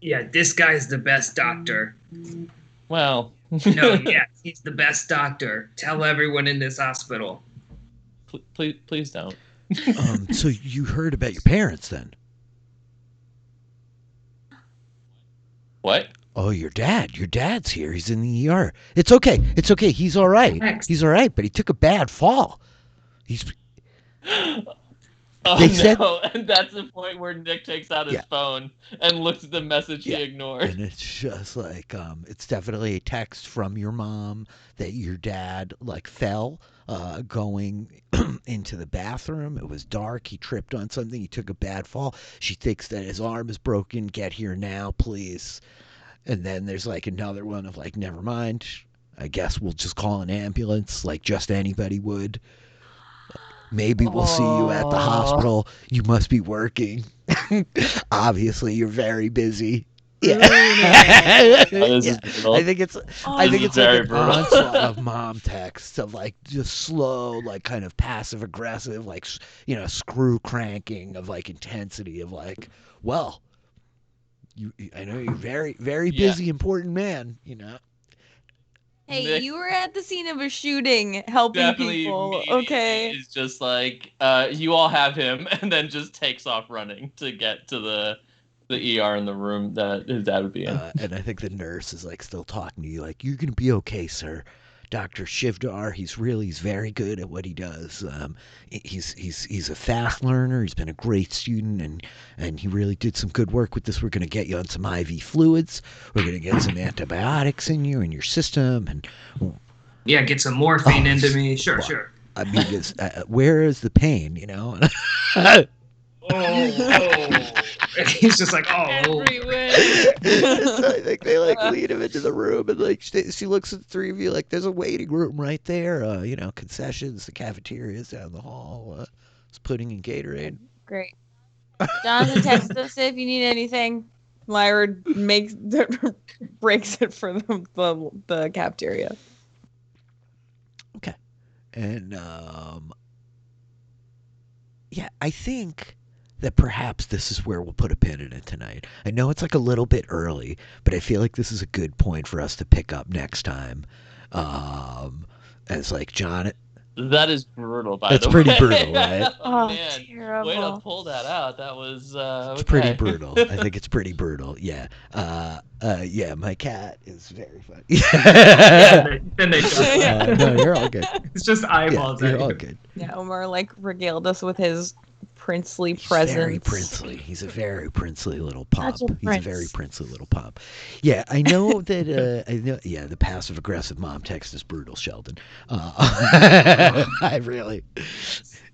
Yeah, this guy's the best doctor. Well, No, yeah, he's the best doctor. Tell everyone in this hospital. please don't. So you heard about your parents then? What? Oh, your dad. Your dad's here. He's in the ER. It's okay. It's okay. He's all right. Thanks. He's all right, but he took a bad fall. He's Oh They no! said- And that's the point where Nick takes out his Yeah. phone and looks at the message Yeah. he ignored. and it's just like it's definitely a text from your mom that your dad like fell going into the bathroom. It was dark. He tripped on something. He took a bad fall. She thinks that his arm is broken. Get here now, please. And then there's like another one of like, never mind. I guess we'll just call an ambulance like just anybody would. Maybe we'll see you at the hospital. You must be working. Obviously, you're very busy. Yeah. Oh, this is brutal. I think it's This is very like an brutal. onslaught of mom texts of like just slow, like kind of passive aggressive, like screw cranking of like intensity of like, well, I know you're very very Yeah. busy, important man. Hey, Nick- you were at the scene of a shooting, helping Definitely people. immediately Okay. is just like, you all have him, and then just takes off running to get to the ER in the room that his dad would be in. And I think the nurse is like still talking to you, like, you're gonna be okay, sir. Dr. Shivdar, he's very good at what he does. He's a fast learner. He's been a great student, and he really did some good work with this. We're gonna get you on some IV fluids. We're gonna get some antibiotics in your system, and Yeah, get some morphine Oh, into me. Sure, well, sure. I mean, where is the pain? And he's just like, oh. Everywhere. So I think they like lead him into the room, and like she looks at the three of you like, there's a waiting room right there. Concessions, the cafeteria's down the hall. It's pudding and Gatorade. Great. Jonathan, text us if you need anything. Lyra breaks it for the cafeteria. And yeah, I think that perhaps this is where we'll put a pin in it tonight. I know it's like a little bit early, but I feel like this is a good point for us to pick up next time. As like John, That is brutal, by That's the pretty way. brutal, right? Oh, Man, way to terrible. pull that out. That was it's okay. pretty brutal. I think it's pretty brutal. Yeah. Yeah, my cat is very funny. Yeah, then they just No, you're all good. It's just Yeah, eyeballs you're at all you. good. Yeah, Omar like regaled us with his princely He's presence. very princely. He's a very princely little pup. Such a He's a very prince. princely little pup. Yeah, I know that. I know. Yeah, the passive aggressive mom text is brutal, Sheldon. I really.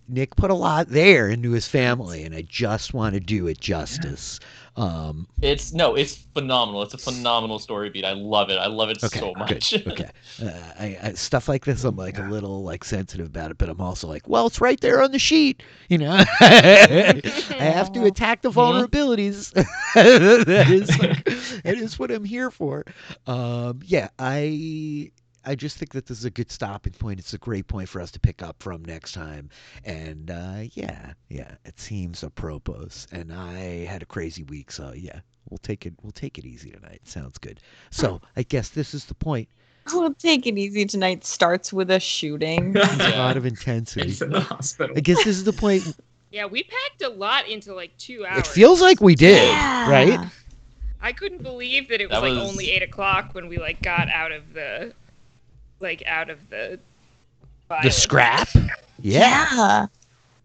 Nick put a lot there into his family, and I just want to do it justice. It's phenomenal. It's a phenomenal story beat. I love it. I love it Okay, so much. good. Okay, I stuff like this, I'm like a little like sensitive about it, but I'm also like, well, it's right there on the sheet, you know. I have to attack the vulnerabilities. That is what I'm here for. Yeah, I just think that this is a good stopping point. It's a great point for us to pick up from next time. And yeah, it seems apropos. And I had a crazy week, so yeah, we'll take it easy tonight. Sounds good. So I guess this is the point. We'll take it easy tonight starts with a shooting. There's a Yeah. lot of intensity. It's in the hospital. I guess this is the point. Yeah, we packed a lot into like 2 hours. It feels like we did, Yeah. right? I couldn't believe that it was That like was- only 8 o'clock when we like got out of the The violence. scrap. Yeah.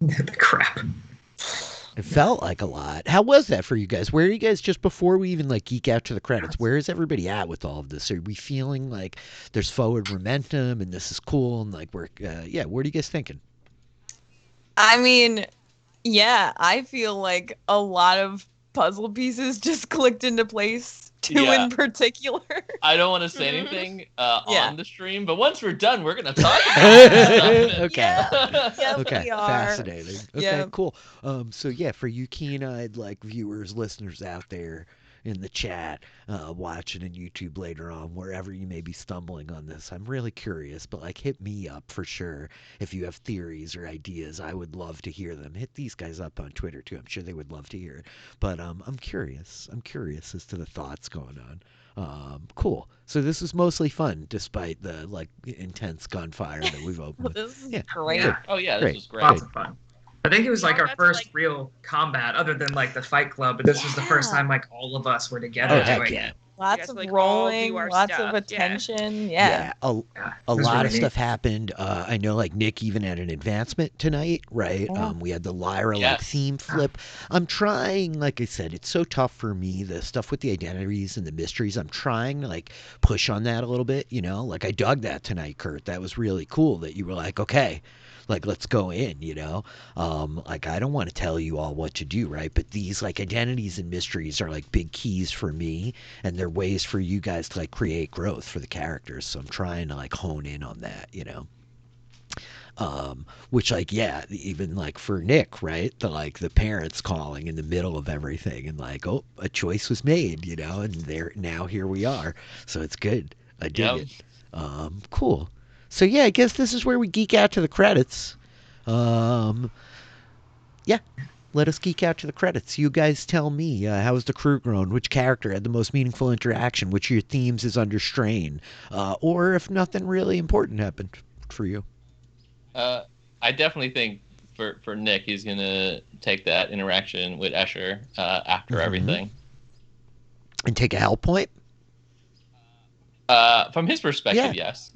The crap. It felt like a lot. How was that for you guys? Where are you guys just before we even like geek out to the credits? Where is everybody at with all of this? Are we feeling like there's forward momentum and this is cool and like we're yeah? What are you guys thinking? I mean, yeah, I feel like a lot of puzzle pieces just clicked into place. Two Yeah. in particular. I don't want to say anything Yeah. on the stream, but once we're done, we're gonna talk about it. Okay. Yeah, Okay, we are. fascinating. Okay, Yeah. cool. So yeah, for you keen-eyed like viewers, listeners out there in the chat, watching on YouTube later on, wherever you may be stumbling on this, I'm really curious. But like, hit me up for sure if you have theories or ideas. I would love to hear them. Hit these guys up on Twitter too. I'm sure they would love to hear it. But I'm curious. I'm curious as to the thoughts going on. Cool. So this is mostly fun, despite the like intense gunfire that we've opened with. This is Yeah. great. Yeah. Oh yeah, this Great. was great. Lots of fun. I think it was like Yeah, our that's first like- real combat, other than like the Fight Club. But this was the first Yeah. time like all of us were together Oh doing heck it. yeah. Lots guys, of like, all rolling, do our lots stuff, of yeah. attention. Yeah. A It lot was of really stuff neat. happened. I know, like Nick even had an advancement tonight, right? Yeah. We had the Lyra like Yes. theme flip. I'm trying, like I said, it's so tough for me. The stuff with the identities and the mysteries. I'm trying to like push on that a little bit. You know, like I dug that tonight, Kurt. That was really cool. That you were like, okay, like let's go in. You know, like I don't want to tell you all what to do, right? But these like identities and mysteries are like big keys for me, and they're ways for you guys to like create growth for the characters. So I'm trying to like hone in on that, you know. Which like yeah, even like for Nick, right? The like the parents calling in the middle of everything and like, oh, a choice was made, you know, and there now here we are. So it's good. I dig Yep. it. Cool. So yeah, I guess this is where we geek out to the credits. Yeah. Let us geek out to the credits. You guys tell me, how has the crew grown? Which character had the most meaningful interaction? Which of your themes is under strain? Or if nothing really important happened for you. I definitely think for Nick, he's gonna take that interaction with Escher after Mhm. everything. And take a help point? From his perspective, yes.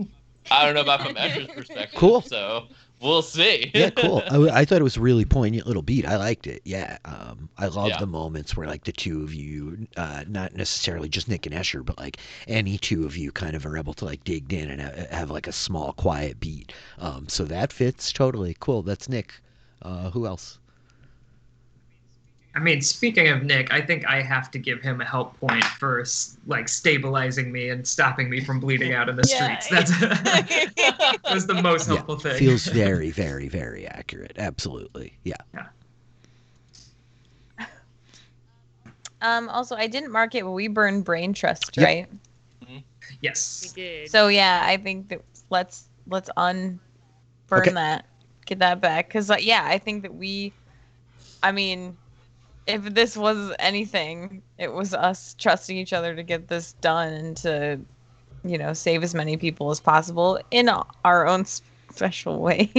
I don't know about from Escher's perspective. Cool. So we'll see. Yeah, cool. I thought it was a really poignant little beat. I liked it. Yeah. I love Yeah. the moments where like the two of you, not necessarily just Nick and Escher, but like any two of you kind of are able to like dig in and have like a small quiet beat. So that fits totally. Cool. That's Nick. Who else? I mean, speaking of Nick, I think I have to give him a help point for like stabilizing me and stopping me from bleeding out in the Yeah. streets. That was the most Yeah, helpful thing. feels very, very, very accurate. Absolutely. Yeah. Also, I didn't mark it, but we burned brain trust, Yep. right? We Yes. did. So yeah, I think that let's burn Okay. that, get that back. Because yeah, I think that I mean, if this was anything, it was us trusting each other to get this done and to, save as many people as possible in our own special way.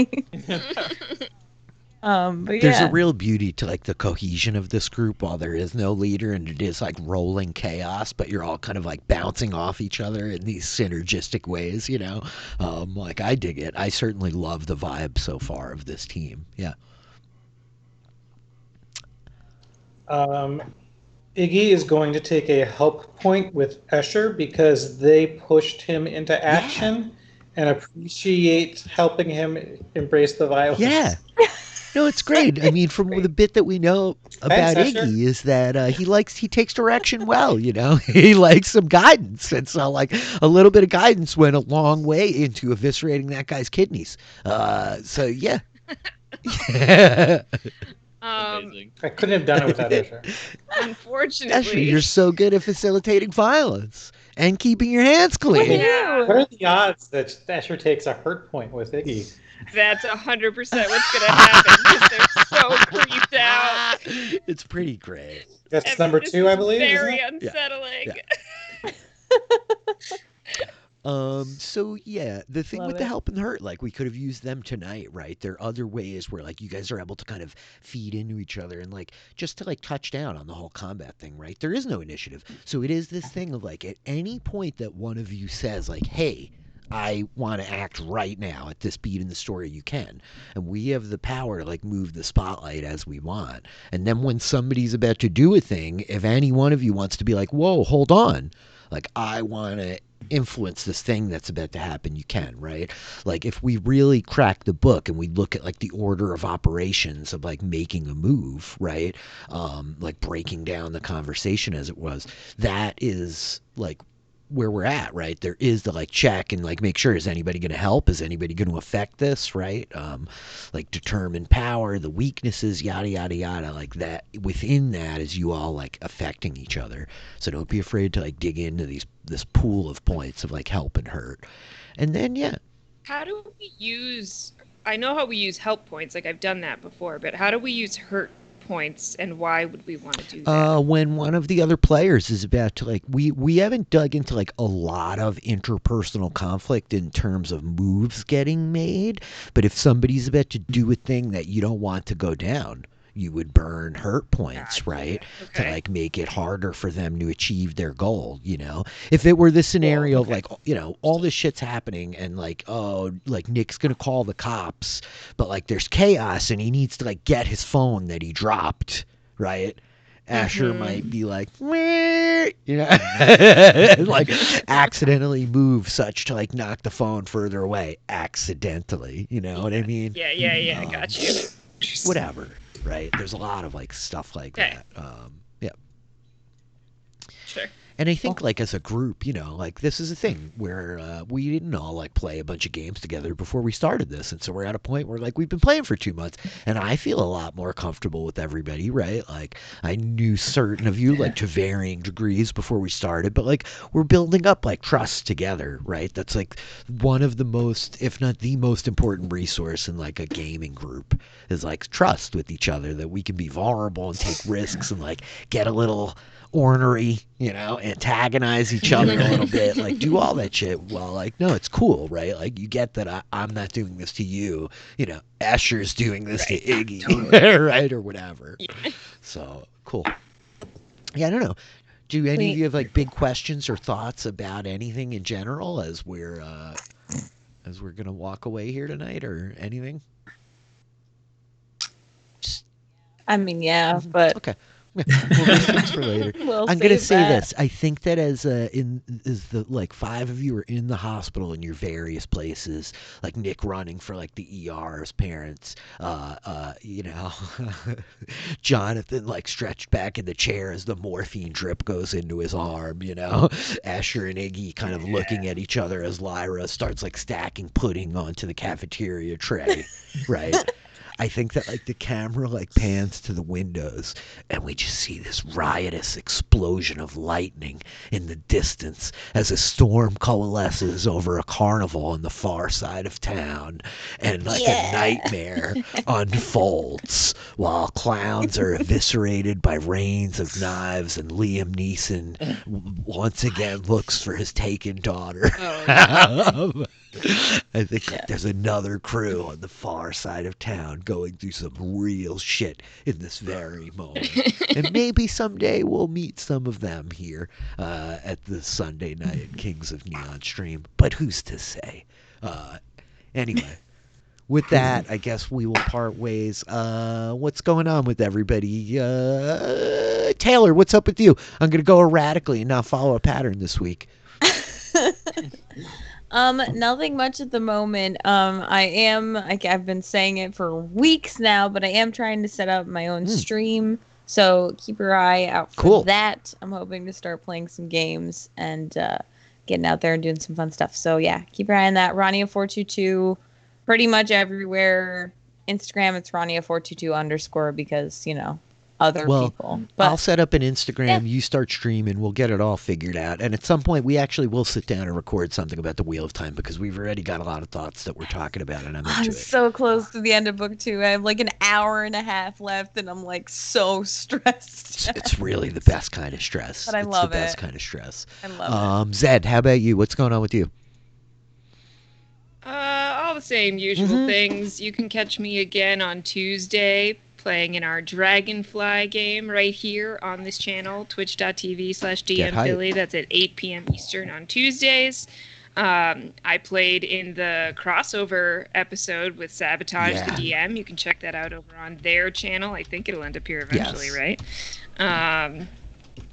But There's a yeah. real beauty to like the cohesion of this group while there is no leader and it is like rolling chaos, but you're all kind of like bouncing off each other in these synergistic ways, Like I dig it. I certainly love the vibe so far of this team. Yeah. Iggy is going to take a help point with Escher because they pushed him into action and appreciate helping him embrace the violence. Yeah. No, it's great. I mean, from the bit that we know about Thanks, Escher. Iggy is that he takes direction well, He likes some guidance. And so, like, a little bit of guidance went a long way into eviscerating that guy's kidneys. So, yeah. Amazing. I couldn't have done it without Escher. Unfortunately, Escher, you're so good at facilitating violence and keeping your hands clean. Yeah. What are the odds that Escher takes a hurt point with Iggy? that's 100% what's gonna happen because they're so creeped out. It's pretty great. That's And number this 2, is I believe. isn't Very it? unsettling. Yeah. So yeah, the thing Love with the it. help and the hurt, like we could have used them tonight, right? There are other ways where like you guys are able to kind of feed into each other and like just to like touch down on the whole combat thing, right? There is no initiative. So it is this thing of like at any point that one of you says like, hey, I want to act right now at this beat in the story, you can. And we have the power to like move the spotlight as we want. And then when somebody's about to do a thing, if any one of you wants to be like, whoa, hold on, like I want to influence this thing that's about to happen, you can, right? Like if we really crack the book and we look at like the order of operations of like making a move, right? Like breaking down the conversation as it was, that is like where we're at, right? There is the like check and like make sure, is anybody going to help? Is anybody going to affect this, right? Like determine power, the weaknesses, yada yada yada, like that. Within that is you all like affecting each other. So don't be afraid to like dig into this pool of points of like help and hurt. And then yeah, How do we use? I know how we use help points, like I've done that before, but how do we use hurt points, and why would we want to do that? when one of the other players is about to like we haven't dug into like a lot of interpersonal conflict in terms of moves getting made, but if somebody's about to do a thing that you don't want to go down, you would burn hurt points, Gotcha. right? Okay. To like make it harder for them to achieve their goal, If it were this scenario of okay. like, all this shit's happening and like, oh, like Nick's gonna call the cops, but like there's chaos and he needs to like get his phone that he dropped, right? Asher might be like, "Meh," like accidentally move such to like knock the phone further away, accidentally. You know what I mean? Yeah, got you. Whatever, right? There's a lot of like stuff like Okay. that. Yeah. Sure. And I think like as a group, like this is a thing where we didn't all like play a bunch of games together before we started this. And so we're at a point where like we've been playing for 2 months and I feel a lot more comfortable with everybody, right? Like I knew certain of you like to varying degrees before we started, but like we're building up like trust together, right? That's like one of the most, if not the most important resource in like a gaming group is like trust with each other, that we can be vulnerable and take risks and like get a little ornery, antagonize each other a little bit, like do all that shit. Well, like, no, it's cool, right? Like you get that I'm not doing this to you, Asher's doing this to Iggy, right? Or whatever. Yeah. So cool. Yeah, I don't know. Do any of you have like big questions or thoughts about anything in general as we're gonna walk away here tonight, or anything? I mean, yeah, but Okay. We'll leave things for later. we'll I'm gonna save say that. this. I think that as the like 5 of you are in the hospital in your various places, like Nick running for like the ER's parents, Jonathan like stretched back in the chair as the morphine drip goes into his arm, Asher and Iggy kind of looking at each other as Lyra starts like stacking pudding onto the cafeteria tray, right? I think that like the camera like pans to the windows and we just see this riotous explosion of lightning in the distance as a storm coalesces over a carnival on the far side of town, and like a nightmare unfolds while clowns are eviscerated by rains of knives, and Liam Neeson once again looks for his taken daughter. I think like, there's another crew on the far side of town going through some real shit in this very moment. And maybe someday we'll meet some of them here at the Sunday night Kings of Neon stream. But who's to say? Anyway, with that, I guess we will part ways. What's going on with everybody? Taylor, what's up with you? I'm going to go erratically and not follow a pattern this week. Nothing much at the moment. I've been saying it for weeks now, but I am trying to set up my own stream. So keep your eye out for that. I'm hoping to start playing some games and getting out there and doing some fun stuff. So yeah, keep your eye on that. Rania422, pretty much everywhere. Instagram, it's Rania422_ because, other people. But I'll set up an Instagram, you start streaming, we'll get it all figured out. And at some point, we actually will sit down and record something about the Wheel of Time, because we've already got a lot of thoughts that we're talking about, and I'm into it. So close to the end of book 2. I have like an hour and a half left, and I'm like so stressed. It's really the best kind of stress. But I love it. It's the best kind of stress. I love it. Zed, how about you? What's going on with you? All the same usual things. You can catch me again on Tuesday playing in our Dragonfly game right here on this channel, twitch.tv/DMPhilly. That's at 8 p.m. Eastern on Tuesdays. I played in the crossover episode with Sabotage the DM. You can check that out over on their channel. I think it'll end up here eventually, right? I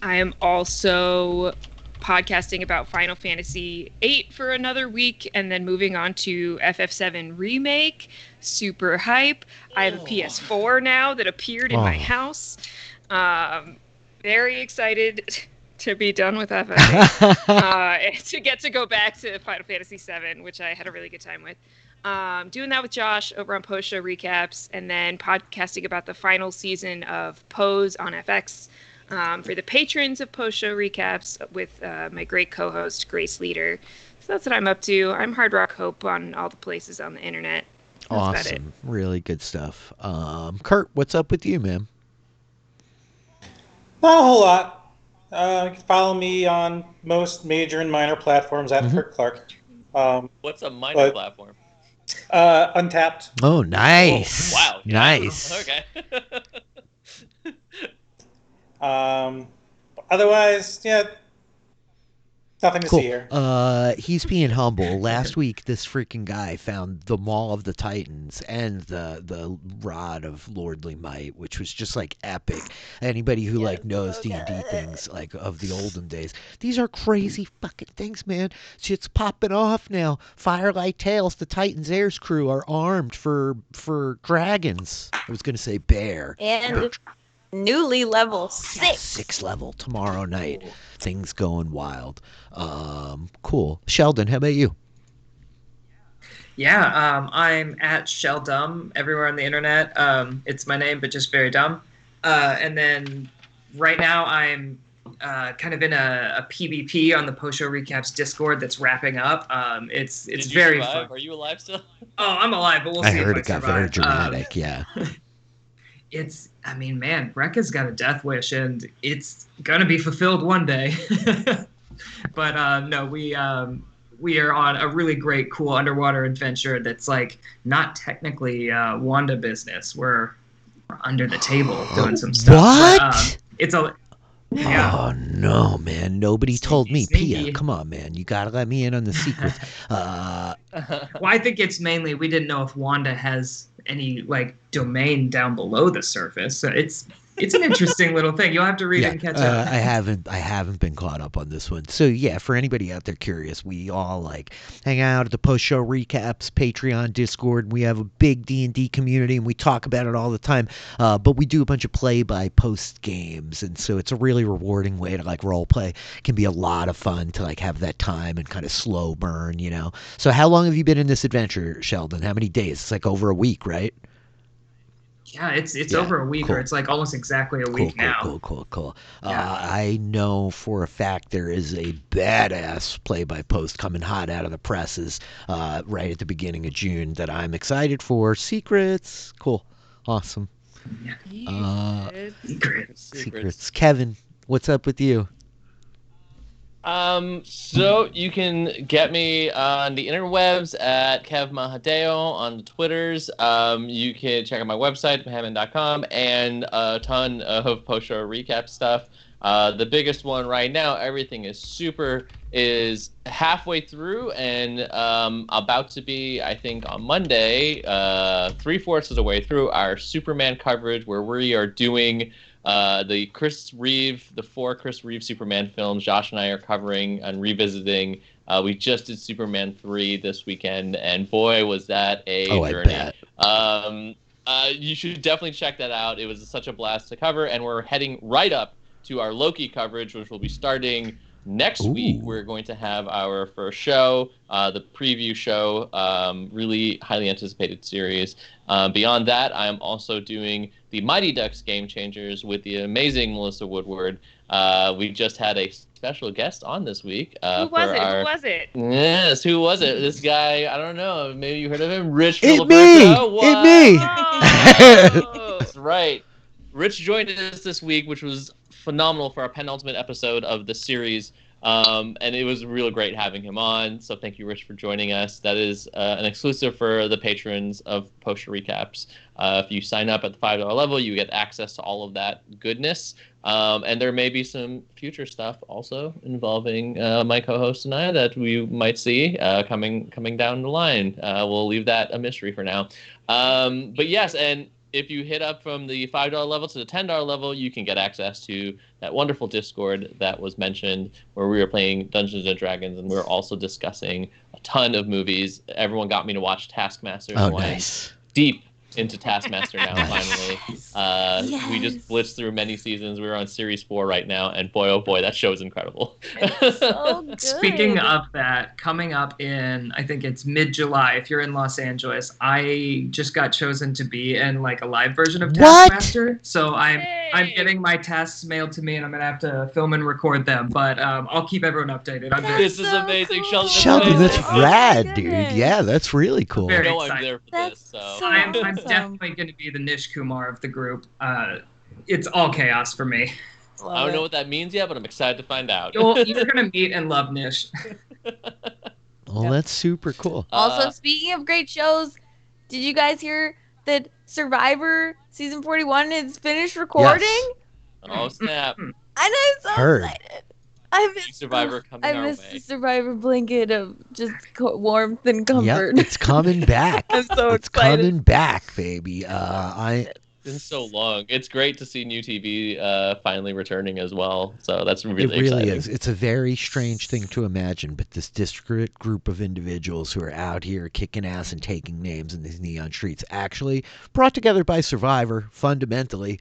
am also podcasting about Final Fantasy VIII for another week, and then moving on to FF7 Remake. Super hype. I have a PS4 now that appeared in my house. Very excited to be done with FF8. To get to go back to Final Fantasy VII, which I had a really good time with. Doing that with Josh over on Post Show Recaps, and then podcasting about the final season of Pose on FX. For the patrons of Post Show Recaps with my great co-host, Grace Leader. So that's what I'm up to. I'm Hard Rock Hope on all the places on the internet. That's awesome. Really good stuff. Kurt, what's up with you, man? Not a whole lot. You can follow me on most major and minor platforms at Kurt Clark. What's a minor platform? Untapped. Oh, nice. Oh, wow. Nice. Okay. Otherwise, nothing to see here. He's being humble. Last week, this freaking guy found the Maul of the Titans and the Rod of Lordly Might, which was just like epic. Anybody who knows D&D things like of the olden days, these are crazy fucking things, man. Shit's popping off now. Firelight Tales, the Titans Heirs crew are armed for dragons. I was gonna say bear. And newly level 6. 6 level tomorrow night. Things going wild. Cool. Sheldon, how about you? Yeah, I'm at Sheldum everywhere on the internet. It's my name, but just very dumb. And then right now I'm kind of in a PvP on the Post Show Recaps Discord that's wrapping up. It's very fun. Are you alive still? Oh, I'm alive, but we'll see heard if it I got survive. very dramatic, yeah. Man, Brekka's got a death wish, and it's gonna be fulfilled one day. But no, we are on a really great, cool underwater adventure that's like not technically Wanda business. We're under the table doing some stuff. What? But, it's a Oh no, man! Nobody told me. Sneaky. Pia, come on, man! You gotta let me in on the secrets. Well, I think it's mainly we didn't know if Wanda has any domain down below the surface. So it's an interesting little thing. You'll have to read it and catch up. I haven't been caught up on this one. So yeah, for anybody out there curious, we all hang out at the Post Show Recaps Patreon Discord. We have a big D&D community, and we talk about it all the time. But we do a bunch of play by post games, and so it's a really rewarding way to role play. It can be a lot of fun to have that time and kind of slow burn, So how long have you been in this adventure, Sheldon? How many days? It's over a week, right? Yeah, it's Yeah, over a week, cool. or it's like almost exactly a week now. Cool. Yeah. I know for a fact there is a badass play-by-post coming hot out of the presses right at the beginning of June that I'm excited for. Secrets. Cool. Awesome. Uh, Secrets. Kevin, what's up with you? So you can get me on the interwebs at Kev Mahadeo on the Twitters. You can check out my website, mohammed.com, and a ton of post-show recap stuff. The biggest one right now, everything is halfway through and about to be, I think, on Monday, 3/4 of the way through our Superman coverage, where we are doing the four Chris Reeve Superman films. Josh and I are covering and revisiting. We just did Superman 3 this weekend, and boy, was that a journey. I bet. You should definitely check that out. It was such a blast to cover, and we're heading right up to our Loki coverage, which will be starting next week. We're going to have our first show, the preview show, really highly anticipated series. Beyond that, I am also doing the Mighty Ducks Game Changers with the amazing Melissa Woodward. We just had a special guest on this week. Who was it? Yes, who was it? This guy, I don't know. Maybe you heard of him. Rich It Filiberto. me! That's right. Rich joined us this week, which was phenomenal for our penultimate episode of the series. And it was really great having him on. So thank you, Rich, for joining us. That is an exclusive for the patrons of Post Recaps. If you sign up at the $5 level, you get access to all of that goodness. And there may be some future stuff also involving my co-host and I that we might see coming down the line. We'll leave that a mystery for now. But yes, and if you hit up from the $5 level to the $10 level, you can get access to that wonderful Discord that was mentioned where we were playing Dungeons & Dragons, and we were also discussing a ton of movies. Everyone got me to watch Taskmaster. Oh, so nice. I'm deep into Taskmaster now, finally. Yes. We just blitzed through many seasons. We're on Series 4 right now, and boy, oh boy, that show is incredible. It's so good. Speaking of that, coming up in, I think it's mid-July, if you're in Los Angeles, I just got chosen to be in like a live version of What? Taskmaster. So I'm getting my tasks mailed to me, and I'm gonna have to film and record them. But I'll keep everyone updated. I'm very, This is amazing, cool. Sheldon, that's Oh my rad, dude. goodness. Yeah, that's really cool. Very I know I'm excited. there for That's this. So. so I'm awesome. definitely going to be the Nish Kumar of the group. It's all chaos for me. I don't know what that means yet, but I'm excited to find out. You're going to meet and love Nish. Well, that's super cool. Also, speaking of great shows, did you guys hear that Survivor season 41 is finished recording? Yes. Oh snap! And I'm so Heard. excited. I miss Survivor coming I our miss way. the Survivor blanket of just warmth and Yep, comfort. it's coming back. I'm so It's excited. coming back, baby. It's been so long. It's great to see new TV finally returning as well. So that's really It really exciting. is. It's a very strange thing to imagine, but this disparate group of individuals who are out here kicking ass and taking names in these neon streets, actually brought together by Survivor, fundamentally.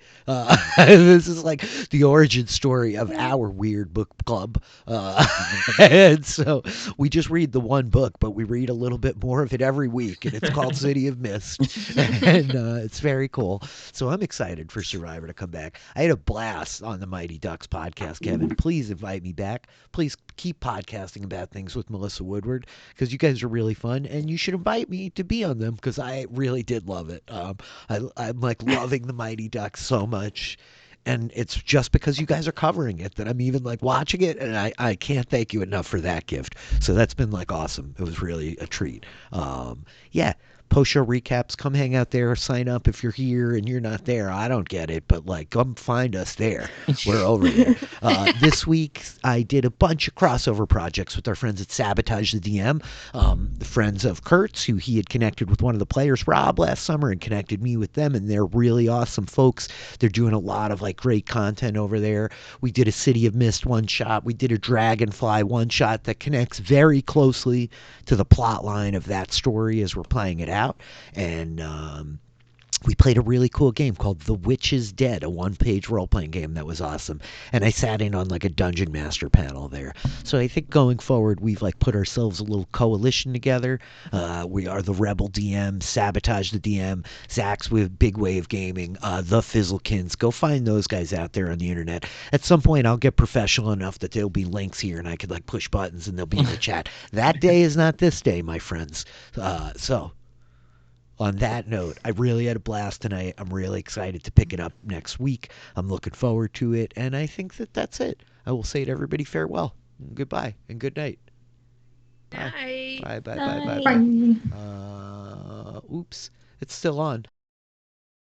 This is like the origin story of our weird book club. And so we just read the one book, but we read a little bit more of it every week, and it's called City of Mist. And it's very cool. So I'm excited for Survivor to come back. I had a blast on the Mighty Ducks podcast, Kevin. Please invite me back. Please keep podcasting about things with Melissa Woodward because you guys are really fun, and you should invite me to be on them because I really did love it. I'm like loving the Mighty Ducks so much. And it's just because you guys are covering it that I'm even like watching it, and I can't thank you enough for that gift. So that's been like awesome. It was really a treat. Yeah. Post-show recaps, come hang out there, sign up if you're here and you're not there. I don't get it, but like come find us there. We're over there. This week I did a bunch of crossover projects with our friends at Sabotage the DM, the friends of Kurtz, who he had connected with one of the players, Rob, last summer, and connected me with them, and they're really awesome folks. They're doing a lot of like great content over there. We did a City of Mist one shot. We did a Dragonfly one shot that connects very closely to the plot line of that story as we're playing it out. And we played a really cool game called The Witch is Dead, a one-page role-playing game that was awesome. And I sat in on like a dungeon master panel there. So I think going forward, we've like put ourselves a little coalition together. We are the Rebel DM, Sabotage the DM, Zach's with Big Wave Gaming, the Fizzlekins. Go find those guys out there on the internet. At some point, I'll get professional enough that there'll be links here and I could like push buttons and they'll be in the chat. That day is not this day, my friends. So on that note, I really had a blast tonight. I'm really excited to pick it up next week. I'm looking forward to it, and I think that that's it. I will say to everybody farewell, goodbye, and good night. Bye. Bye, bye, bye, Bye. bye, bye. Oops, it's still on.